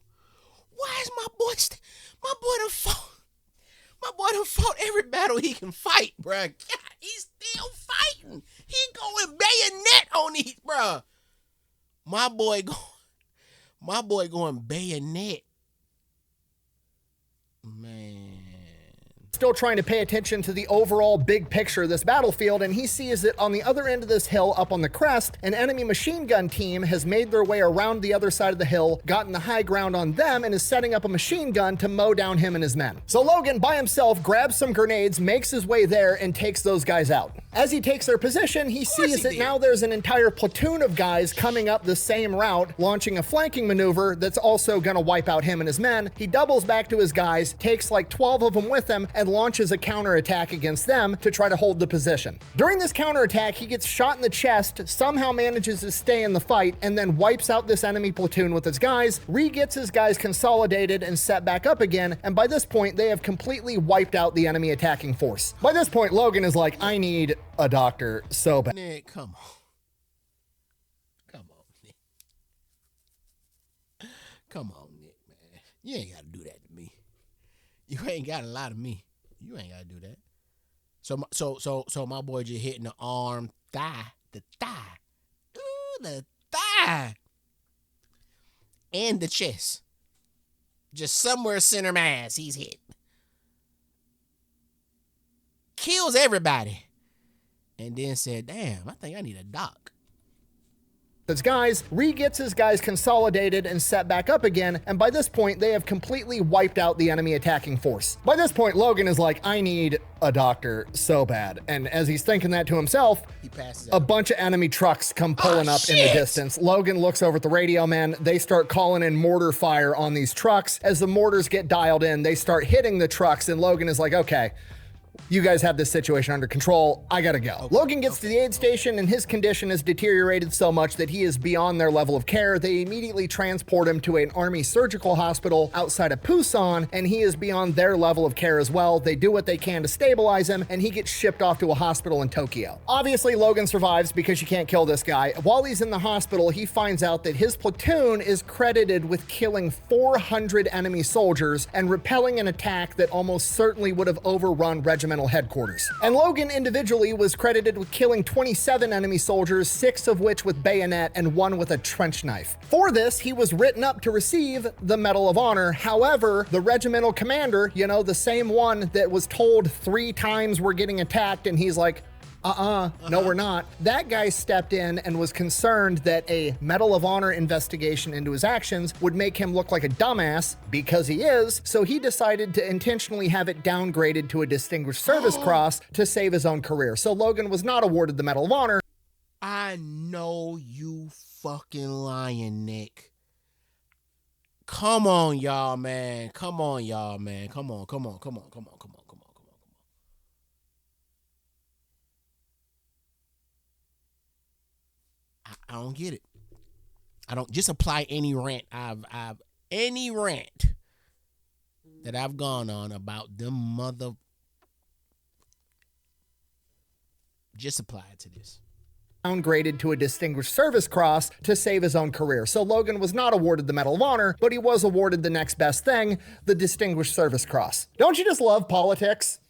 Why is my boy done fought? My boy done fought every battle he can fight, bruh. God, he's still fighting. He going bayonet on these, bruh. My boy going bayonet. Man. Still trying to pay attention to the overall big picture of this battlefield, and he sees that on the other end of this hill up on the crest, an enemy machine gun team has made their way around the other side of the hill, gotten the high ground on them, and is setting up a machine gun to mow down him and his men. So Logan, by himself, grabs some grenades, makes his way there, and takes those guys out. As he takes their position, he sees that now there's an entire platoon of guys coming up the same route, launching a flanking maneuver that's also gonna wipe out him and his men. He doubles back to his guys, takes like 12 of them with him, and launches a counterattack against them to try to hold the position. During this counterattack, he gets shot in the chest, somehow manages to stay in the fight, and then wipes out this enemy platoon with his guys, re-gets his guys consolidated and set back up again, and by this point, they have completely wiped out the enemy attacking force. By this point, Logan is like, I need a doctor so bad. Nick, come on. Come on, Nick. Come on, Nick, man. You ain't got to do that to me. You ain't got to lie to me. You ain't got to do that. So my boy just hitting the arm, the thigh. Ooh, the thigh. And the chest. Just somewhere center mass, he's hit. Kills everybody. And then said, damn, I think I need a doc. His guys, re-gets his guys consolidated and set back up again, and by this point, they have completely wiped out the enemy attacking force. By this point, Logan is like, I need a doctor so bad. And as he's thinking that to himself, he passes a out. bunch of enemy trucks come pulling up in the distance. Logan looks over at the radio, man. They start calling in mortar fire on these trucks. As the mortars get dialed in, they start hitting the trucks, and Logan is like, okay, you guys have this situation under control. I gotta go. Logan gets to the aid station and his condition has deteriorated so much that he is beyond their level of care. They immediately transport him to an army surgical hospital outside of Busan, and he is beyond their level of care as well. They do what they can to stabilize him, and he gets shipped off to a hospital in Tokyo. Obviously, Logan survives because you can't kill this guy. While he's in the hospital, he finds out that his platoon is credited with killing 400 enemy soldiers and repelling an attack that almost certainly would have overrun regimental headquarters. And Logan individually was credited with killing 27 enemy soldiers, 6 of which with bayonet and 1 with a trench knife. For this, he was written up to receive the Medal of Honor. However, the regimental commander, you know, the same one that was told 3 times we're getting attacked, and he's like, no, we're not. That guy stepped in and was concerned that a Medal of Honor investigation into his actions would make him look like a dumbass, because he is, so he decided to intentionally have it downgraded to a Distinguished Service Cross to save his own career. So Logan was not awarded the Medal of Honor. I know you fucking lying, Nick. Come on, y'all, man. Come on, y'all, man. Come on. I don't get it. I don't just apply any rant any rant that I've gone on about them mother. Just apply it to this. Downgraded to a Distinguished Service Cross to save his own career. So Logan was not awarded the Medal of Honor, but he was awarded the next best thing, the Distinguished Service Cross. Don't you just love politics?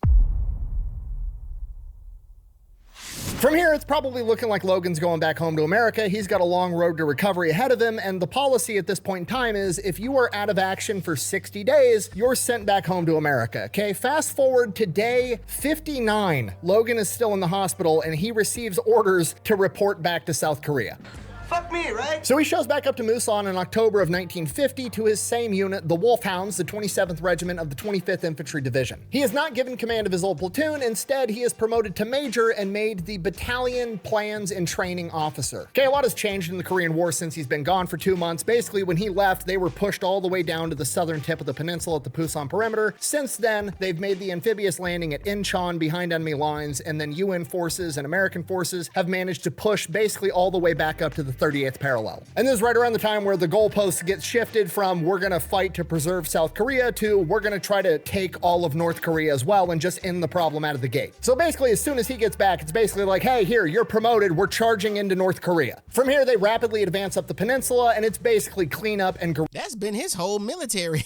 From here, it's probably looking like Logan's going back home to America. He's got a long road to recovery ahead of him, and the policy at this point in time is if you are out of action for 60 days, you're sent back home to America, okay? Fast forward to day 59. Logan is still in the hospital, and he receives orders to report back to South Korea. Fuck me, right? So he shows back up to Busan in October of 1950 to his same unit, the Wolfhounds, the 27th Regiment of the 25th Infantry Division. He is not given command of his old platoon. Instead, he is promoted to major and made the Battalion Plans and Training Officer. Okay, a lot has changed in the Korean War since he's been gone for 2 months. Basically, when he left, they were pushed all the way down to the southern tip of the peninsula at the Busan perimeter. Since then, they've made the amphibious landing at Incheon behind enemy lines, and then UN forces and American forces have managed to push basically all the way back up to the 38th parallel. And this is right around the time where the goalposts get shifted from we're gonna fight to preserve South Korea to we're gonna try to take all of North Korea as well and just end the problem out of the gate. So basically, as soon as he gets back, it's basically like, hey, here, you're promoted, we're charging into North Korea. From here, they rapidly advance up the peninsula, and it's basically cleanup and That's been his whole military,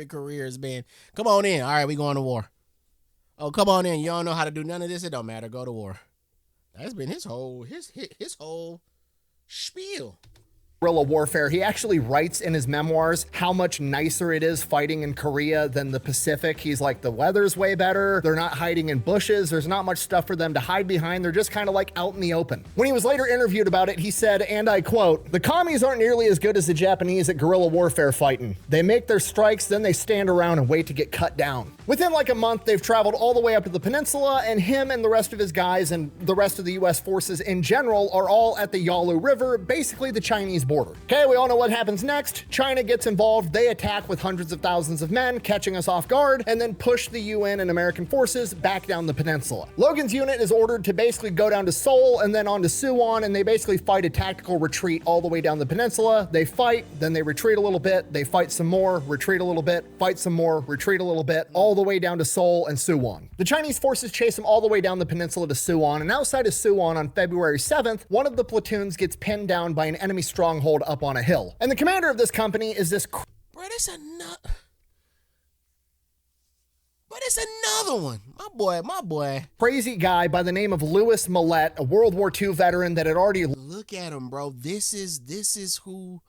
career has been, come on in, all right, we going to war. Oh, come on in, you don't know how to do none of this, it don't matter, go to war. That's been his whole spiel. Guerrilla warfare. He actually writes in his memoirs how much nicer it is fighting in Korea than the Pacific. He's like, the weather's way better. They're not hiding in bushes. There's not much stuff for them to hide behind. They're just kind of like out in the open. When he was later interviewed about it, he said, and I quote, "The commies aren't nearly as good as the Japanese at guerrilla warfare fighting. They make their strikes, then they stand around and wait to get cut down." Within like a month, they've traveled all the way up to the peninsula, and him and the rest of his guys and the rest of the US forces in general are all at the Yalu River, basically the Chinese border. Okay, we all know what happens next. China gets involved. They attack with hundreds of thousands of men, catching us off guard, and then push the UN and American forces back down the peninsula. Logan's unit is ordered to basically go down to Seoul and then on to Suwon, and they basically fight a tactical retreat all the way down the peninsula. They fight, then they retreat a little bit, they fight some more, retreat a little bit, fight some more, retreat a little bit, all the way down to Seoul and Suwon. The Chinese forces chase them all the way down the peninsula to Suwon, and outside of Suwon on February 7th, one of the platoons gets pinned down by an enemy stronghold up on a hill. And the commander of this company is this Bro, that's another one. My boy. Crazy guy by the name of Louis Millette, a World War II veteran that had already... Look at him, bro. This is who...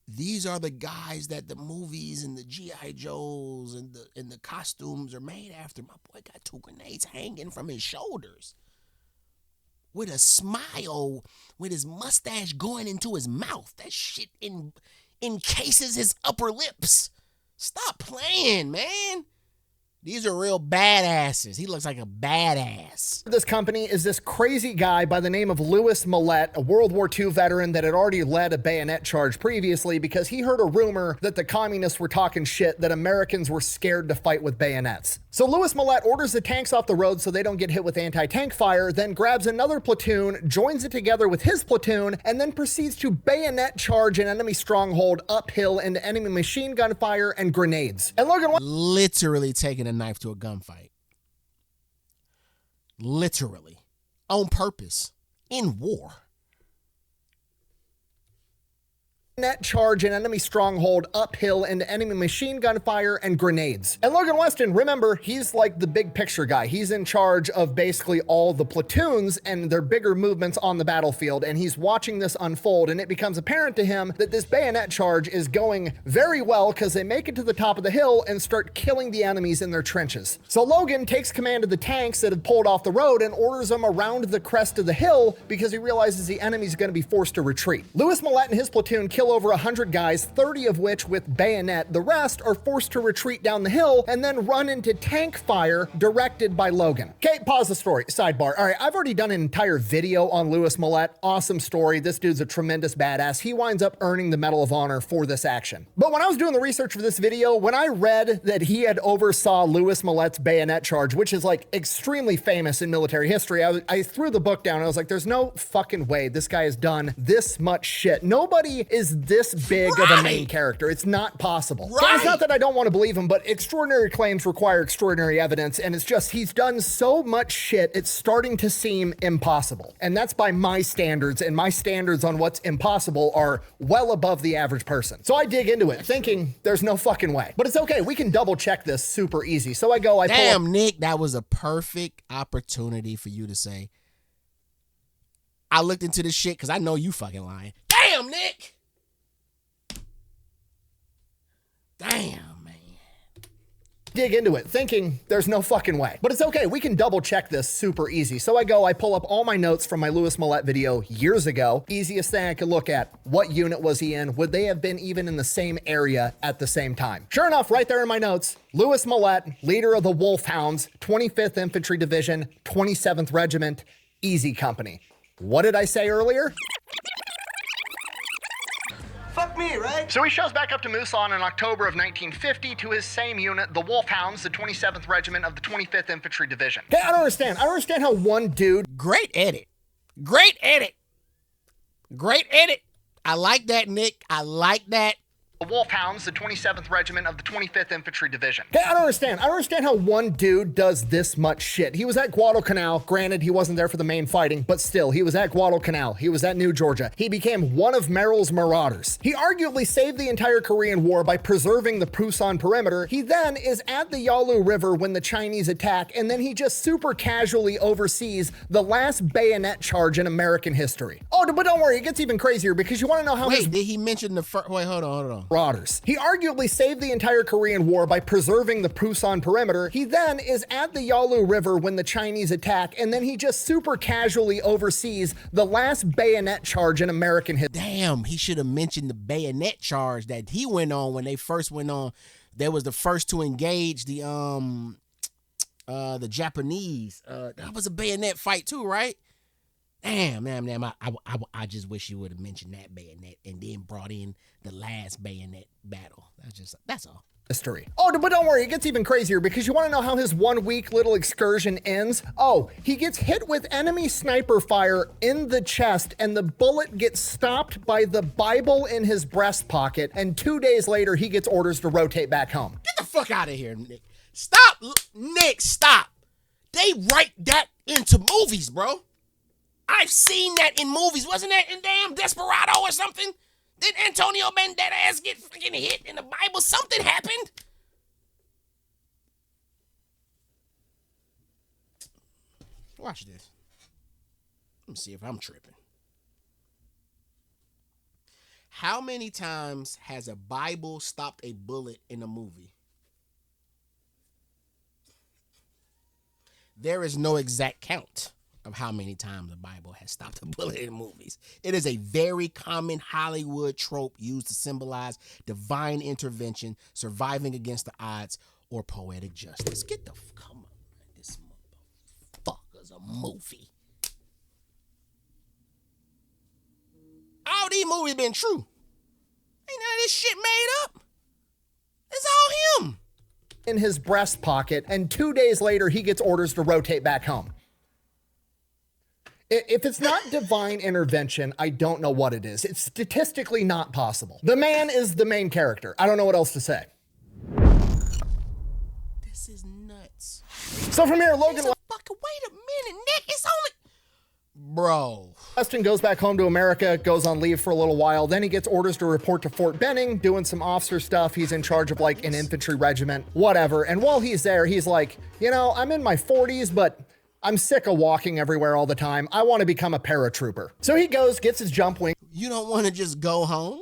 These are the guys that the movies and the G.I. Joes and the costumes are made after. My boy got 2 grenades hanging from his shoulders. With a smile, with his mustache going into his mouth. That shit encases his upper lips. Stop playing, man. These are real badasses. He looks like a badass. This company is this crazy guy by the name of Louis Millette, a World War II veteran that had already led a bayonet charge previously because he heard a rumor that the communists were talking shit that Americans were scared to fight with bayonets. So Louis Millette orders the tanks off the road so they don't get hit with anti-tank fire, then grabs another platoon, joins it together with his platoon, and then proceeds to bayonet charge an enemy stronghold uphill into enemy machine gun fire and grenades. And Logan literally taking a knife to a gunfight. Literally. On purpose. In war. Net charge an enemy stronghold uphill into enemy machine gun fire and grenades. And Logan Weston, remember, he's like the big picture guy. He's in charge of basically all the platoons and their bigger movements on the battlefield, and he's watching this unfold, and it becomes apparent to him that this bayonet charge is going very well because they make it to the top of the hill and start killing the enemies in their trenches. So Logan takes command of the tanks that had pulled off the road and orders them around the crest of the hill because he realizes the enemy's going to be forced to retreat. Louis Millette and his platoon kill over 100 guys, 30 of which with bayonet. The rest are forced to retreat down the hill and then run into tank fire directed by Logan. Okay, pause the story. Sidebar. All right, I've already done an entire video on Louis Millette. Awesome story. This dude's a tremendous badass. He winds up earning the Medal of Honor for this action. But when I was doing the research for this video, when I read that he had oversaw Louis Millette's bayonet charge, which is like extremely famous in military history, I threw the book down and I was like, there's no fucking way this guy has done this much shit. Nobody is this big of a main character. It's not possible. So it's not that I don't want to believe him, but extraordinary claims require extraordinary evidence, and it's just he's done so much shit, it's starting to seem impossible. And that's by my standards, and my standards on what's impossible are well above the average person. So I dig into it, thinking there's no fucking way. But it's okay, we can double check this super easy. So I go, Damn, Nick, that was a perfect opportunity for you to say, I looked into this shit because I know you fucking lying. Damn, Nick! Damn, man. Dig into it, thinking there's no fucking way. But it's okay, we can double check this super easy. So I pull up all my notes from my Louis Millette video years ago. Easiest thing I could look at, what unit was he in? Would they have been even in the same area at the same time? Sure enough, right there in my notes, Louis Millette, leader of the Wolfhounds, 25th Infantry Division, 27th Regiment, Easy Company. What did I say earlier? Fuck me, right? So he shows back up to Musan in October of 1950 to his same unit, the Wolfhounds, the 27th Regiment of the 25th Infantry Division. Okay, I don't understand how one dude... Great edit. I like that, Nick. I like that. The Wolfhounds, the 27th Regiment of the 25th Infantry Division. Okay, I don't understand. I don't understand how one dude does this much shit. He was at Guadalcanal. Granted, he wasn't there for the main fighting, but still, he was at Guadalcanal. He was at New Georgia. He became one of Merrill's Marauders. He arguably saved the entire Korean War by preserving the Pusan perimeter. He then is at the Yalu River when the Chinese attack, and then he just super casually oversees the last bayonet charge in American history. Oh, but don't worry, it gets even crazier because you want to know how Wait, did he mention the first? Wait, hold on. Marauders. He arguably saved the entire Korean War by preserving the Pusan perimeter. He then is at the Yalu River when the Chinese attack, and then he just super casually oversees the last bayonet charge in American history. Damn, he should have mentioned the bayonet charge that he went on when they first went on. They was the first to engage the Japanese. That was a bayonet fight too, right? Damn. I just wish you would have mentioned that bayonet and then brought in the last bayonet battle. That's all. History. Oh, but don't worry, it gets even crazier because you want to know how his 1 week little excursion ends? Oh, he gets hit with enemy sniper fire in the chest and the bullet gets stopped by the Bible in his breast pocket, and 2 days later he gets orders to rotate back home. Get the fuck out of here, Nick. Stop, Nick, stop. They write that into movies, bro. I've seen that in movies. Wasn't that in damn Desperado or something? Did Antonio Banderas get fucking hit in the Bible? Something happened. Watch this. Let me see if I'm tripping. How many times has a Bible stopped a bullet in a movie? There is no exact count of how many times the Bible has stopped a bullet in movies. It is a very common Hollywood trope used to symbolize divine intervention, surviving against the odds, or poetic justice. Come on, man. This motherfucker's a movie. All these movies been true. Ain't none of this shit made up. It's all him. In his breast pocket, and 2 days later he gets orders to rotate back home. If it's not divine intervention, I don't know what it is. It's statistically not possible. The man is the main character. I don't know what else to say. This is nuts. So from here, Logan... Wait a minute, Nick. It's only... Bro. Weston goes back home to America, goes on leave for a little while. Then he gets orders to report to Fort Benning, doing some officer stuff. He's in charge of like an infantry regiment, whatever. And while he's there, he's like, you know, I'm in my 40s, but I'm sick of walking everywhere all the time. I want to become a paratrooper. So he goes, gets his jump wing. You don't want to just go home?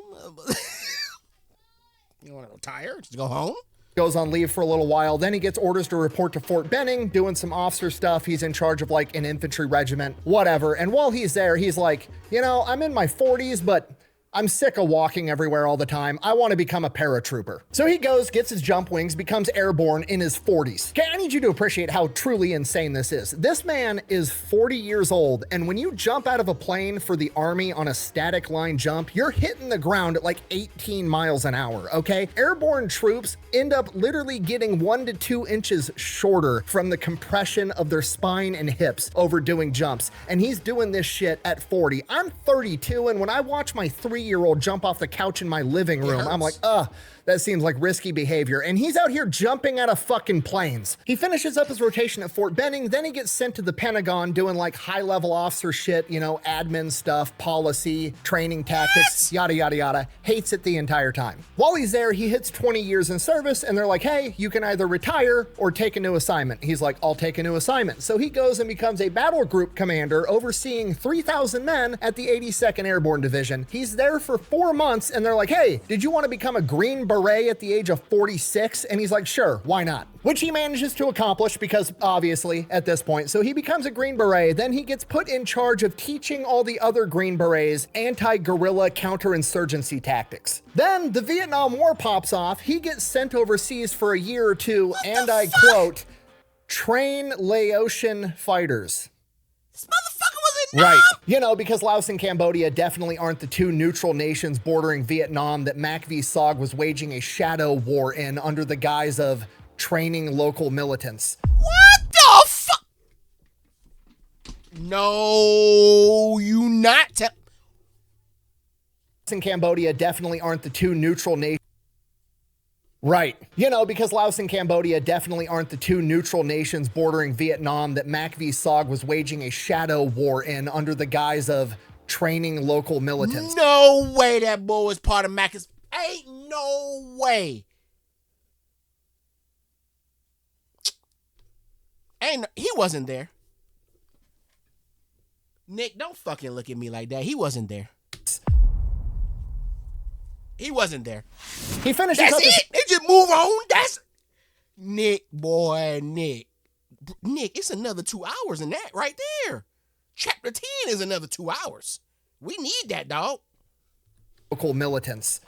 You want to retire? Just go home? Goes on leave for a little while. Then he gets orders to report to Fort Benning, doing some officer stuff. He's in charge of like an infantry regiment, whatever. And while he's there, he's like, you know, I'm in my 40s, but I'm sick of walking everywhere all the time. I want to become a paratrooper. So he goes, gets his jump wings, becomes airborne in his 40s. Okay, I need you to appreciate how truly insane this is. This man is 40 years old, and when you jump out of a plane for the Army on a static line jump, you're hitting the ground at like 18 miles an hour, okay? Airborne troops end up literally getting 1 to 2 inches shorter from the compression of their spine and hips over doing jumps, and he's doing this shit at 40. I'm 32, and when I watch my 3-year-old jump off the couch in my living room, I'm like, that seems like risky behavior. And he's out here jumping out of fucking planes. He finishes up his rotation at Fort Benning, then he gets sent to the Pentagon doing like high-level officer shit, you know, admin stuff, policy, training tactics, yada, yada, yada. Hates it the entire time. While he's there, he hits 20 years in service, and they're like, hey, you can either retire or take a new assignment. He's like, I'll take a new assignment. So he goes and becomes a battle group commander overseeing 3,000 men at the 82nd Airborne Division. He's there for 4 months, and they're like, hey, did you want to become a Green Beret at the age of 46? And he's like, sure, why not? Which he manages to accomplish because obviously at this point, so he becomes a Green Beret. Then he gets put in charge of teaching all the other Green Berets anti-guerrilla counterinsurgency tactics. Then the Vietnam War pops off. He gets sent overseas for a year or two, and I quote, train Laotian fighters. This motherfucker was in Right. You know, because Laos and Cambodia definitely aren't the two neutral nations bordering Vietnam that Mac V. Sog was waging a shadow war in under the guise of training local militants. What the fuck? No, you not tell. Laos and Cambodia definitely aren't the two neutral nations. Right. You know, because Laos and Cambodia definitely aren't the two neutral nations bordering Vietnam that Mac V. Sog was waging a shadow war in under the guise of training local militants. No way that boy was part of Mac's. Ain't no way. He wasn't there. Nick, don't fucking look at me like that. He wasn't there. He wasn't there. He finishes That's up it. They just move on. That's Nick, boy, Nick. Nick, it's another 2 hours in that right there. Chapter 10 is another 2 hours. We need that, dog. Local militants.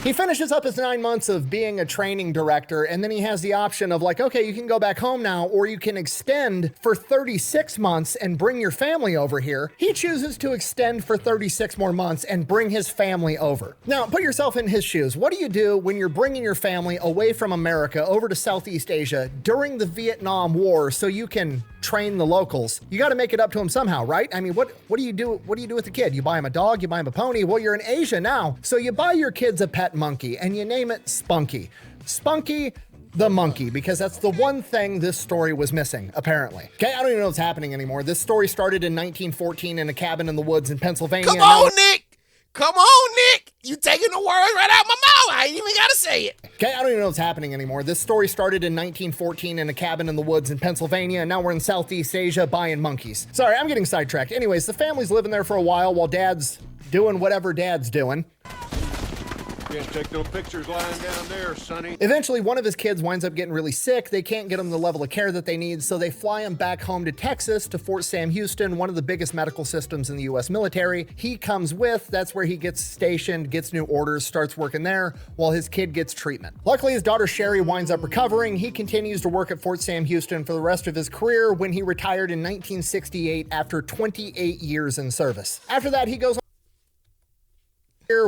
He finishes up his 9 months of being a training director, and then he has the option of like, okay, you can go back home now, or you can extend for 36 months and bring your family over here. He chooses to extend for 36 more months and bring his family over. Now, put yourself in his shoes. What do you do when you're bringing your family away from America over to Southeast Asia during the Vietnam War so you can train the locals? You got to make it up to him somehow, right? I mean, what do you do? What do you do with the kid? You buy him a dog, you buy him a pony. Well, you're in Asia now, so you buy your kids a pet monkey and you name it Spunky. Spunky the monkey, because that's the one thing this story was missing, apparently. Okay, I don't even know what's happening anymore. This story started in 1914 in a cabin in the woods in Pennsylvania. Come on, Nick. Come on, Nick. You taking the words right out my mouth. I ain't even got to say it. Okay, I don't even know what's happening anymore. This story started in 1914 in a cabin in the woods in Pennsylvania, and now we're in Southeast Asia buying monkeys. Sorry, I'm getting sidetracked. Anyways, the family's living there for a while Dad's doing whatever Dad's doing. Can't take no pictures lying down there, Sonny. Eventually, one of his kids winds up getting really sick. They can't get him the level of care that they need, so they fly him back home to Texas to Fort Sam Houston, one of the biggest medical systems in the U.S. military. He comes with, that's where he gets stationed, gets new orders, starts working there, while his kid gets treatment. Luckily, his daughter Sherry winds up recovering. He continues to work at Fort Sam Houston for the rest of his career when he retired in 1968 after 28 years in service. After that, he goes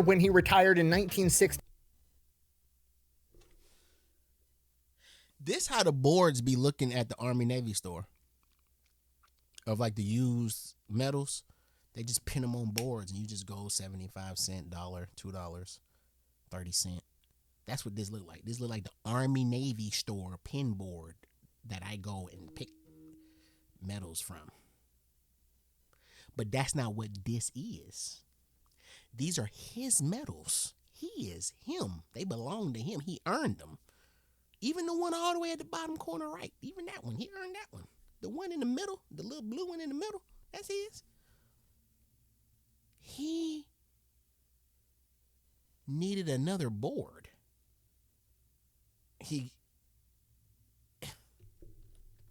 when he retired in 1960. This how the boards be looking at the Army Navy store of like the used metals. They just pin them on boards and you just go 75 cent, $1, $2, 30 cent. That's what this look like. This look like the Army Navy store pin board that I go and pick metals from. But that's not what this is. These are his medals. He is him. They belong to him. He earned them. Even the one all the way at the bottom corner right. Even that one. He earned that one. The one in the middle, the little blue one in the middle, that's his. He needed another board.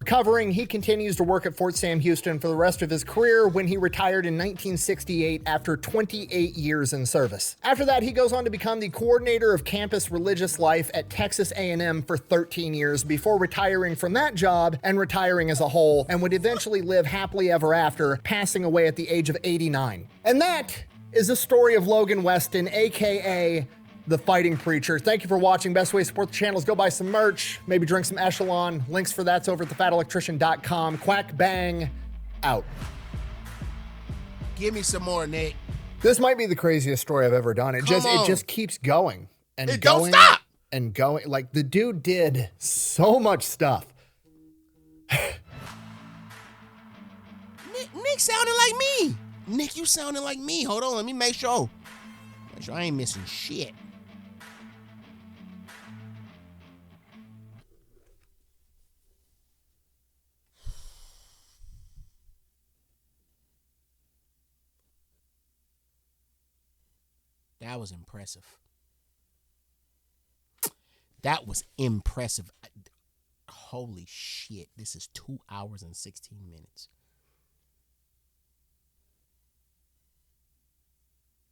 Recovering, he continues to work at Fort Sam Houston for the rest of his career when he retired in 1968 after 28 years in service. After that, he goes on to become the coordinator of campus religious life at Texas A&M for 13 years before retiring from that job and retiring as a whole, and would eventually live happily ever after, passing away at the age of 89. And that is the story of Logan Weston, aka the Fighting Preacher. Thank you for watching. Best way to support the channel is go buy some merch, maybe drink some Echelon. Links for that's over at thefatelectrician.com. Quack bang, out. Give me some more, Nick. This might be the craziest story I've ever done. It just keeps going and it going don't stop. And going. Like the dude did so much stuff. Nick sounded like me. Nick, you sounding like me. Hold on, let me make sure. Make sure I ain't missing shit. That was impressive. That was impressive. Holy shit. This is 2 hours and 16 minutes.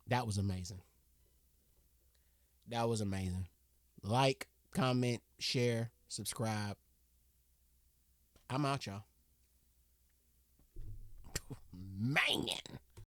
That was amazing. That was amazing. Like, comment, share, subscribe. I'm out, y'all. Man.